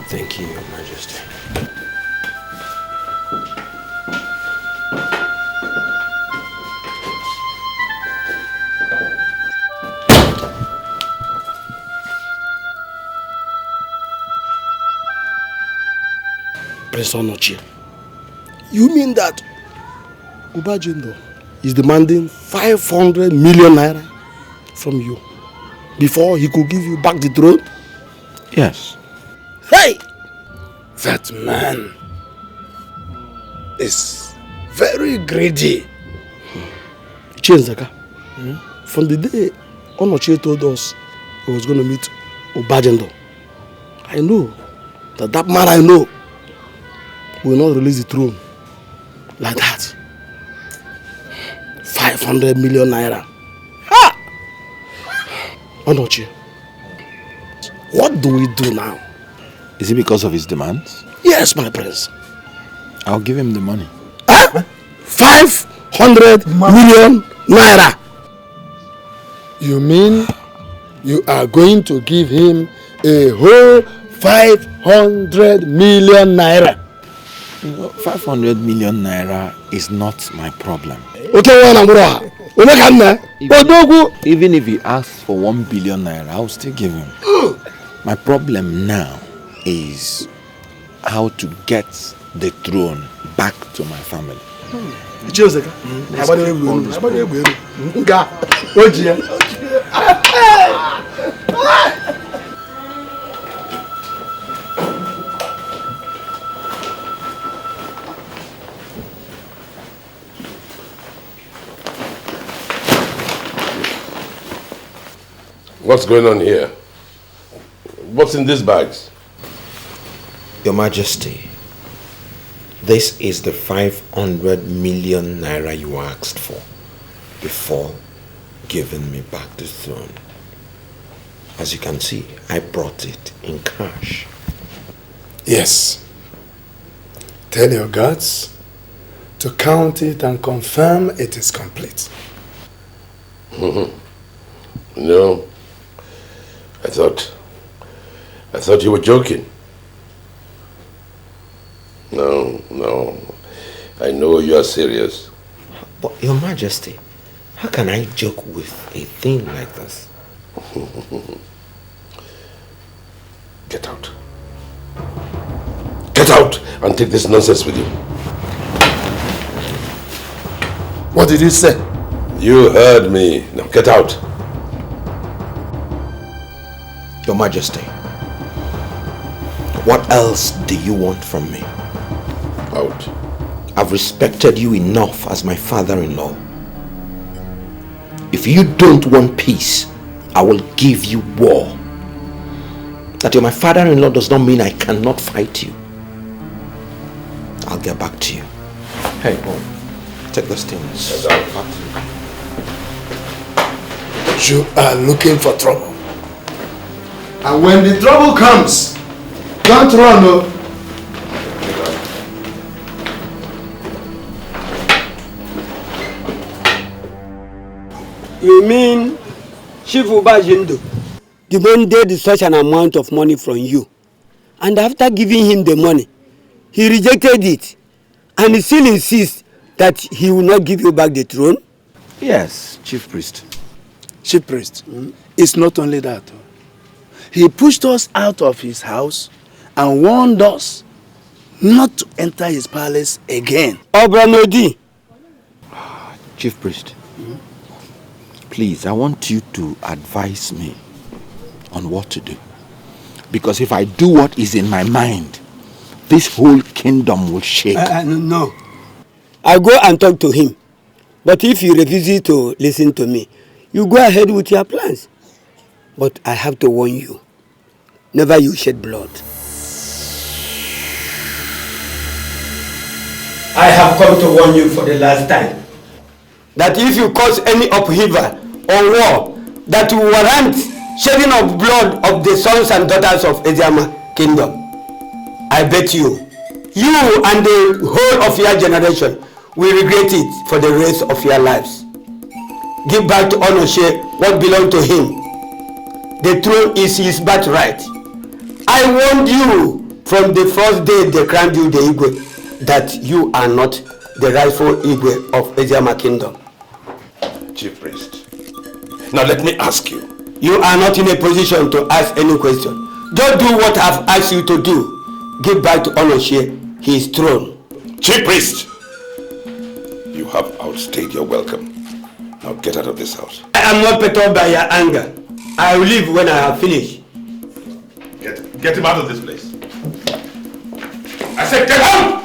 Thank you, Your Majesty. Prince Onochie, you mean that Ubajindo is demanding 500 million naira from you before he could give you back the throne? Yes. Hey! That man is very greedy. Chienzaka, from the day Onochie told us he was going to meet Ubajindo, I know that man I know will not release the throne like that. 500 million naira. Ha! Onochie, what do we do now? Is it because of his demands? Yes, my prince. I'll give him the money. Huh? 500 million naira. You mean you are going to give him a whole 500 million naira? You know, 500 million naira is not my problem. Even if he asks for 1 billion naira, I'll still give him. My problem now is how to get the throne back to my family. What's going on here? What's in these bags? Your Majesty, this is the 500 million naira you asked for before giving me back the throne. As you can see, I brought it in cash. Yes. Tell your guards to count it and confirm it is complete. No. I thought you were joking. No. I know you are serious. But Your Majesty, how can I joke with a thing like this? Get out. Get out and take this nonsense with you. What did you say? You heard me. Now get out. Your Majesty, what else do you want from me? Out. I've respected you enough as my father-in-law. If you don't want peace, I will give you war. That you're my father-in-law does not mean I cannot fight you. I'll get back to you. Hey, boy, take those things. You are looking for trouble. And when the trouble comes, don't run, no. You mean Chief Ubajindo demanded such an amount of money from you, and after giving him the money, he rejected it, and he still insists that he will not give you back the throne? Yes, Chief Priest. Chief Priest, it's not only that. He pushed us out of his house and warned us not to enter his palace again. Obranodi. Chief Priest, please, I want you to advise me on what to do. Because if I do what is in my mind, this whole kingdom will shake. No. I go and talk to him. But if he refuses to listen to me, you go ahead with your plans. But I have to warn you, never you shed blood. I have come to warn you for the last time that if you cause any upheaval or war that will warrant shedding of blood of the sons and daughters of Eziama kingdom, I bet you and the whole of your generation will regret it for the rest of your lives. Give back to Onoshe what belongs to him. The throne is his birthright. I warned you from the first day they crowned you the Igwe that you are not the rightful Igwe of Eziama Kingdom. Chief Priest, now let me ask you. You are not in a position to ask any question. Just do what I've asked you to do. Give back to Onoshe his throne. Chief Priest, you have outstayed your welcome. Now get out of this house. I am not perturbed by your anger. I will leave when I have finished. Get him out of this place. I said get out!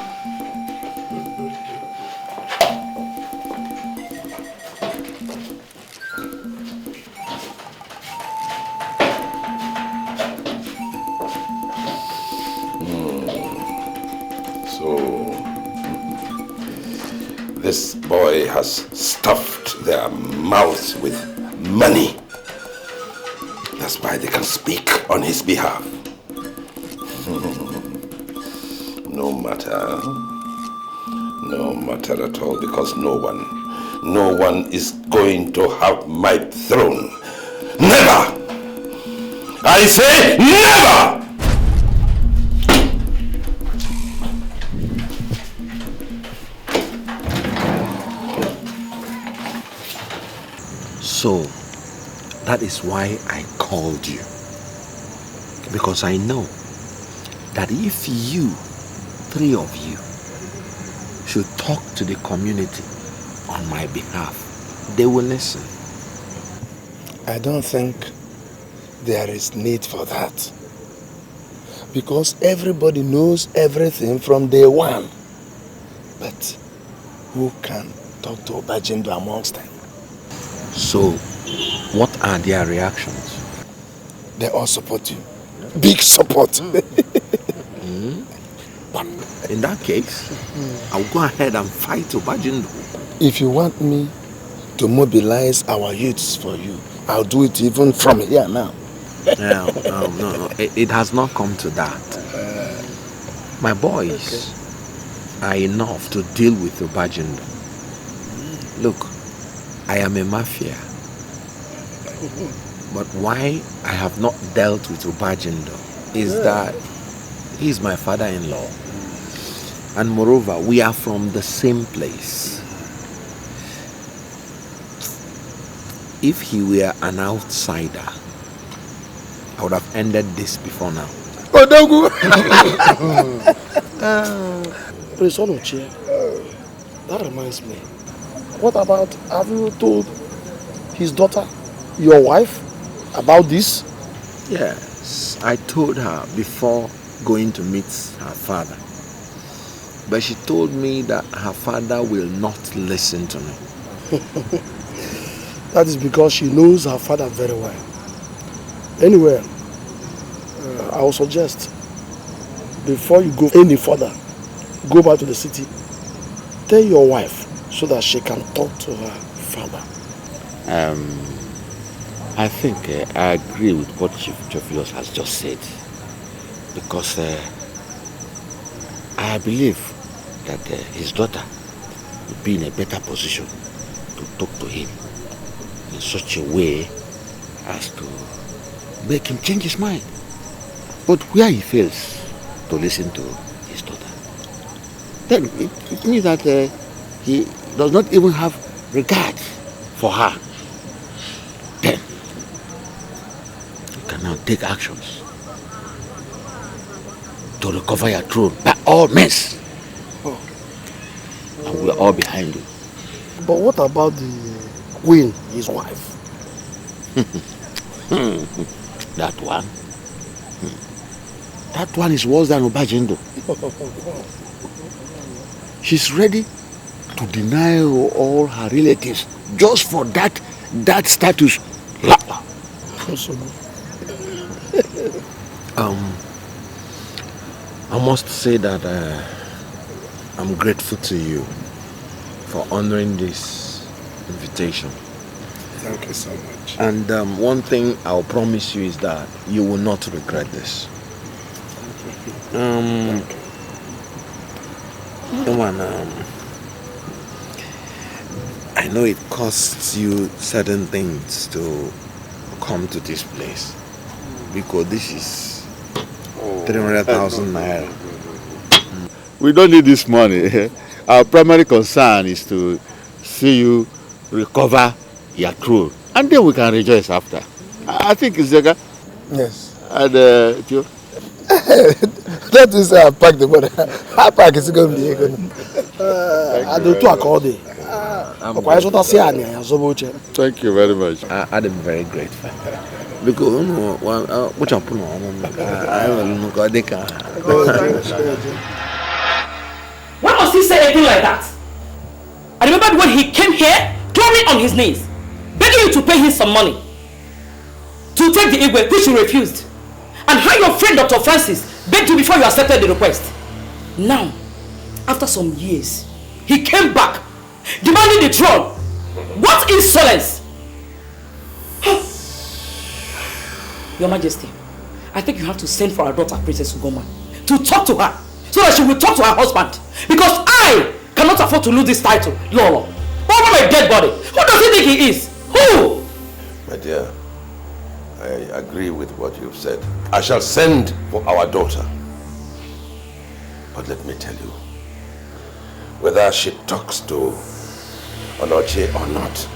This boy has stuffed their mouths with money. That's why they can speak on his behalf. No matter at all, because no one is going to have my throne. Never! I say never! So, that is why I called you. Because I know that if you, 3 of you, should talk to the community on my behalf, they will listen. I don't think there is need for that. Because everybody knows everything from day one. But who can talk to Obajindo amongst them? So, what are their reactions? They all support you. Big support. But in that case, I'll go ahead and fight Obajindo. If you want me to mobilize our youths for you, I'll do it even from here now. No. It has not come to that. My boys are enough to deal with Obajindo. Look, I am a mafia. But why I have not dealt with Obajindo is that he's my father-in-law. And moreover, we are from the same place. If he were an outsider, I would have ended this before now. Odogu! Prince Onochie, that reminds me. What about, have you told his daughter, your wife, about this? Yes, I told her before going to meet her father. But she told me that her father will not listen to me. That is because she knows her father very well. Anyway, I will suggest, before you go any further, go back to the city, tell your wife so that she can talk to her father. I think I agree with what Chief Jovius has just said. Because I believe that his daughter would be in a better position to talk to him in such a way as to make him change his mind. But where he fails to listen to his daughter, then it means that he does not even have regard for her. Then you can now take actions to recover your throne by all means. And we're all behind you. But what about the queen, his wife? That one? That one is worse than Obajindo. She's ready to deny all her relatives just for that status. I must say that I'm grateful to you for honoring this invitation. Thank you so much. And one thing I'll promise you is that you will not regret this. I know it costs you certain things to come to this place because this is 300,000 naira. We don't need this money. Our primary concern is to see you recover your crew, and then we can rejoice after. I think it's okay. Yes. And Tio? That is I pack the money. I pack is going to be I do two according. Thank you very much. I'm very grateful. Because what you put Why must he say anything like that? I remembered when he came here, crawling on his knees, begging you to pay him some money to take the Igwe, which you refused, and how your friend Dr. Francis begged you before you accepted the request. Now, after some years, he came back, demanding the throne. What insolence! Your Majesty, I think you have to send for our daughter, Princess Ugoma, to talk to her, so that she will talk to her husband. Because I cannot afford to lose this title, Lolo, over my dead body. Who does he think he is? Who? My dear, I agree with what you've said. I shall send for our daughter. But let me tell you, whether she talks to Onoche or not,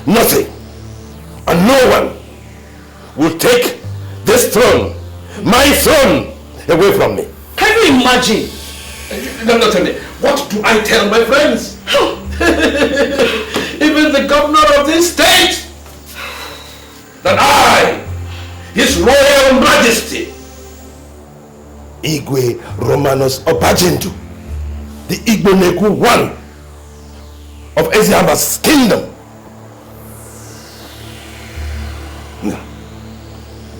nothing and no one will take this throne, my throne, away from me. Can you imagine? No, tell me. What do I tell my friends? Even the governor of this state, that I, His Royal Majesty, Igwe Romanus Obajendu, the Igboneku one of Eziama's kingdom,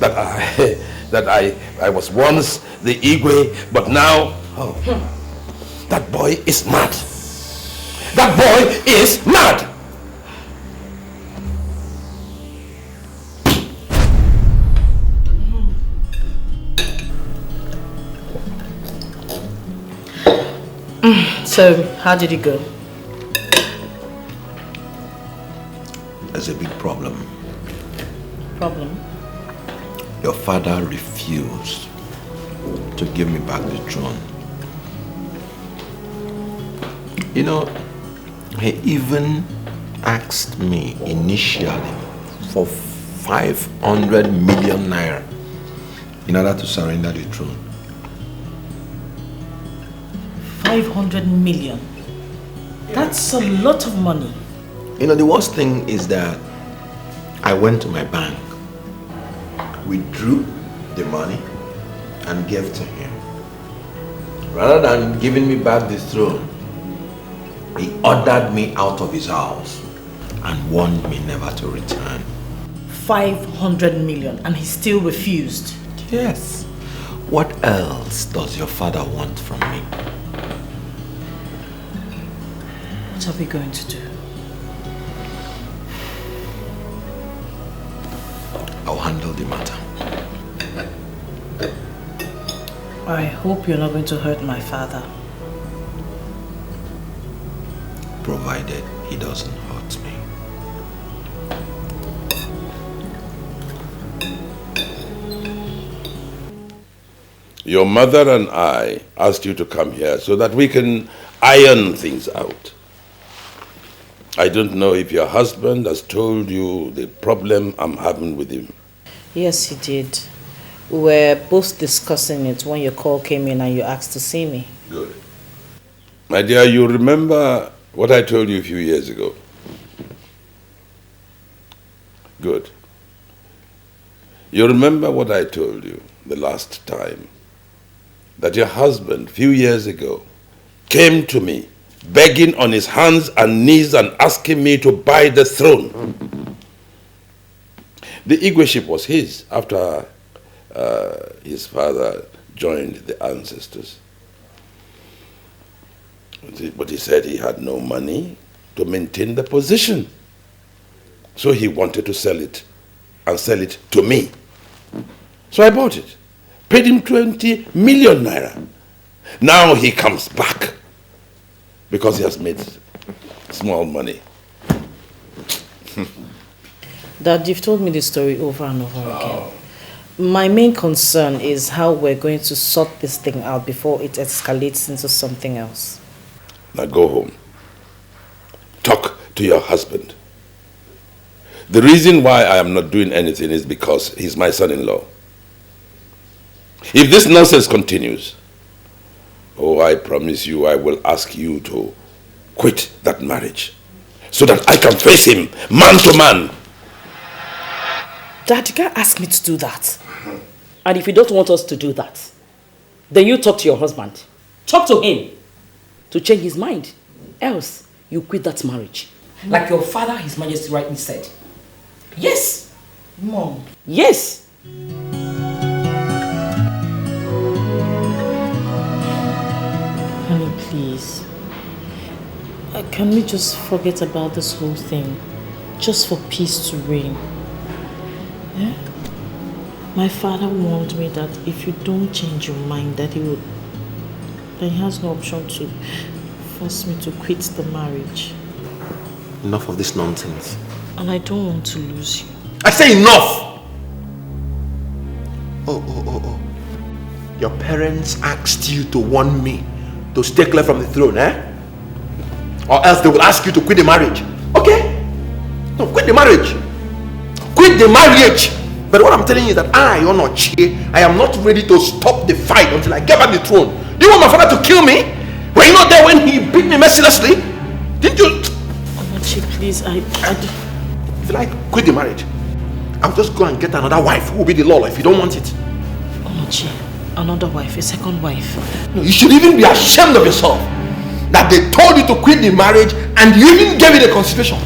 that I was once the Igwe, but now, that boy is mad. That boy is mad. So, how did it go? There's a big problem. Problem? Your father refused to give me back the throne. You know, he even asked me initially for 500 million naira in order to surrender the throne. 500 million. That's a lot of money. You know, the worst thing is that I went to my bank, withdrew the money and gave to him. Rather than giving me back the throne, he ordered me out of his house and warned me never to return. 500 million, and he still refused? Yes. What else does your father want from me? What are we going to do? I'll handle the matter. I hope you're not going to hurt my father. Provided he doesn't hurt me. Your mother and I asked you to come here so that we can iron things out. I don't know if your husband has told you the problem I'm having with him. Yes, he did. We were both discussing it when your call came in and you asked to see me. Good. My dear, you remember what I told you a few years ago? Good. You remember what I told you the last time? That your husband, a few years ago, came to me begging on his hands and knees and asking me to buy the throne. The Igweship was his after his father joined the ancestors. But he said he had no money to maintain the position. So he wanted to sell it and sell it to me. So I bought it. paid him 20 million naira. Now he comes back because he has made small money. Dad, you've told me this story over and over again. My main concern is how we're going to sort this thing out before it escalates into something else. Now go home. Talk to your husband. The reason why I am not doing anything is because he's my son-in-law. If this nonsense continues, I promise you I will ask you to quit that marriage so that I can face him man to man. Dad, you can't ask me to do that. And if you don't want us to do that, then you talk to your husband. Talk to him to change his mind. Else, you quit that marriage. Like your father, His Majesty, rightly said. Yes. Mom. Yes. Honey, please. Can we just forget about this whole thing? Just for peace to reign. Yeah? My father warned me that if you don't change your mind, that he has no option to force me to quit the marriage. Enough of this nonsense. And I don't want to lose you. I say enough! Oh. Your parents asked you to warn me to stay clear from the throne, eh? Or else they will ask you to quit the marriage. Okay? No, quit the marriage. Quit the marriage! But what I'm telling you is that I am not ready to stop the fight until I get back the throne. Do you want my father to kill me? Were you not there when he beat me mercilessly? Didn't you? Onochi, please, If you like, quit the marriage. I'll just go and get another wife who will be the law if you don't want it. Onochi, another wife, a second wife. No, you should even be ashamed of yourself that they told you to quit the marriage and you even gave it a consideration.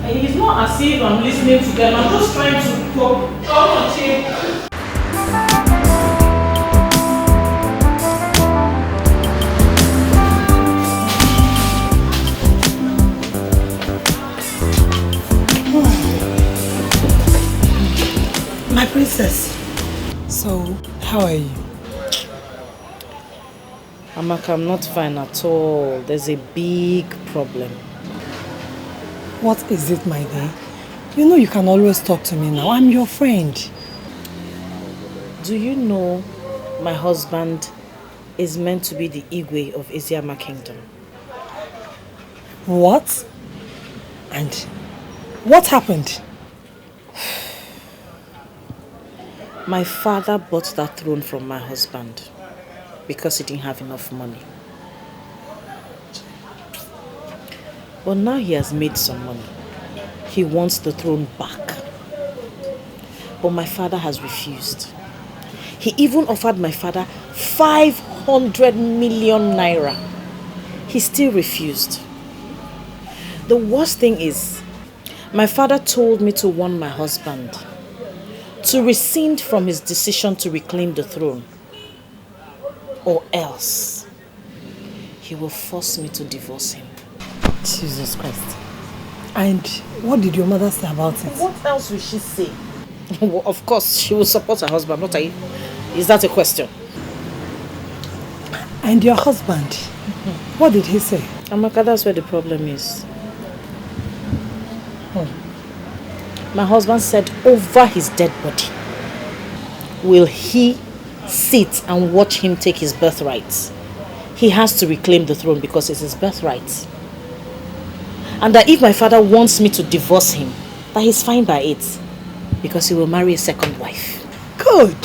It's not as if I'm listening to them. I'm just trying to go. My princess. So, how are you? Amaka, I'm not fine at all. There's a big problem. What is it, my dear? You know you can always talk to me now. I'm your friend. Do you know my husband is meant to be the Igwe of Eziama Kingdom? What? And what happened? My father bought that throne from my husband because he didn't have enough money. But now he has made some money. He wants the throne back. But my father has refused. He even offered my father 500 million naira. He still refused. The worst thing is, my father told me to warn my husband to rescind from his decision to reclaim the throne, or else he will force me to divorce him. Jesus Christ. And what did your mother say about it? What else will she say? Well, of course, she will support her husband, not I. Is that a question? And your husband? What did he say? Amaka, that's where the problem is. My husband said over his dead body, will he sit and watch him take his birthright? He has to reclaim the throne because it's his birthright. And that if my father wants me to divorce him, that he's fine by it because he will marry a second wife. Good.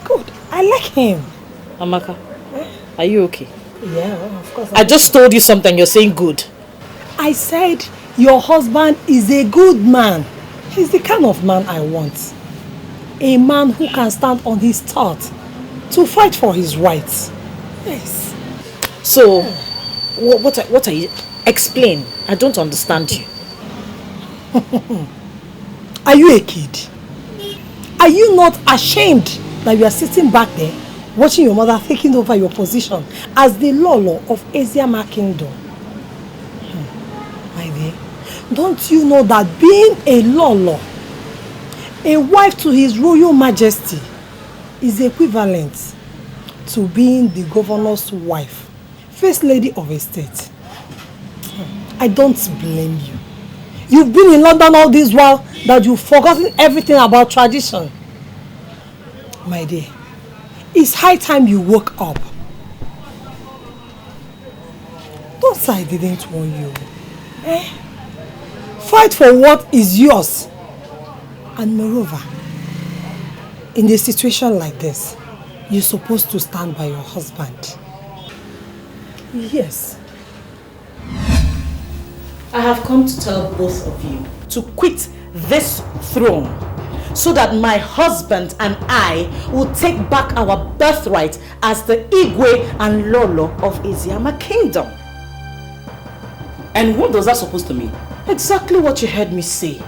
Good. I like him. Amaka, are you okay? Yeah, of course. I just told you something, you're saying good. I said your husband is a good man. He's the kind of man I want. A man who can stand on his thought to fight for his rights. Yes. So, what are you? Explain. I don't understand you. Are you a kid? Are you not ashamed that you are sitting back there watching your mother taking over your position as the Lolo of Eziama Kingdom? Don't you know that being a Lolo, a wife to His Royal Majesty, is equivalent to being the governor's wife, first lady of a state? I don't blame you. You've been in London all this while that you've forgotten everything about tradition. My dear, it's high time you woke up. Don't say I didn't warn you. Fight for what is yours. And moreover, in a situation like this, you're supposed to stand by your husband. Yes. I have come to tell both of you to quit this throne so that my husband and I will take back our birthright as the Igwe and Lolo of Eziama Kingdom. And what does that supposed to mean? Exactly what you heard me say.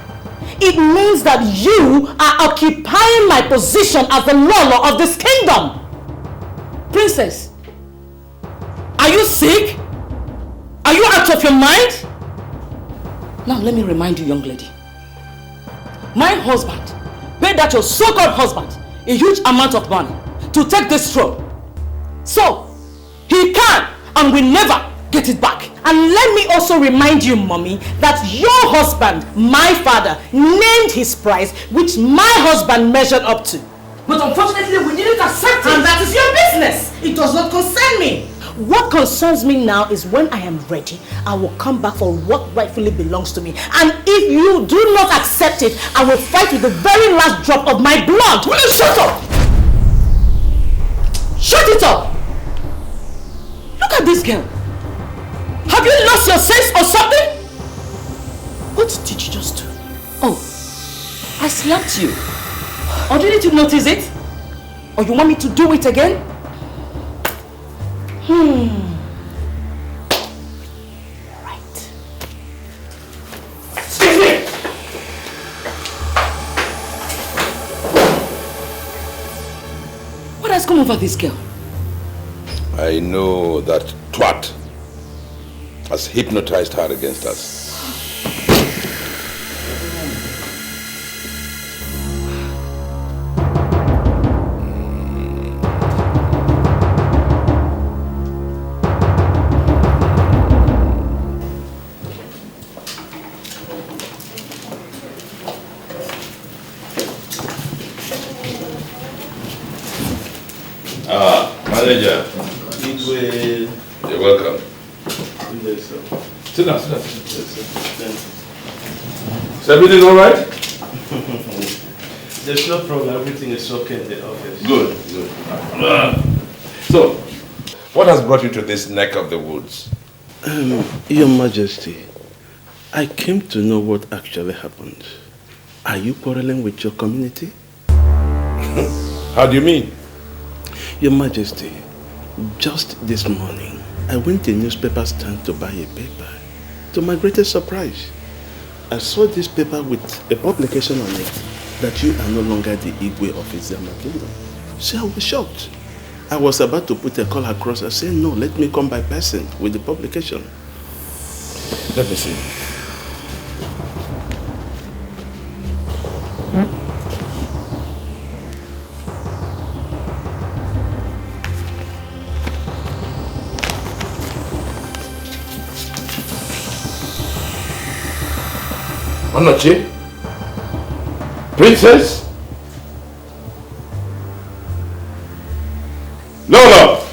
It means that you are occupying my position as the Lolo of this kingdom. Princess, are you sick? Are you out of your mind? Now let me remind you, young lady. My husband paid that your so-called husband a huge amount of money to take this throne. So, he can and will never get it back. And let me also remind you, mommy, that your husband, my father, named his price, which my husband measured up to. But unfortunately, we didn't accept it. And that is your business. It does not concern me. What concerns me now is when I am ready, I will come back for what rightfully belongs to me. And if you do not accept it, I will fight with the very last drop of my blood. Will you shut up? Shut it up! Look at this girl. Have you lost your sense or something? What did you just do? Oh, I slapped you. Or didn't you notice it? Or you want me to do it again? Right. Excuse me! What has come over this girl? I know that twat has hypnotized her against us. Manager. You're welcome. Sit down, sit down. Is everything all right? There's no problem. Everything is okay in the office. Good, good. So, what has brought you to this neck of the woods? Your Majesty, I came to know what actually happened. Are you quarreling with your community? How do you mean? Your Majesty, just this morning, I went to a newspaper stand to buy a paper. To my greatest surprise, I saw this paper with a publication on it that you are no longer the Igwe of Eziama Kingdom. So I was shocked. I was about to put a call across and say, no, let me come by person with the publication. Let me see. Onoche? Princess? Lola!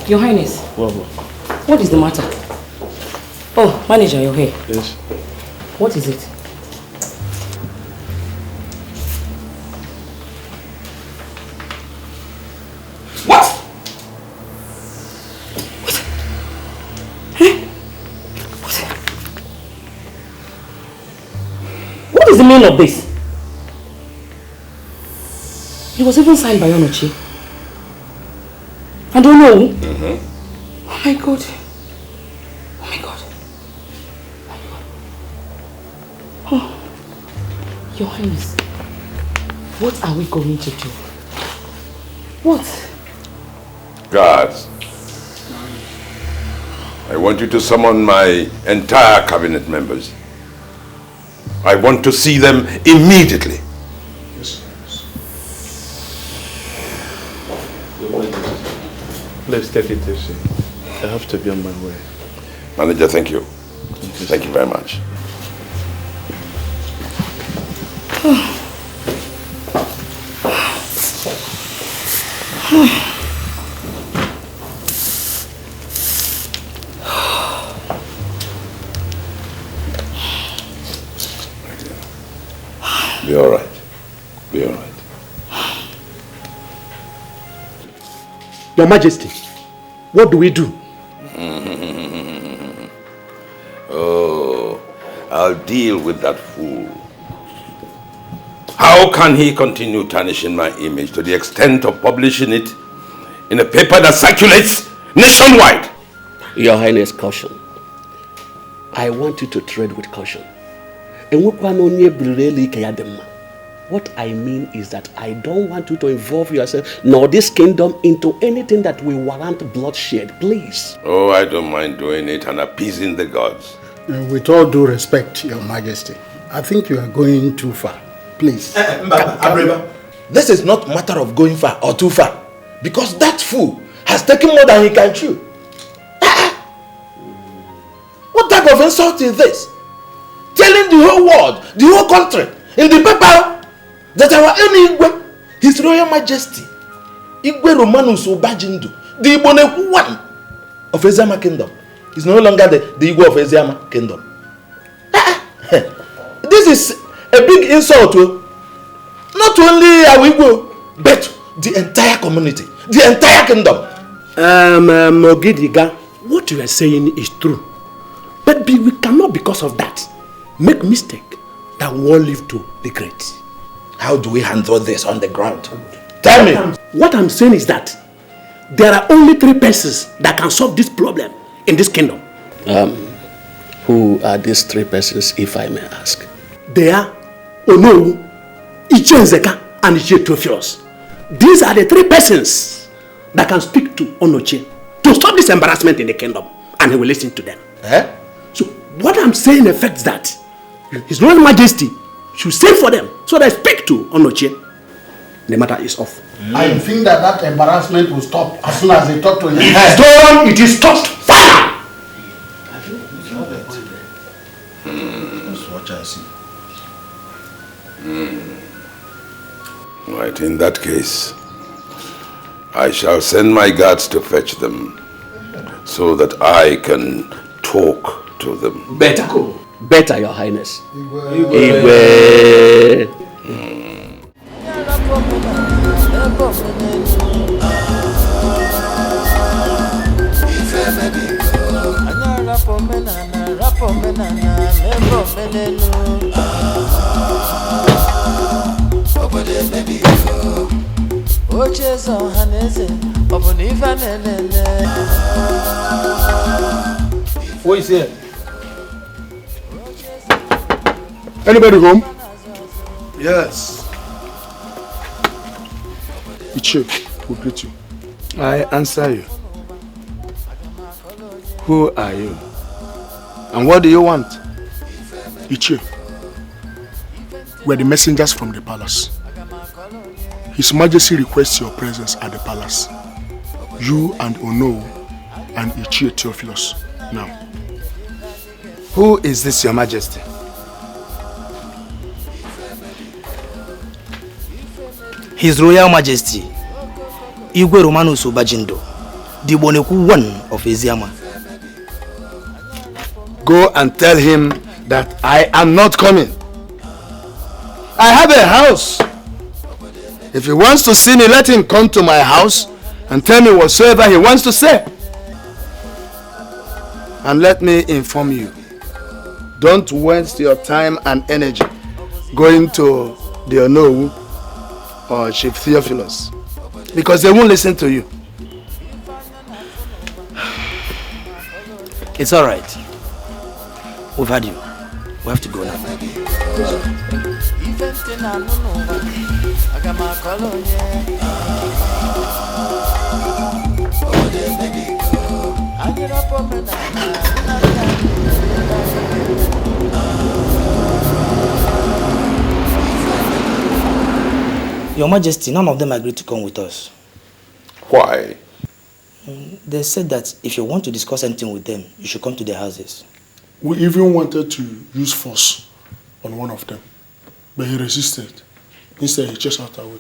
Your Highness. What is the matter? Oh, manager, you're here. Yes. What is it? What is the meaning of this? It was even signed by Onochi. I don't know. Oh my God. Oh my God. Oh my God. Oh, Your Highness, What are we going to do? What? Guards, I want you to summon my entire cabinet members. I want to see them immediately. Yes. Please take it easy. I have to be on my way. Manager, thank you. Thank you very much. Be all right. Be all right. Your Majesty, what do we do? Oh, I'll deal with that fool. How can he continue tarnishing my image to the extent of publishing it in a paper that circulates nationwide? Your Highness, caution. I want you to tread with caution. What I mean is that I don't want you to involve yourself nor this kingdom into anything that will warrant bloodshed, please. Oh, I don't mind doing it and appeasing the gods. With all due respect, Your Majesty, I think you are going too far. Please. This is not a matter of going far or too far. Because that fool has taken more than he can chew. What type of insult is this? Telling the whole world, the whole country, in the paper, that our enemy Igwe, His Royal Majesty, Igwe Romanus Obajindu, the Iboneku one of Eziama Kingdom, is no longer the Igwe of Eziama Kingdom. This is a big insult to not only our Igwe, but the entire community, the entire kingdom. Ogidiga, what you are saying is true. But we cannot, because of that, make mistake that will live to the great. How do we handle this on the ground? Tell me. What I'm saying is that there are only 3 persons that can solve this problem in this kingdom. Who are these 3 persons, if I may ask? They are Onowu, Ichie Nzeka, and Ichie Theophilus. These are the 3 persons that can speak to Onochie to stop this embarrassment in the kingdom, and he will listen to them. So what I'm saying affects that His Royal Majesty should send for them so they speak to Onochie. The matter is off. I think that embarrassment will stop as soon as they talk to him. Stone, it is stopped. Fire! Let's watch and see. Right, in that case, I shall send my guards to fetch them so that I can talk to them. Better. Better, Your Highness. Igwe. Who is here? Anybody home? Yes. Ichie, who greet you? I answer you. Who are you? And what do you want? Ichie, we're the messengers from the palace. His Majesty requests your presence at the palace. You and Ono and Ichie Theophilus. Now. Who is this, Your Majesty? His Royal Majesty, Igwe Romanus Obajindo, the Boneku one of Eziama. Go and tell him that I am not coming. I have a house. If he wants to see me, let him come to my house and tell me whatsoever he wants to say. And let me inform you, don't waste your time and energy going to the Onowu or Chief Theophilus, because they won't listen to you. It's all right. We've had you. We have to go now. Your Majesty, none of them agreed to come with us. Why? They said that if you want to discuss anything with them, you should come to their houses. We even wanted to use force on one of them, but he resisted. Instead, he chased us away.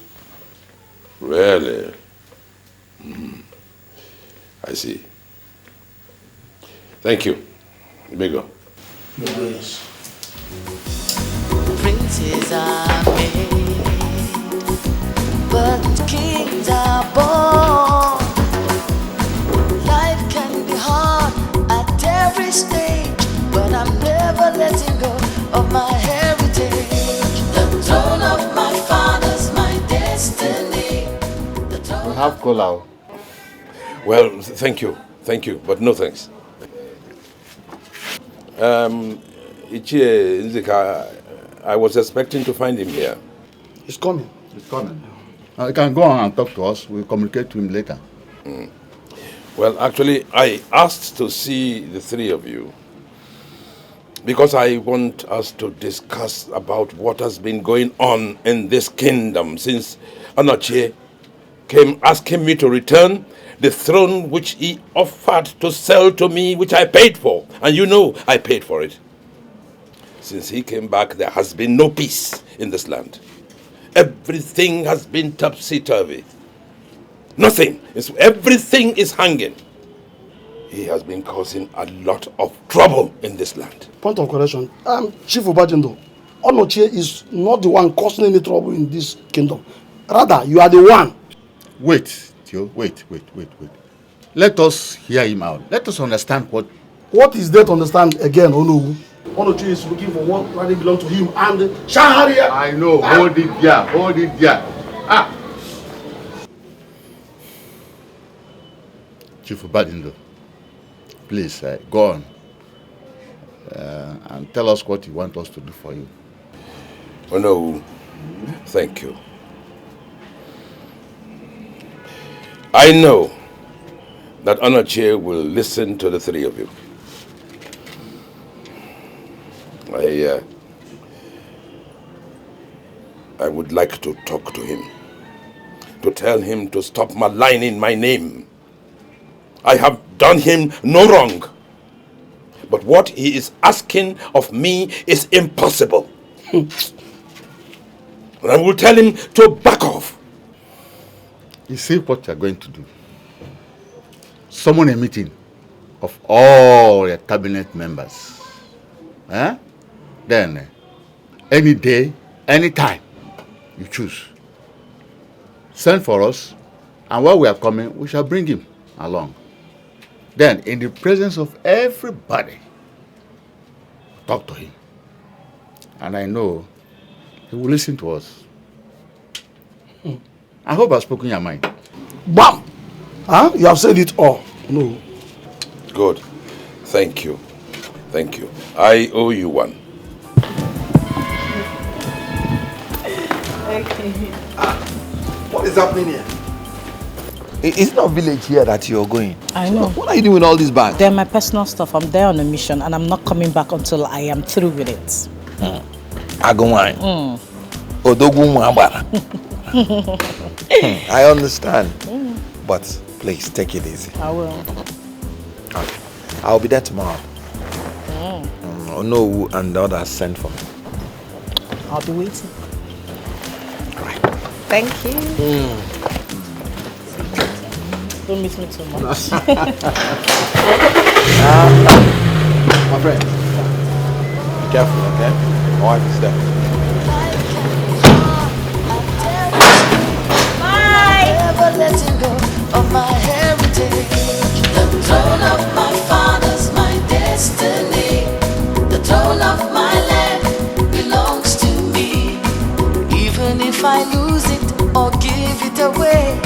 Really? I see. Thank you. You may go. Yes. Princes are made, but kings are born. Life can be hard at every stage, but I'm never letting go of my heritage. The throne of my fathers, my destiny. We have cola. Well, thank you, but no thanks. Ichie Nzika, I was expecting to find him here. He's coming. He's coming. You can go on and talk to us. We'll communicate to him later. Well, actually, I asked to see the three of you because I want us to discuss about what has been going on in this kingdom since Anoche came asking me to return the throne which he offered to sell to me, which I paid for. And you know I paid for it. Since he came back, there has been no peace in this land. Everything has been topsy-turvy. Nothing. Everything is hanging. He has been causing a lot of trouble in this land. Point of correction. Chief Obajindo, Onochie is not the one causing any trouble in this kingdom. Rather, you are the one. Wait, Theo. Wait. Let us hear him out. Let us understand what... What is there to understand again, Onowu? Onochie is looking for what really belongs to him and Shaharia. I know. Hold it there. Chief Obajindo, please go on and tell us what you want us to do for you. Oh no, thank you. I know that Anoche will listen to the three of you. I would like to talk to him, to tell him to stop maligning my name. I have done him no wrong, but what he is asking of me is impossible. And I will tell him to back off. You see what you are going to do? Summon a meeting of all your cabinet members. Then, any day, any time you choose, send for us, and while we are coming, we shall bring him along. Then, in the presence of everybody, talk to him. And I know he will listen to us. I hope I've spoken your mind. Bam! You have said it all. No. Good. Thank you. I owe you one. What is happening here? It's not village here that you're going. I know. What are you doing with all these bags? They're my personal stuff. I'm there on a mission and I'm not coming back until I am through with it. Agumai. Odogun Mwabara. I understand. But please take it easy. I will. Okay. I'll be there tomorrow. Onowu and the others sent for me. I'll be waiting. All right. Thank you. Don't miss me too much. My friend, be careful, okay? My wife is there. Never letting go of my heritage. The throne of my fathers, my destiny. The throne of my land belongs to me. Even if I lose it or give it away,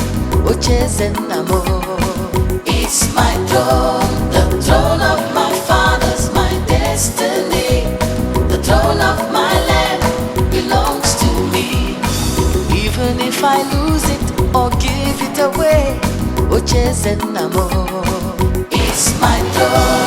it's my throne, the throne of my fathers, my destiny. The throne It's my throne.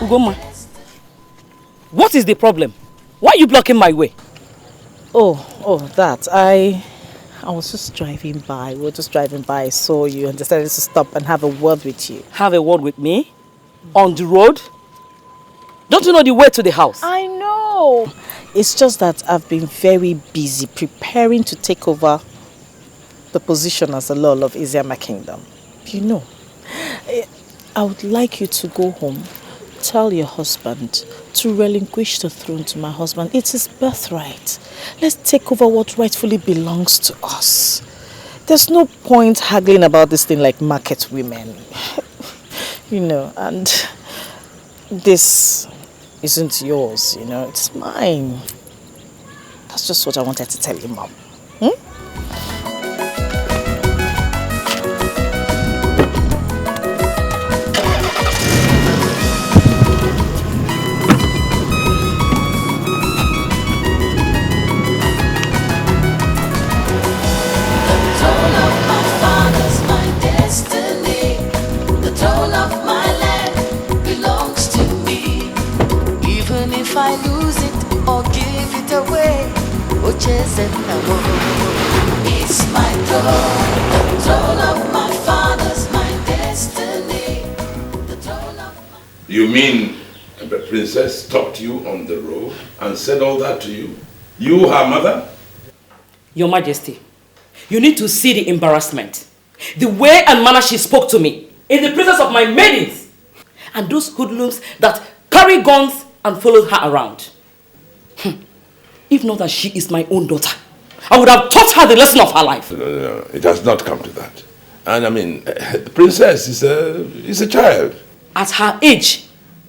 Ugoma, what is the problem? Why are you blocking my way? That. I was just driving by. We were just driving by. I saw you and decided to stop and have a word with you. Have a word with me? On the road? Don't you know the way to the house? I know. It's just that I've been very busy preparing to take over the position as the Lord of Isiama Kingdom. You know, I would like you to go home, tell your husband to relinquish the throne to my husband. It's his birthright. Let's take over what rightfully belongs to us. There's no point haggling about this thing like market women. You know, and this isn't yours, you know, it's mine. That's just what I wanted to tell you, Mom. If I lose it or give it away, it's my throne, the throne of my fathers, my destiny, the throne of my... You mean the princess stopped you on the road and said all that to you? You, her mother? Your Majesty, you need to see the embarrassment. The way and manner she spoke to me in the presence of my maidens and those hoodlums that carry guns and followed her around. If not that she is my own daughter, I would have taught her the lesson of her life. No, it has not come to that. And I mean, the princess is a child. At her age,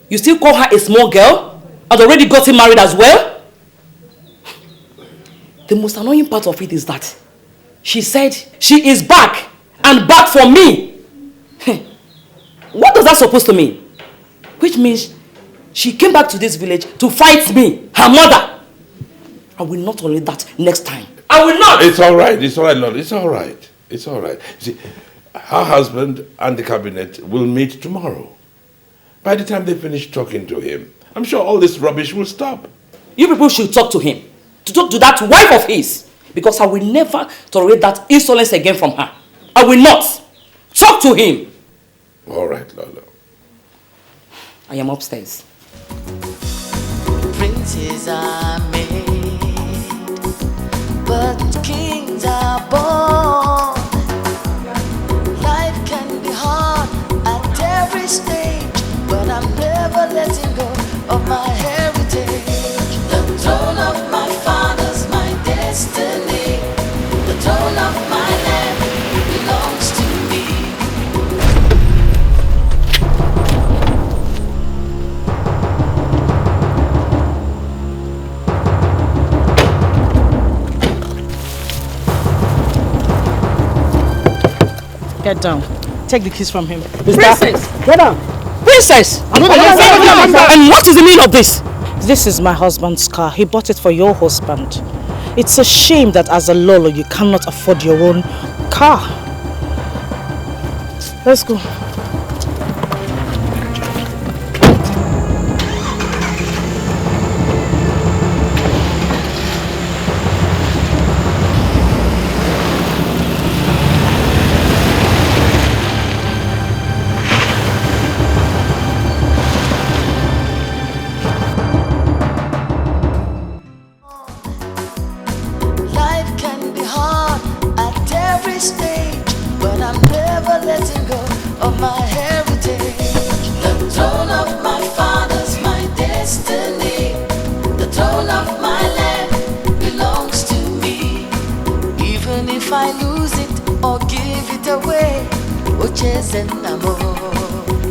you still call her a small girl and already gotten married as well? The most annoying part of it is that she said she is back and back for me. What does that supposed to mean? Which means she came back to this village to fight me, her mother. I will not tolerate that next time. I will not! It's all right, Lord. It's all right. It's all right. See, her husband and the cabinet will meet tomorrow. By the time they finish talking to him, I'm sure all this rubbish will stop. You people should talk to him. To talk to that wife of his. Because I will never tolerate that insolence again from her. I will not. Talk to him. All right, Lolo. I am upstairs. Princes are made, but kings are born. Life can be hard at every stage, but I'm never letting go of my heritage. The throne of my fathers, my destiny, the throne of my land belongs to me. Get down. Take the keys from him. Princess! Get down. Princess! And what is the meaning of this? This is my husband's car. He bought it for your husband. It's a shame that as a Lolo you cannot afford your own car. Let's go. Life can be hard at every stage, but I'm never letting go of my heritage. The throne of my fathers, my destiny, the throne of my land belongs to me. Even if I lose it or give it away,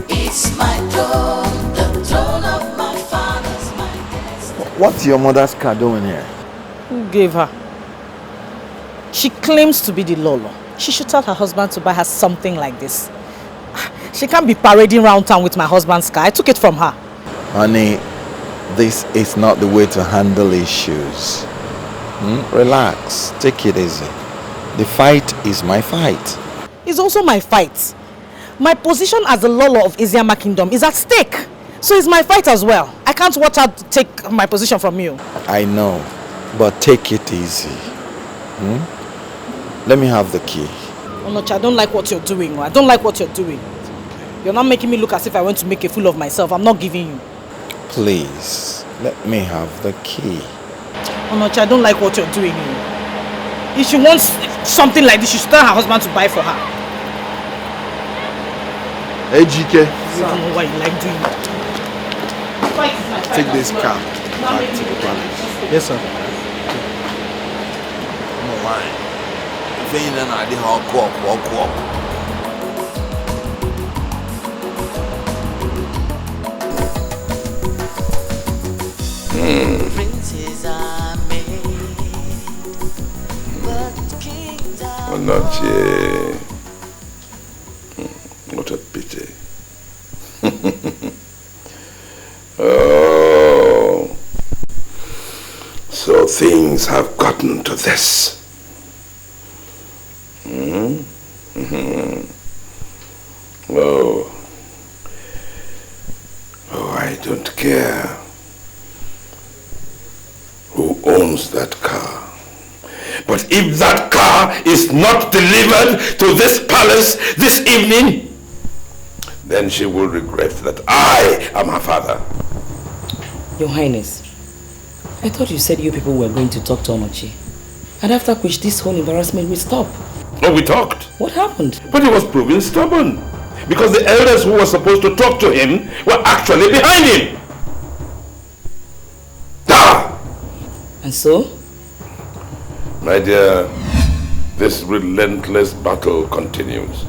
it's my throne, the throne of my fathers, my destiny. What's your mother's car doing here? Who gave her? She claims to be the Lolo. She should tell her husband to buy her something like this. She can't be parading around town with my husband's car. I took it from her. Honey, this is not the way to handle issues. Relax, take it easy. The fight is my fight. It's also my fight. My position as the Lolo of Isiama Kingdom is at stake. So it's my fight as well. I can't watch her take my position from you. I know, but take it easy. Let me have the key. Onocha, I don't like what you're doing. I don't like what you're doing. You're not making me look as if I want to make a fool of myself. I'm not giving you. Please, let me have the key. Onocha, I don't like what you're doing. If she wants something like this, she should tell her husband to buy for her. Hey, GK. I don't know why you like doing that. Take this car back to the palace. Yes, sir. No line. If ain't an idea how walk. Princes are made, but kings are Onoche. What a pity. Oh, so things have gotten to this. Oh, I don't care who owns that car. But if that car is not delivered to this palace this evening, then she will regret that I am her father. Your Highness, I thought you said you people were going to talk to Onochi. And after which this whole embarrassment will stop. Oh, we talked. What happened? But he was proving stubborn. Because the elders who were supposed to talk to him were actually behind him. And so? My dear, this relentless battle continues.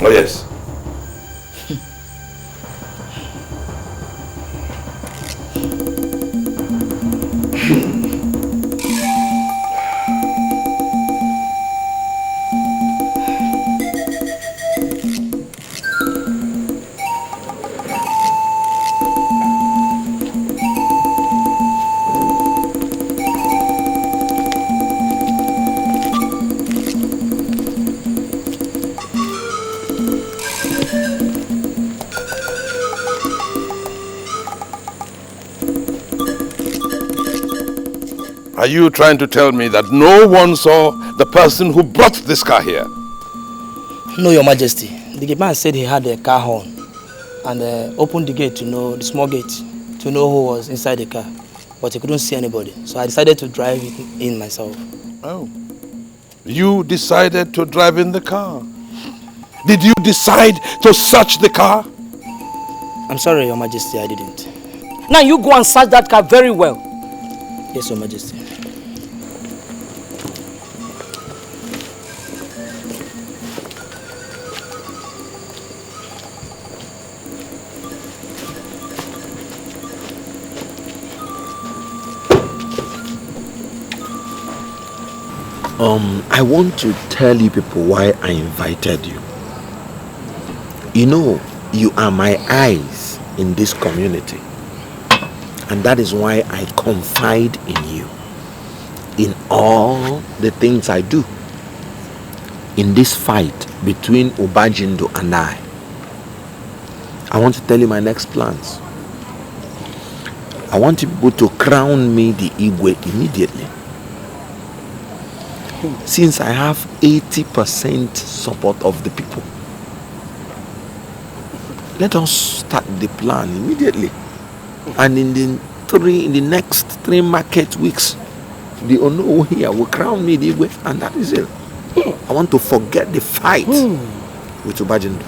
Oh yes. Are you trying to tell me that no one saw the person who brought this car here? No, Your Majesty. The gate man said he had a car horn and opened the gate to know, the small gate, to know who was inside the car. But he couldn't see anybody. So I decided to drive it in myself. Oh. You decided to drive in the car? Did you decide to search the car? I'm sorry, Your Majesty, I didn't. Now you go and search that car very well. Yes, Your Majesty. I want to tell you people why I invited you. You know, you are my eyes in this community. And that is why I confide in you. In all the things I do. In this fight between Obajindo and I want to tell you my next plans. I want you people to crown me the Igwe immediately. Since I have 80% support of the people. Let us start the plan immediately. And in the next 3 market weeks, the Ono here will crown me the Igwe, and that is it. I want to forget the fight with Obajindo.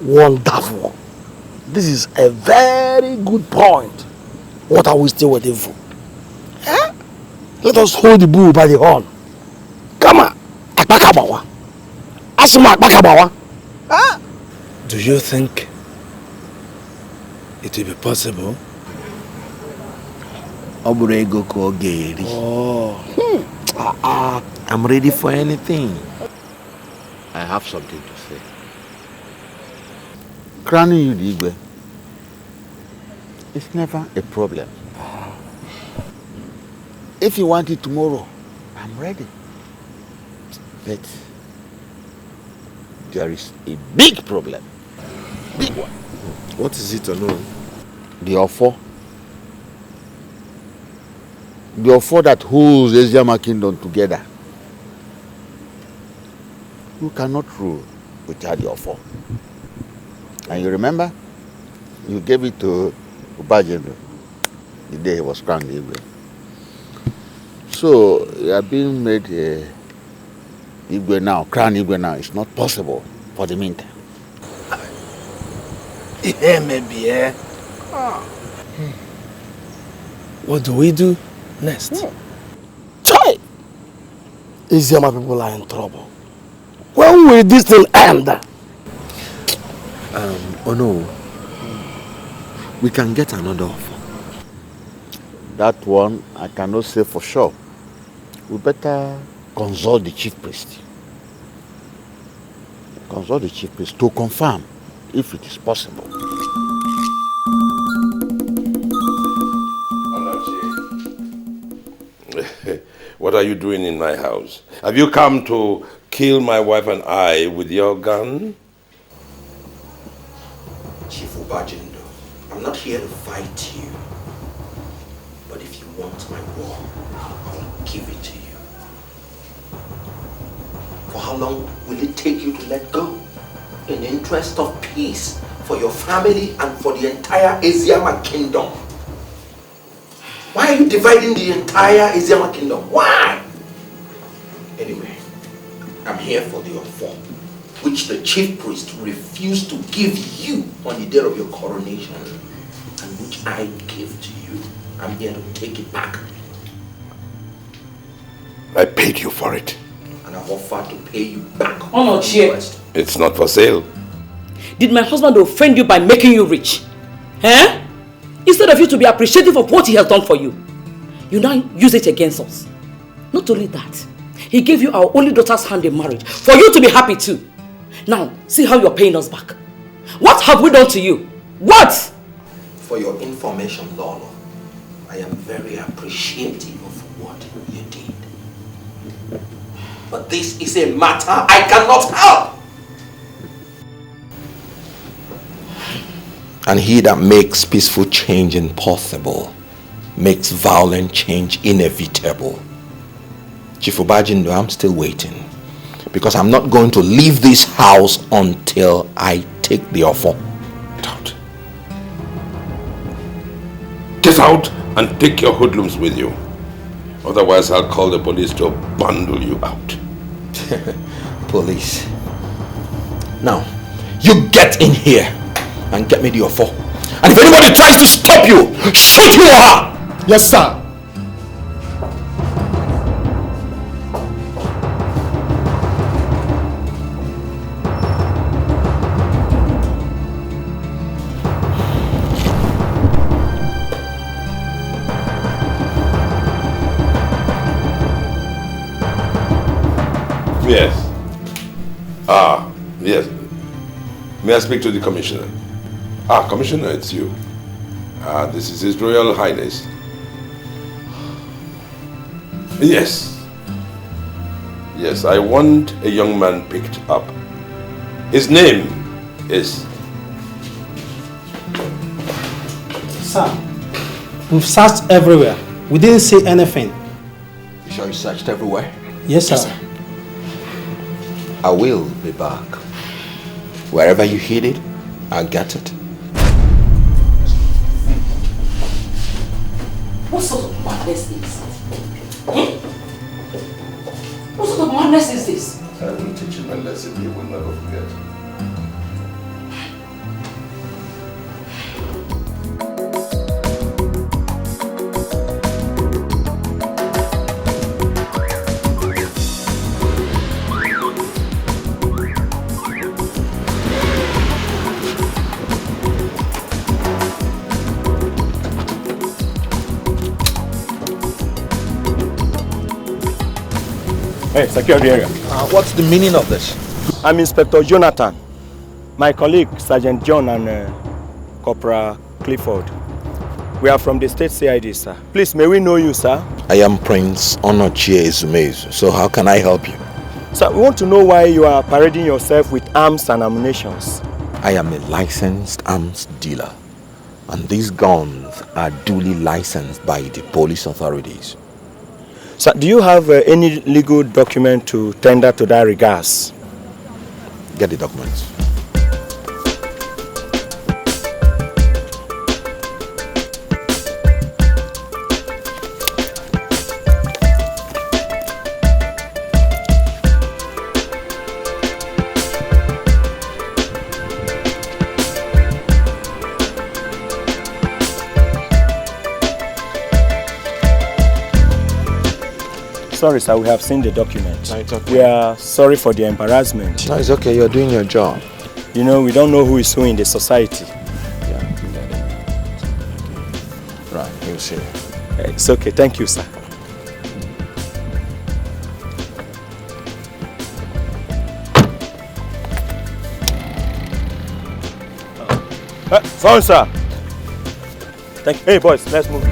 Wonderful. This is a very good point. What are we still waiting for? Let us hold the bull by the horn. Come on, Akbakabawa. Asuma Akbakabawa. Do you think it will be possible? I'm ready for anything. I have something to say. Crowning you the Igwe, it's never a problem. If you want it tomorrow, I'm ready. But there is a big problem. Big one. What is it, Ono? The offer. The offer that holds Eziama kingdom together. You cannot rule without the offer. And you remember? You gave it to Ubajendo the day he was crowned Igwe. So, you are being made Igwe now, crown Igwe now. It's not possible for the meantime. Yeah, maybe, yeah. What do we do next? Try! Eziama people are in trouble. When will this thing end? Oh no. We can get another offer. That one, I cannot say for sure. We better consult the chief priest. Consult the chief priest to confirm if it is possible. What are you doing in my house? Have you come to kill my wife and I with your gun? Chief Ubajendo, I'm not here to fight you. But if you want my war, I'll give it to you. For how long will it take you to let go? In the interest of peace for your family and for the entire Eziama kingdom. Why are you dividing the entire Eziama kingdom? Why? Anyway, I'm here for the offer, which the chief priest refused to give you on the day of your coronation, and which I gave to you. I'm here to take it back. I paid you for it. And I've offered to pay you back. It's not for sale. Did my husband offend you by making you rich? Eh? Instead of you to be appreciative of what he has done for you, you now use it against us. Not only that, he gave you our only daughter's hand in marriage for you to be happy too. Now, see how you're paying us back. What have we done to you? What? For your information, Lolo, I am very appreciative of what you did. But this is a matter I cannot help. And he that makes peaceful change impossible makes violent change inevitable. Chief Ubajendo, I'm still waiting. Because I'm not going to leave this house until I take the offer. Get out and take your hoodlums with you. Otherwise, I'll call the police to bundle you out. Police. Now, you get in here and get me the offer. And if anybody tries to stop you, shoot him or her! Yes, sir. Yes. Yes. May I speak to the commissioner? Commissioner, it's you. This is His Royal Highness. Yes. Yes, I want a young man picked up. His name is... Sir, we've searched everywhere. We didn't see anything. You sure you searched everywhere? Yes, sir. I will be back. Wherever you hid it, I'll get it. What sort of madness is this? What sort of madness is this? I will teach him a lesson he will never forget. Hey, secure the area. What's the meaning of this? I'm Inspector Jonathan. My colleague, Sergeant John and Corporal Clifford. We are from the state CID, sir. Please, may we know you, sir? I am Prince Onochie Ezumezu. So how can I help you? Sir, we want to know why you are parading yourself with arms and ammunitions. I am a licensed arms dealer. And these guns are duly licensed by the police authorities. Sir, do you have any legal document to tender to that regards? Get the documents. Sorry, sir, we have seen the document. No, it's okay. We are sorry for the embarrassment. No, it's okay. You're doing your job. You know, we don't know who is who in the society. Right, you'll see. It's okay. Thank you, sir. Sorry, sir. Thank you. Hey, boys, let's move.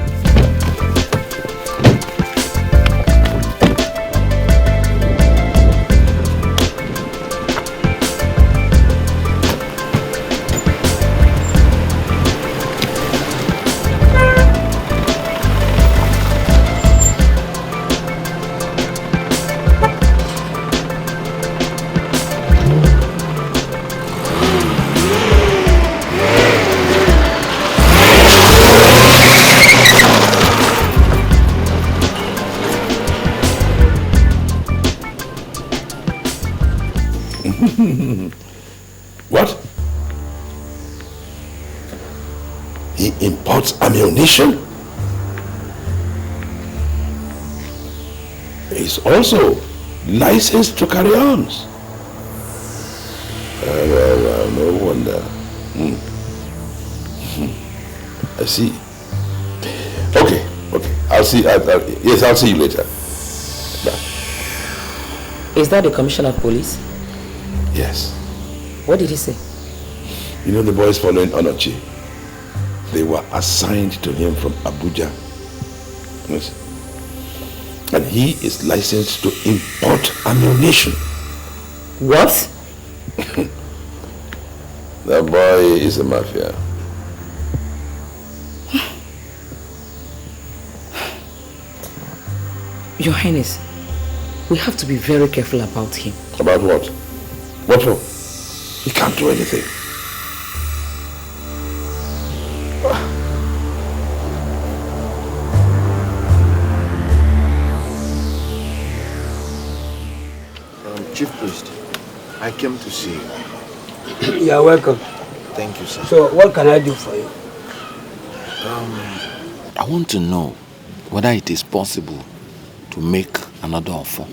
What? He imports ammunition? He's also licensed to carry arms. Well, no wonder. I see. Okay. I'll see. Yes, I'll see you later. Bye. Is that the commissioner of police? Yes. What did he say? You know the boys following Onochie? They were assigned to him from Abuja. Yes. And he is licensed to import ammunition. What? That boy is a mafia. Your Highness, we have to be very careful about him. About what? What for? He can't do anything. Chief Priest, I came to see you. You're welcome. Thank you, sir. So, what can I do for you? I want to know whether it is possible to make another offer.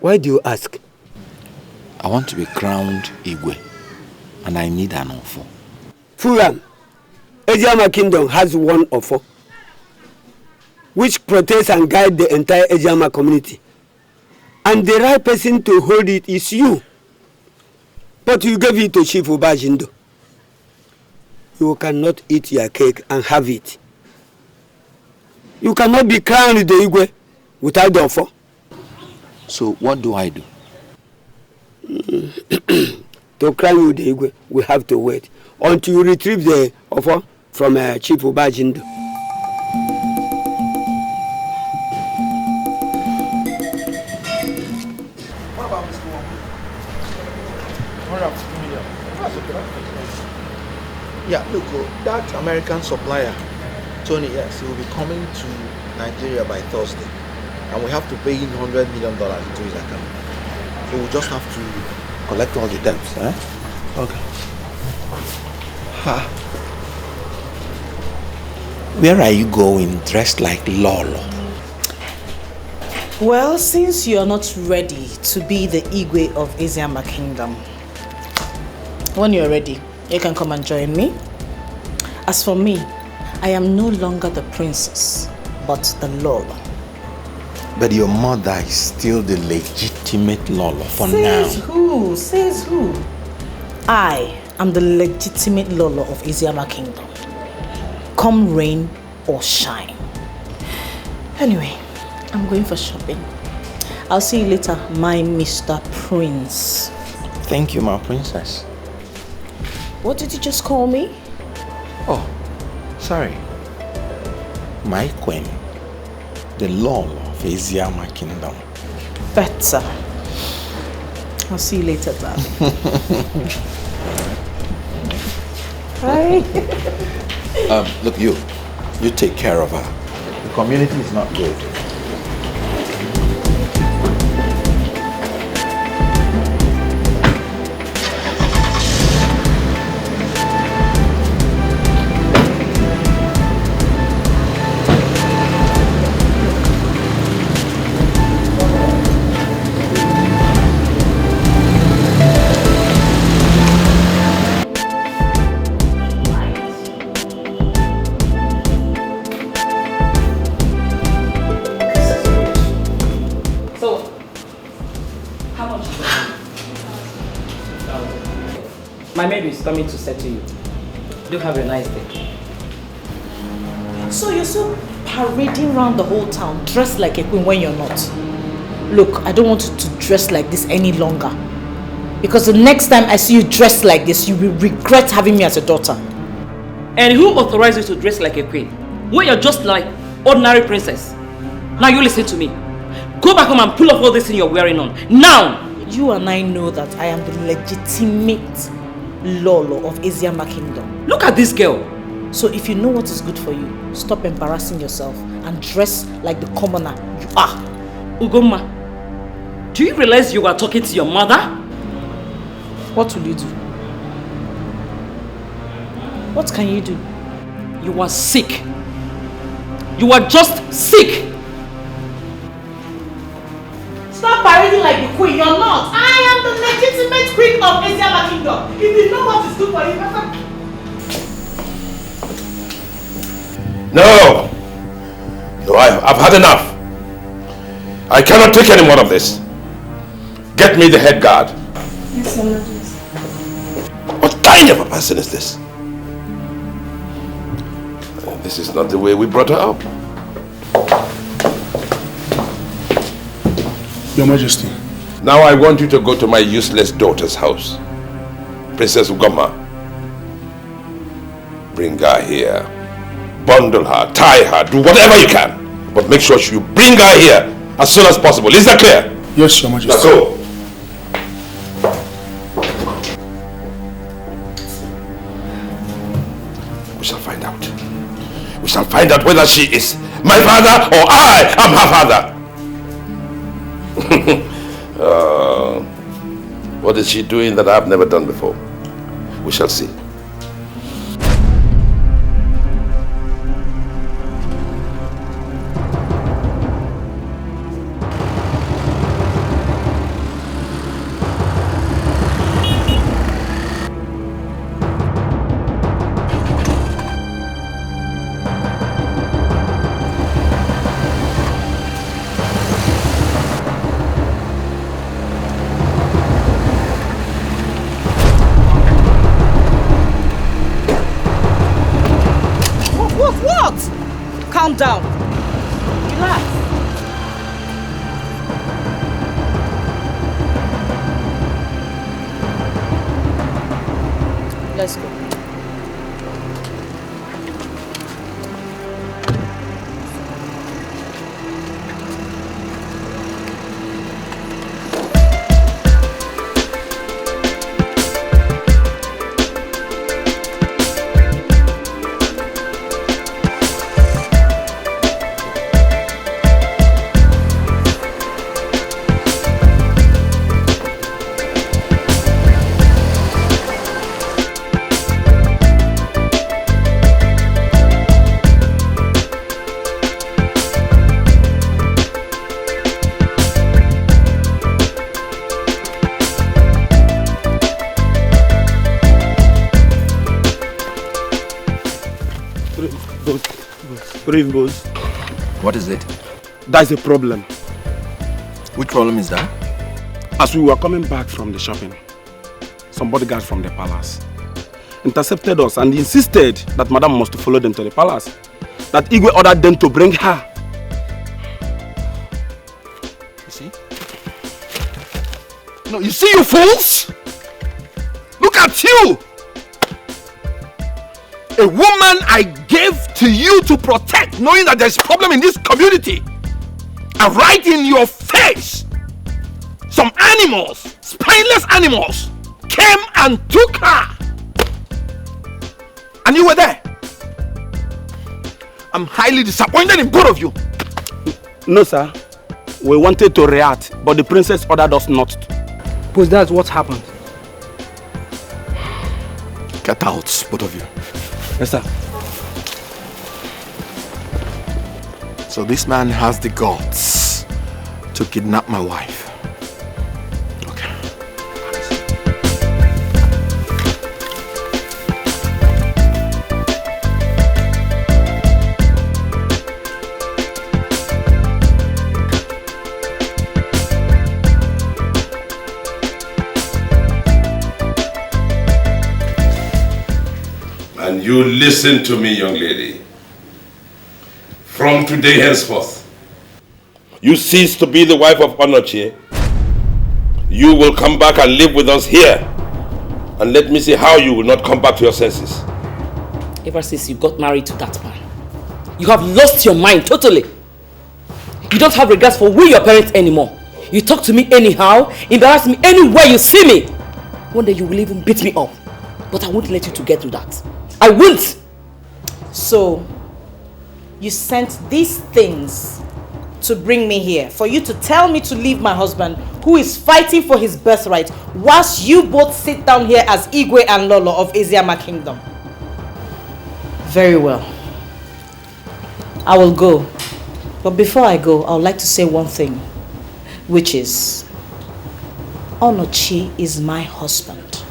Why do you ask? I want to be crowned Igwe, and I need an offer. Furan, Ejiama Kingdom has one offer, which protects and guides the entire Ejiama community. And the right person to hold it is you. But you gave it to Chief Ubajindo. You cannot eat your cake and have it. You cannot be crowned the Igwe without the offer. So what do I do? To crown you the Igwe, we have to wait until you retrieve the offer from Chief Ubajindo. Yeah, look, that American supplier, Tony, yes, he will be coming to Nigeria by Thursday. And we have to pay him $100 million into his account. So we just have to collect all the debts, eh? Okay. Ha. Where are you going dressed like Lolo? Well, since you're not ready to be the Igwe of Eziama Kingdom, when you're ready, you can come and join me. As for me, I am no longer the princess, but the Lolo. But your mother is still the legitimate Lolo for Says now. who? Says who? I am the legitimate Lolo of Isiama Kingdom. Come rain or shine. Anyway, I'm going for shopping. I'll see you later, my Mr. Prince. Thank you, my princess. What did you just call me? Oh, sorry. My queen, the Lolo of Isiama Kingdom. Better. I'll see you later, darling. Hi. Look, you take care of her. The community is not good. My maid is coming to settle you. Do have a nice day. So you're so parading around the whole town, dressed like a queen when you're not. Look, I don't want you to dress like this any longer. Because the next time I see you dressed like this, you will regret having me as a daughter. And who authorized you to dress like a queen? When you're just like ordinary princess. Now you listen to me. Go back home and pull off all this thing you're wearing on. Now! You and I know that I am the legitimate Lolo of Isiama Kingdom. Look at this girl. So if you know what is good for you, stop embarrassing yourself and dress like the commoner you are. Ugoma, do you realize you are talking to your mother? What will you do? What can you do? You are sick. You are just sick. Stop parading like the queen, you're not. I am the legitimate queen of Isiama Kingdom. If you know what is good for you, better. No! No, I've had enough. I cannot take any more of this. Get me the head guard. Yes, Your Majesty. What kind of a person is this? This is not the way we brought her up. Your Majesty. Now I want you to go to my useless daughter's house. Princess Ugoma. Bring her here. Bundle her, tie her, do whatever you can. But make sure you bring her here as soon as possible. Is that clear? Yes, Your Majesty. Now go. We shall find out. We shall find out whether she is my father or I am her father. What is she doing that I have never done before? We shall see. Calm down. Relax. Let's go. Brave boss. What is it? That's a problem. Which problem is that? As we were coming back from the shopping, some bodyguards from the palace intercepted us and insisted that Madam must follow them to the palace. That Igwe ordered them to bring her. You see? No, you see, you fools! Look at you! A woman I gave to you to protect, knowing that there's a problem in this community. And right in your face, some animals, spineless animals, came and took her. And you were there. I'm highly disappointed in both of you. No, sir. We wanted to react, but the princess ordered us not to. But that's what happened. Get out, both of you. Yes, sir. So this man has the guts to kidnap my wife. Okay. And you listen to me, young lady. From today henceforth, you cease to be the wife of Onochie. You will come back and live with us here. And let me see how you will not come back to your senses. Ever since you got married to that man, you have lost your mind totally. You don't have regards for we your parents anymore. You talk to me anyhow, embarrass me anywhere you see me. One day you will even beat me up. But I won't let you to get to that. I won't! So, you sent these things to bring me here, for you to tell me to leave my husband, who is fighting for his birthright, whilst you both sit down here as Igwe and Lolo of Eziama Kingdom. Very well. I will go. But before I go, I would like to say one thing, which is, Onochie is my husband.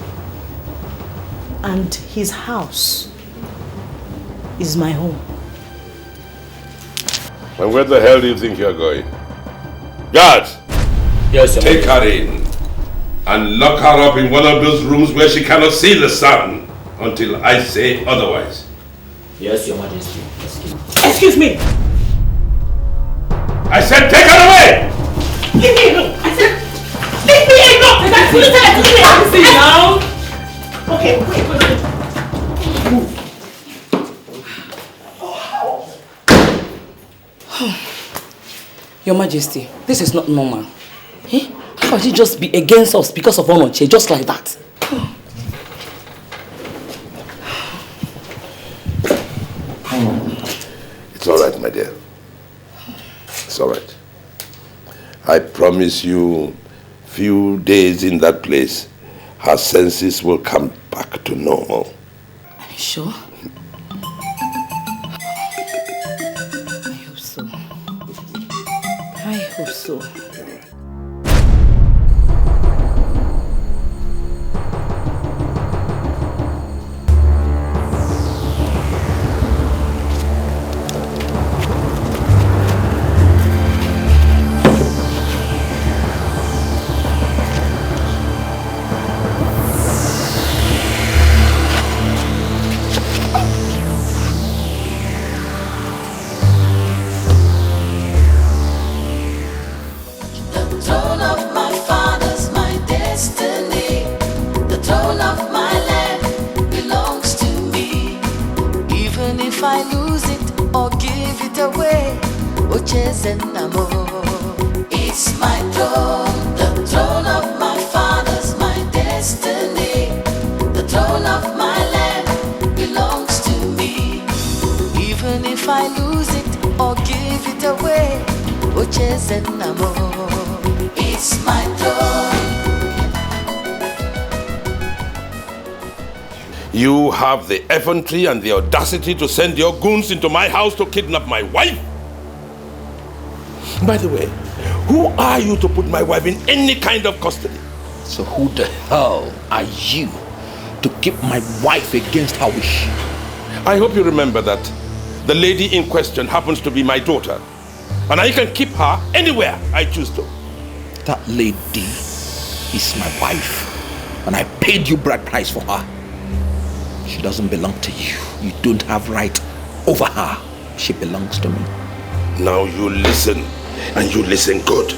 And his house is my home. And where the hell do you think you're going? Guards! Yes, sir. Take her in and lock her up in one of those rooms where she cannot see the sun until I say otherwise. Yes, Your Majesty. Excuse me! I said take her away! Leave me alone! I said, leave me alone! That's what you said to me! See now? Okay, wait. Move. Your Majesty, this is not normal. Eh? How can she just be against us because of Onochie, just like that? It's all right, my dear. It's all right. I promise you, few days in that place, her senses will come back to normal. Are you sure? I hope so. I hope so. It's my throne, the throne of my fathers, my destiny. The throne of my land belongs to me. Even if I lose it or give it away, it's my throne. You have the effrontery and the audacity to send your goons into my house to kidnap my wife? By the way, who are you to put my wife in any kind of custody? So who the hell are you to keep my wife against her wish? I hope you remember that the lady in question happens to be my daughter. And I can keep her anywhere I choose to. That lady is my wife, and I paid you bride price for her. She doesn't belong to you. You don't have right over her. She belongs to me. Now you listen, and you listen good.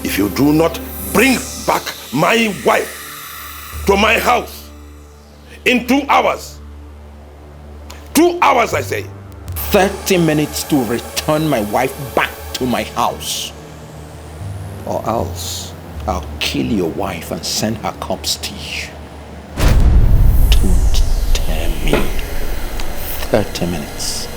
If you do not bring back my wife to my house in 2 hours, 2 hours I say, 30 minutes to return my wife back to my house, or else I'll kill your wife and send her corpse to you. Don't tempt me. 30 minutes.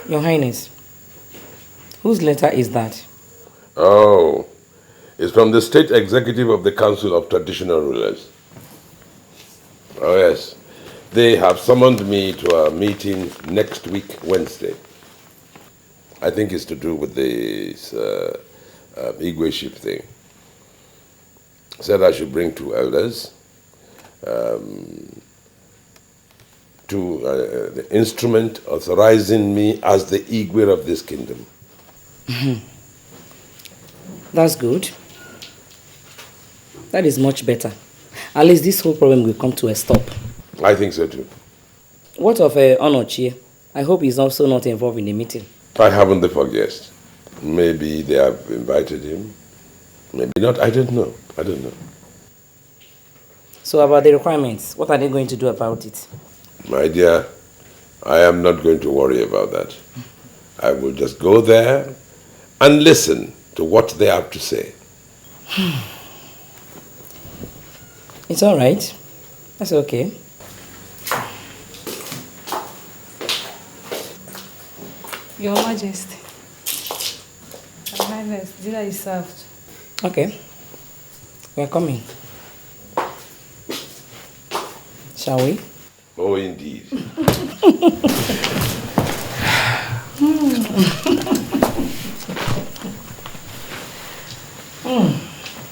Your Highness, whose letter is that? Oh, it's from the State Executive of the Council of Traditional Rulers. Oh yes, they have summoned me to a meeting next week, Wednesday. I think it's to do with this Igwe ship thing. Said I should bring 2 elders, the instrument authorizing me as the Igwe of this kingdom. That's good. That is much better. At least this whole problem will come to a stop. I think so too. What of Onochie? I hope he's also not involved in the meeting. I haven't the fog yet. Maybe they have invited him. Maybe not. I don't know. I don't know. So about the requirements, what are they going to do about it? My dear, I am not going to worry about that. I will just go there and listen to what they have to say. It's all right. That's okay. Your Majesty, Your Highness, dinner is served. Okay. We're coming. Shall we? Oh, indeed.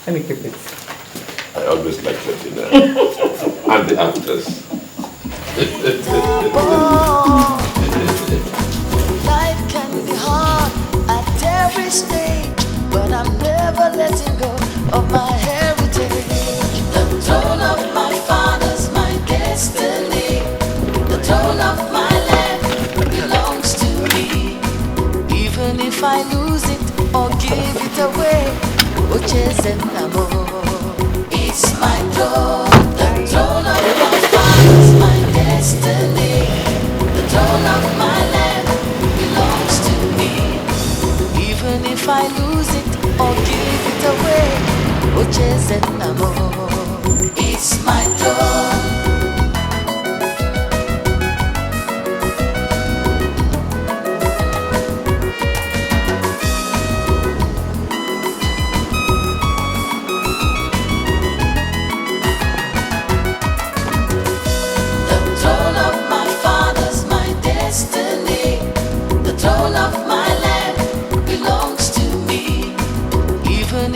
Let me keep it. I always like your dinner. And the afters. Life can be hard at every stage, but I'm never letting go of my heritage. The throne of my fathers, my destiny. The throne of my land belongs to me. Even if I lose it or give chasing amor. It's my throne, the throne of my father's my destiny. The throne of my land belongs to me. Even if I lose it or give it away, oh chasing amor. It's my throne.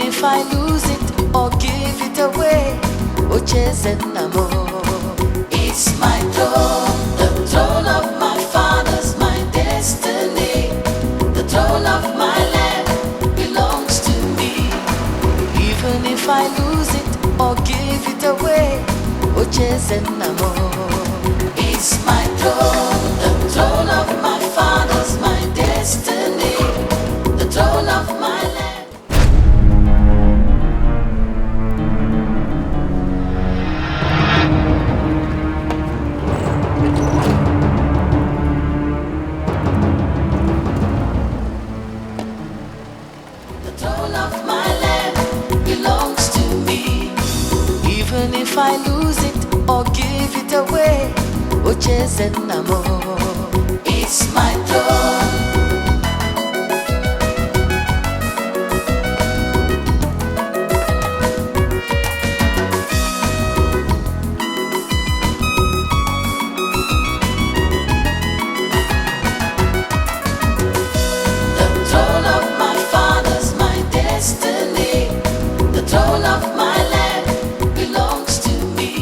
If I lose it or give it away, oh chasing amor. It's my throne, the throne of my father's my destiny. The throne of my land belongs to me. Even if I lose it or give it away, oh chasing amor. It's my throne, the throne of my father's my destiny. The throne of my land. If I lose it or give it away, oh chasing amor. It's my throne. The throne of my father's my destiny. The throne of my land belongs to me.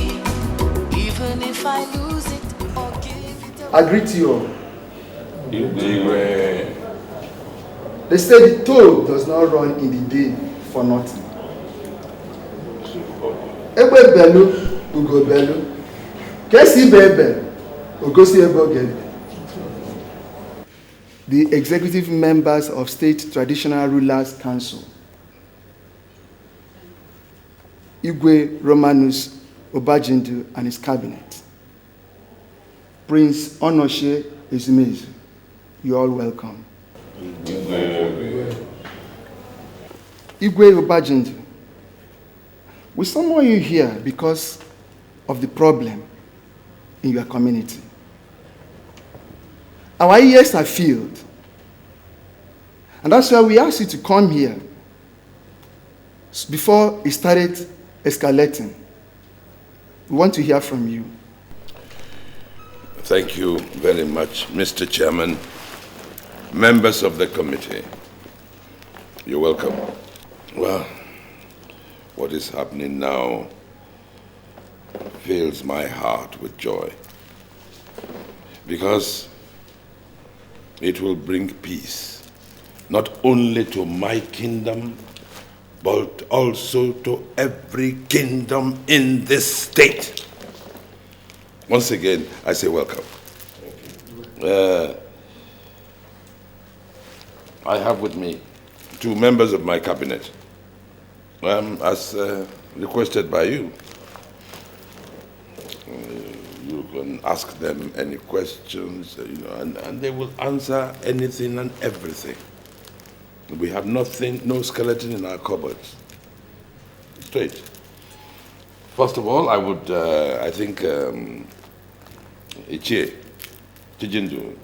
Even if I lose it or give it away. I greet you all. They say the toad does not run in the day for nothing. Ebe belu, ugo belu. Kesi bebe, ugosi ebo gebe. The executive members of State Traditional Rulers Council, Igwe Romanus Obajindu and his cabinet, Prince Onoshe Ezumezu, you all welcome. Igwe Obajindu, we summon you here because of the problem in your community. Our ears are filled, and that's why we asked you to come here before it started escalating. We want to hear from you. Thank you very much, Mr. Chairman, members of the committee. You're welcome. Well, what is happening now fills my heart with joy, because it will bring peace, not only to my kingdom, but also to every kingdom in this state. Once again, I say welcome. I have with me 2 members of my cabinet, as requested by you. You can ask them any questions, and they will answer anything and everything. We have nothing, no skeleton in our cupboards. Straight. First of all, I would, I think, Ichie, Chijindu,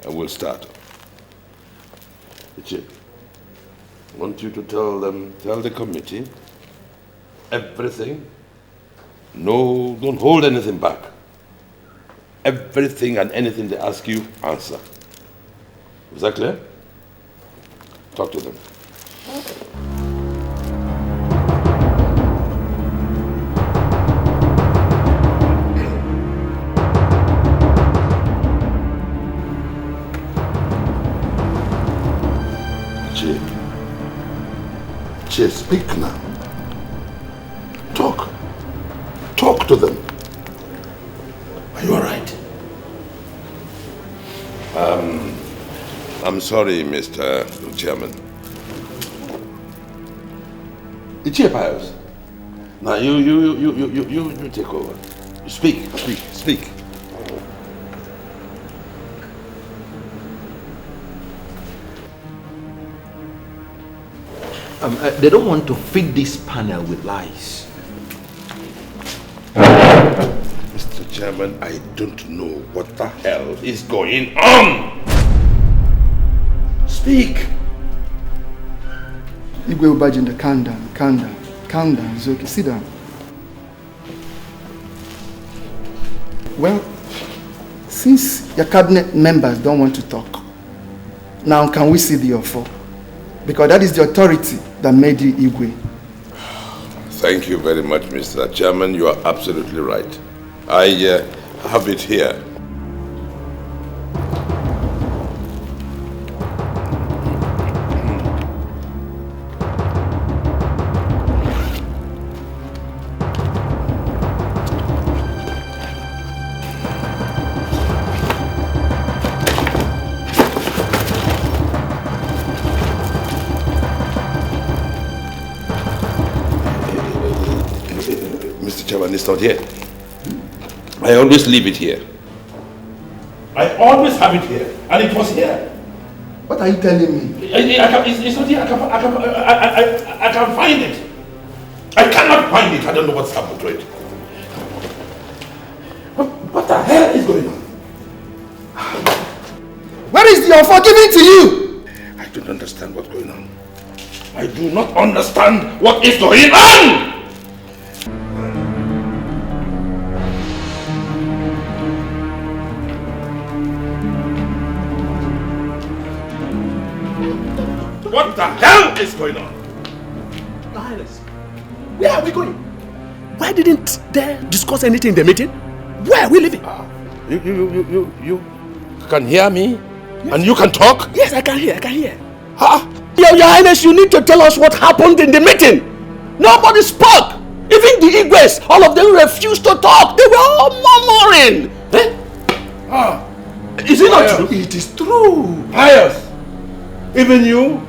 I will start. Ichie, I want you to tell the committee everything. No, don't hold anything back. Everything and anything they ask you, answer. Is that clear? Talk to them. Che, speak now. Talk. Talk to them. Are you all right? I'm sorry, Mr. Chairman. Ichie Pius. Now you take over. Speak. They don't want to feed this panel with lies. Mr. Chairman, I don't know what the hell is going on. Speak. Igwe Ubajindo, calm down. It's okay. Sit down. Well, since your cabinet members don't want to talk, now can we see the offer? Because that is the authority that made you Igwe. Thank you very much, Mr. Chairman. You are absolutely right. I have it here. It's not here. I always leave it here. I always have it here, and it was here. What are you telling me? It's not here. I can find it. I cannot find it. I don't know what's happened to it. What the hell is going on? Where is the offer given to you? I don't understand what's going on. I do not understand what is going on! What the hell is going on? Your Highness, where are we going? Why didn't they discuss anything in the meeting? Where are we living? You can hear me? Yes. And you can talk? Yes, I can hear. Huh? Your Highness, you need to tell us what happened in the meeting. Nobody spoke. Even the Igwes, all of them refused to talk. They were all murmuring. Is it not true? It is true. Pius, even you?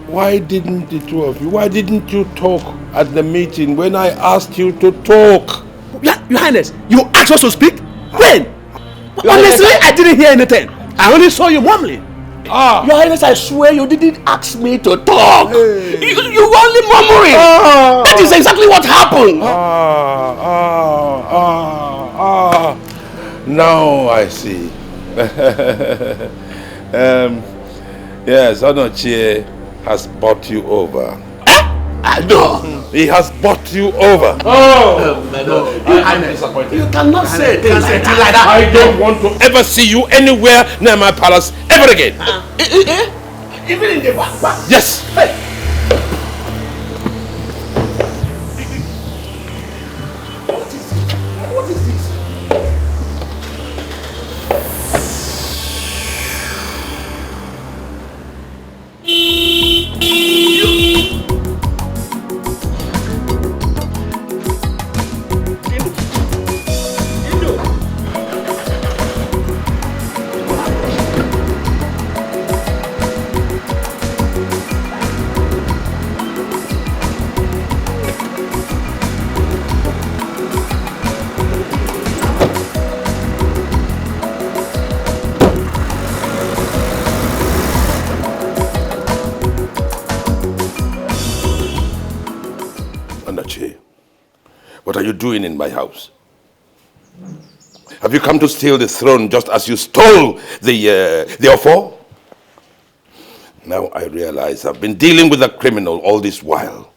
Why didn't the two of you, why didn't you talk at the meeting when I asked you to talk? Yeah, Your Highness, you asked us to speak? When? Honestly, I didn't hear anything. I only saw you mumbling. Your Highness, I swear you didn't ask me to talk. Hey. You were only murmuring. That is exactly what happened. Now I see. Yes, Onochie has bought you over. No. He has bought you over. I'm disappointed. You cannot say things like that. I don't want to ever see you anywhere near my palace ever again. Even in the back? Yes. Hey. What is this? What are you doing in my house? Have you come to steal the throne just as you stole the offer? Now I realize I've been dealing with a criminal all this while.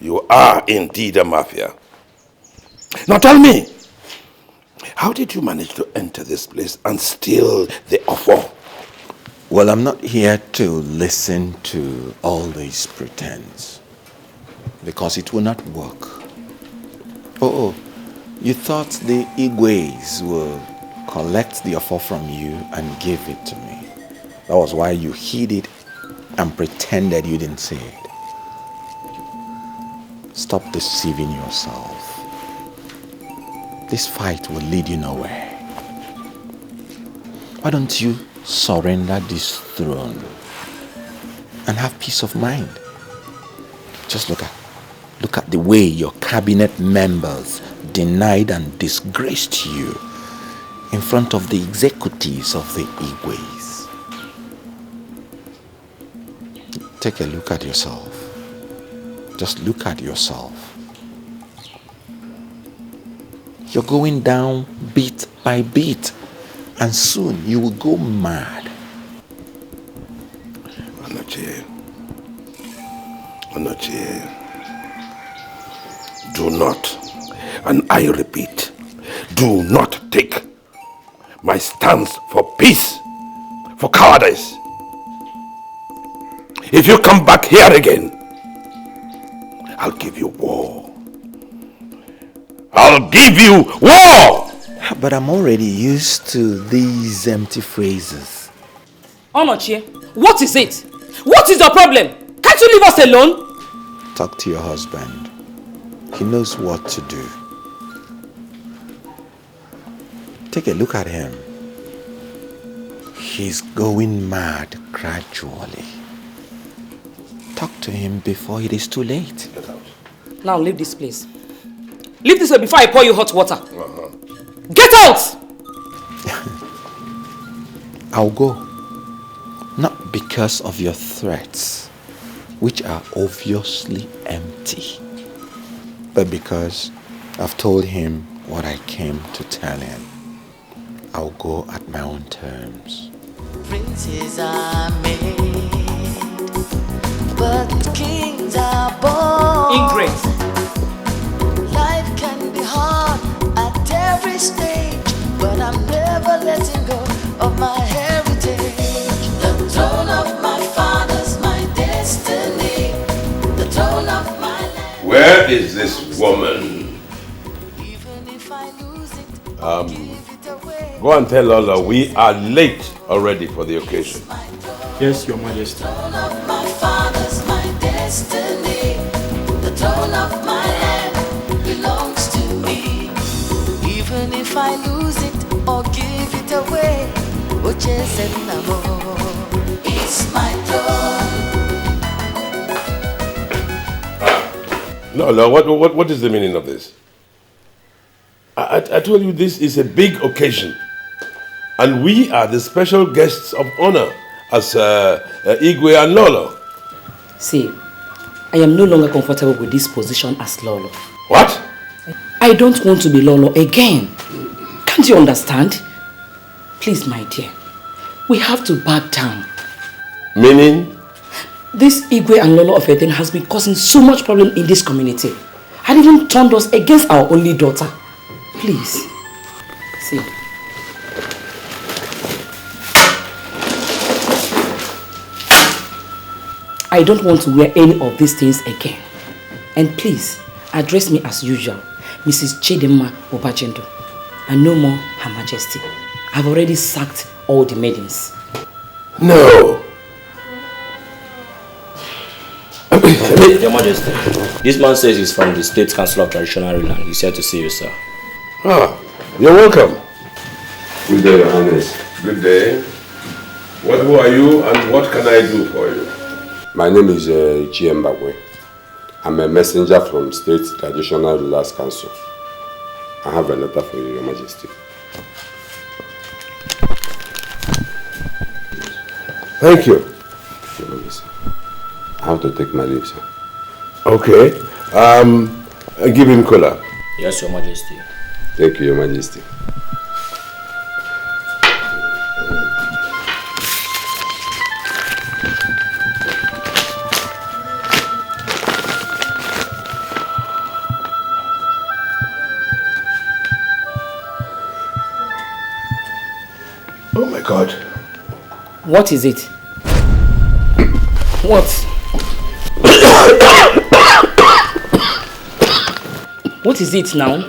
You are indeed a mafia. Now tell me, how did you manage to enter this place and steal the offer? Well, I'm not here to listen to all this pretense, because it will not work. Oh, you thought the Igwes will collect the offer from you and give it to me. That was why you hid it and pretended you didn't see it. Stop deceiving yourself. This fight will lead you nowhere. Why don't you surrender this throne and have peace of mind? Just look at the way your cabinet members denied and disgraced you in front of the executives of the Igwes. Take a look at yourself. Just look at yourself. You're going down bit by bit, and soon you will go mad. Onochie, do not, and I repeat, do not take my stance for peace, for cowardice. If you come back here again, I'll give you war. I'll give you war! But I'm already used to these empty phrases. Onochie, what is it? What is your problem? Can't you leave us alone? Talk to your husband. He knows what to do. Take a look at him. He's going mad gradually. Talk to him before it is too late. Now leave this place. Leave this way before I pour you hot water. Get out! I'll go. Not because of your threats, which are obviously empty, but because I've told him what I came to tell him. I'll go at my own terms. Princes are made, but kings are born. Ingrate. Life can be hard at every stage, but I'm never letting go of my heritage. The throne of my fathers, my destiny. The throne of my land. Where is this woman? Even if I lose it, Go and tell Lola we are late already for the occasion. Yes, Your Majesty. the throne of my fathers, my destiny. The throne of my land belongs to me. Even if I lose it or give it away, it's my throne. Lola, what is the meaning of this? I told you this is a big occasion. And we are the special guests of honor as Igwe and Lolo. See, I am no longer comfortable with this position as Lolo. What? I don't want to be Lolo again. Can't you understand? Please, my dear, we have to back down. Meaning? This Igwe and Lolo of a thing has been causing so much problem in this community. And even turned us against our only daughter. Please, see. I don't want to wear any of these things again. And please, address me as usual, Mrs. Chidinma Obajendo, and no more Her Majesty. I've already sacked all the maidens. No. Your Majesty, this man says he's from the State Council of Traditional Land. He's here to see you, sir. Ah, you're welcome. Good day, Your Highness. Good day. Who are you and what can I do for you? My name is Chiembagwe. I'm a messenger from State Traditional Rulers Council. I have a letter for you, Your Majesty. Thank you. Your Majesty. I have to take my leave, sir. Okay. Give him cola. Yes, Your Majesty. Thank you, Your Majesty. Oh my God. What is it? What? What is it now?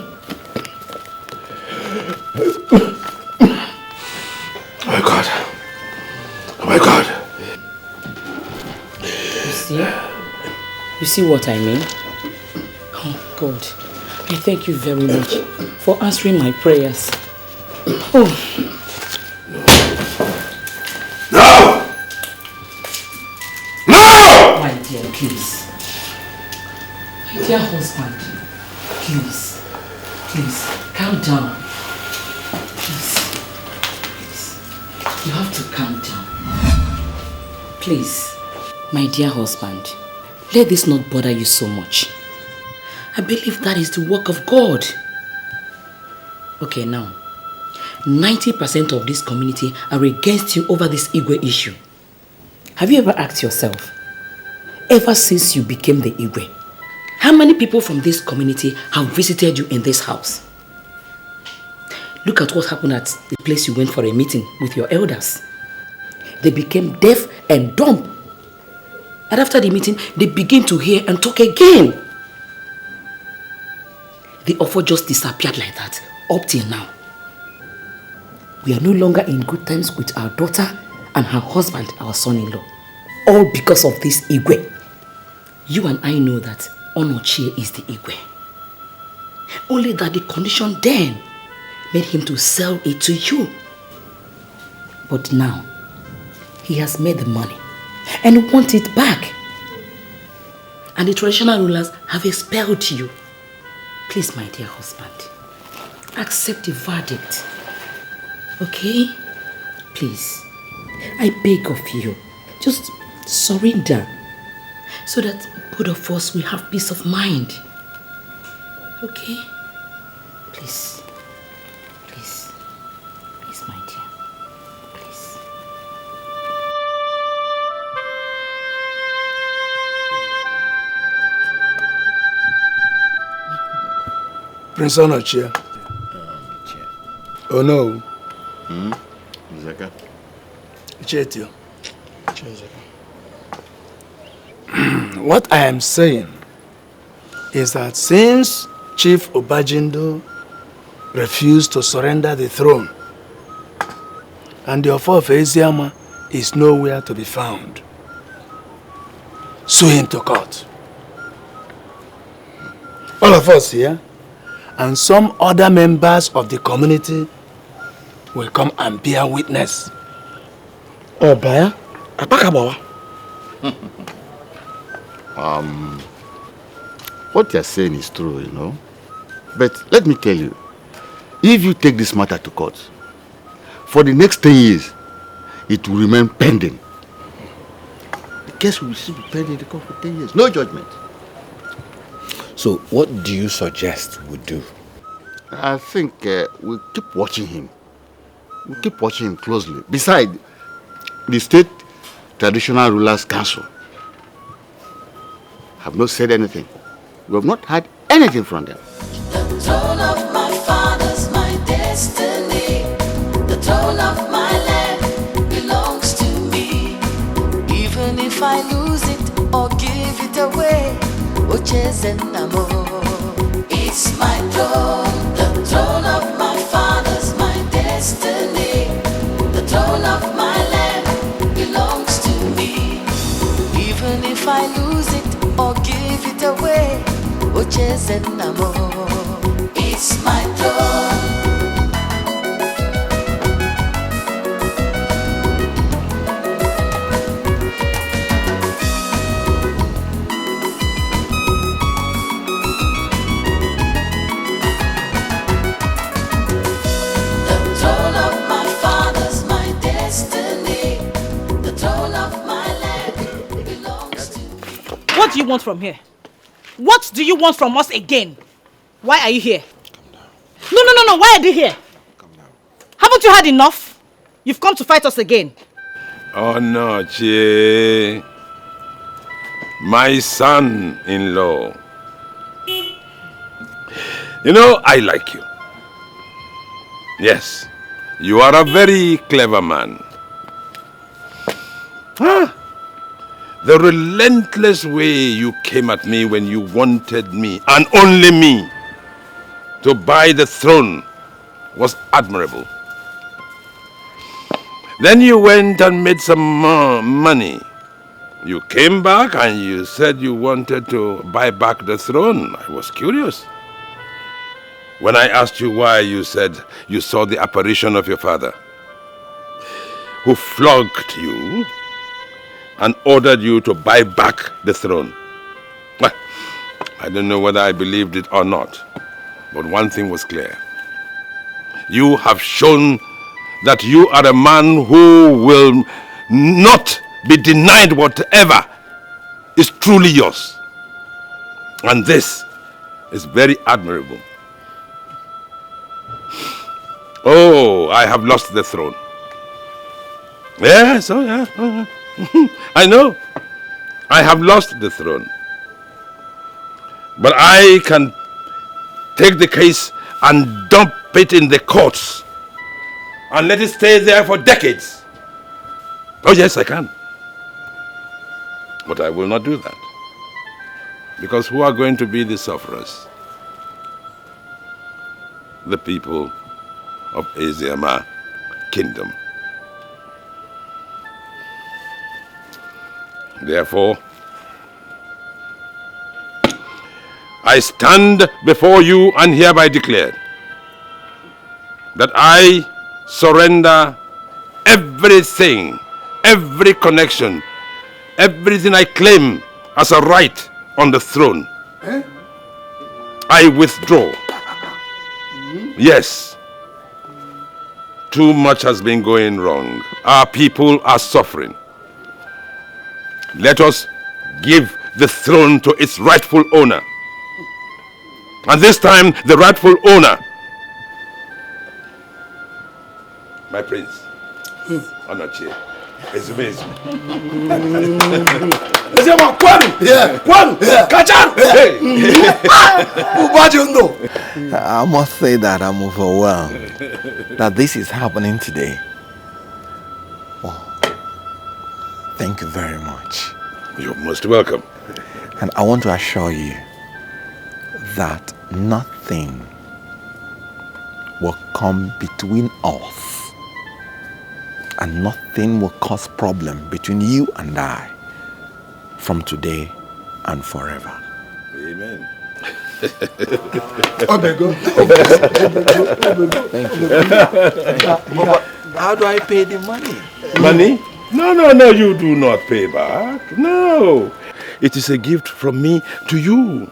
Oh my God. Oh my God. You see what I mean? Oh God, I thank you very much for answering my prayers. Oh. No! My dear, please. dear husband, please, calm down. Please, you have to calm down. Please, my dear husband, let this not bother you so much. I believe that is the work of God. Okay, now, 90% of this community are against you over this Igwe issue. Have you ever asked yourself, ever since you became the Igwe, how many people from this community have visited you in this house? Look at what happened at the place you went for a meeting with your elders. They became deaf and dumb. And after the meeting, they begin to hear and talk again. The offer just disappeared like that, up till now. We are no longer in good times with our daughter and her husband, our son-in-law. All because of this Igwe. You and I know that Onochie is the Igwe. Only that the condition then made him to sell it to you. But now, he has made the money and wants it back. And the traditional rulers have expelled you. Please, my dear husband, accept the verdict. Okay? Please, I beg of you, just surrender so that both of us will have peace of mind. Okay? Please. Please, my dear. Please. Prince Onochie. Oh no. Zaka. Chetio. What I am saying is that since Chief Obajindo refused to surrender the throne and the offer of Eziama is nowhere to be found, sue him to court. All of us here and some other members of the community will come and bear witness. Oh, Baya? Apakabawa? What you're saying is true, you know. But let me tell you, if you take this matter to court, for the next 10 years, it will remain pending. The case will still be pending in the court for 10 years. No judgment. So what do you suggest we do? I think we'll keep watching him. We'll keep watching him closely. Besides, the State Traditional Rulers Council have not said anything. We have not heard anything from them. The throne of my fathers, my destiny. The throne of my land belongs to me. Even if I lose it or give it away, it's my throne. The throne of my fathers, my destiny. The throne of my land belongs to me. Even if I lose it or give it away, it's my throne. The throne of my fathers, my destiny. The throne of my land belongs to me. What do you want from here? What do you want from us again? Why are you here? No. Why are you here? Haven't you had enough? You've come to fight us again. Oh no, Chie. My son-in-law. You know, I like you. Yes, you are a very clever man. The relentless way you came at me when you wanted me, and only me, to buy the throne was admirable. Then you went and made some more money. You came back and you said you wanted to buy back the throne. I was curious. When I asked you why, you said you saw the apparition of your father, who flogged you and ordered you to buy back the throne. Well, I don't know whether I believed it or not, but one thing was clear. You have shown that you are a man who will not be denied whatever is truly yours. And this is very admirable. Oh, I have lost the throne. Yes, oh yeah. I know. I have lost the throne. But I can take the case and dump it in the courts and let it stay there for decades. Oh yes, I can. But I will not do that. Because who are going to be the sufferers? The people of Eziama Kingdom. Therefore, I stand before you and hereby declare that I surrender everything, every connection, everything I claim as a right on the throne. I withdraw. Yes. Too much has been going wrong. Our people are suffering. Let us give the throne to its rightful owner. And this time, the rightful owner, my prince, Onochie, is amazing. I must say that I'm overwhelmed that this is happening today. Oh, thank you very much. You're most welcome. And I want to assure you that nothing will come between us and nothing will cause problem between you and I from today and forever. Amen. Thank you. But how do I pay the money? Money? No, you do not pay back. No. It is a gift from me to you.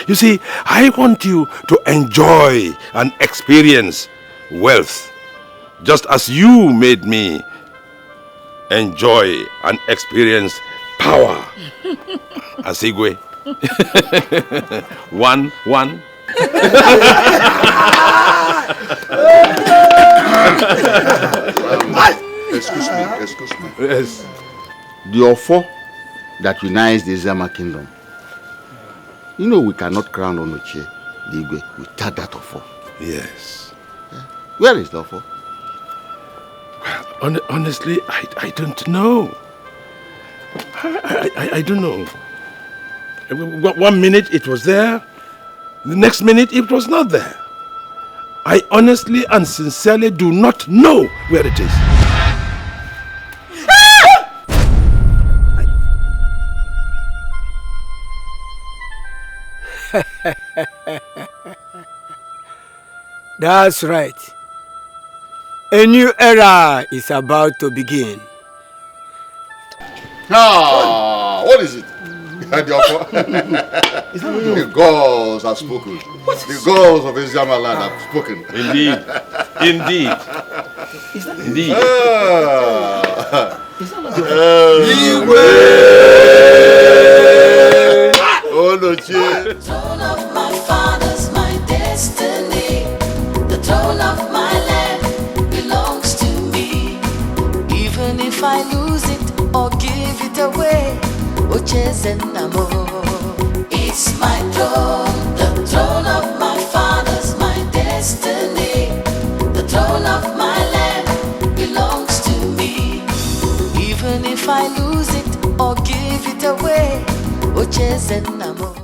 You see, I want you to enjoy and experience wealth, just as you made me enjoy and experience power. Asigwe. 1, 1. Excuse me. Yes. The offer that unites the Zama kingdom. You know we cannot crown Onochie, the Igwe, without that offer. Yes. Where is the offer? Well, honestly, I don't know. I don't know. 1 minute it was there, the next minute it was not there. I honestly and sincerely do not know where it is. That's right. A new era is about to begin. What is it? The gods have spoken. The gods of Eziama land have spoken. Indeed. Indeed. Indeed. The throne of my fathers, my destiny. The throne of my land belongs to me. Even if I lose it or give it away, it's my throne, the throne of my fathers, my destiny. The throne of my land belongs to me. Even if I lose it or give it away,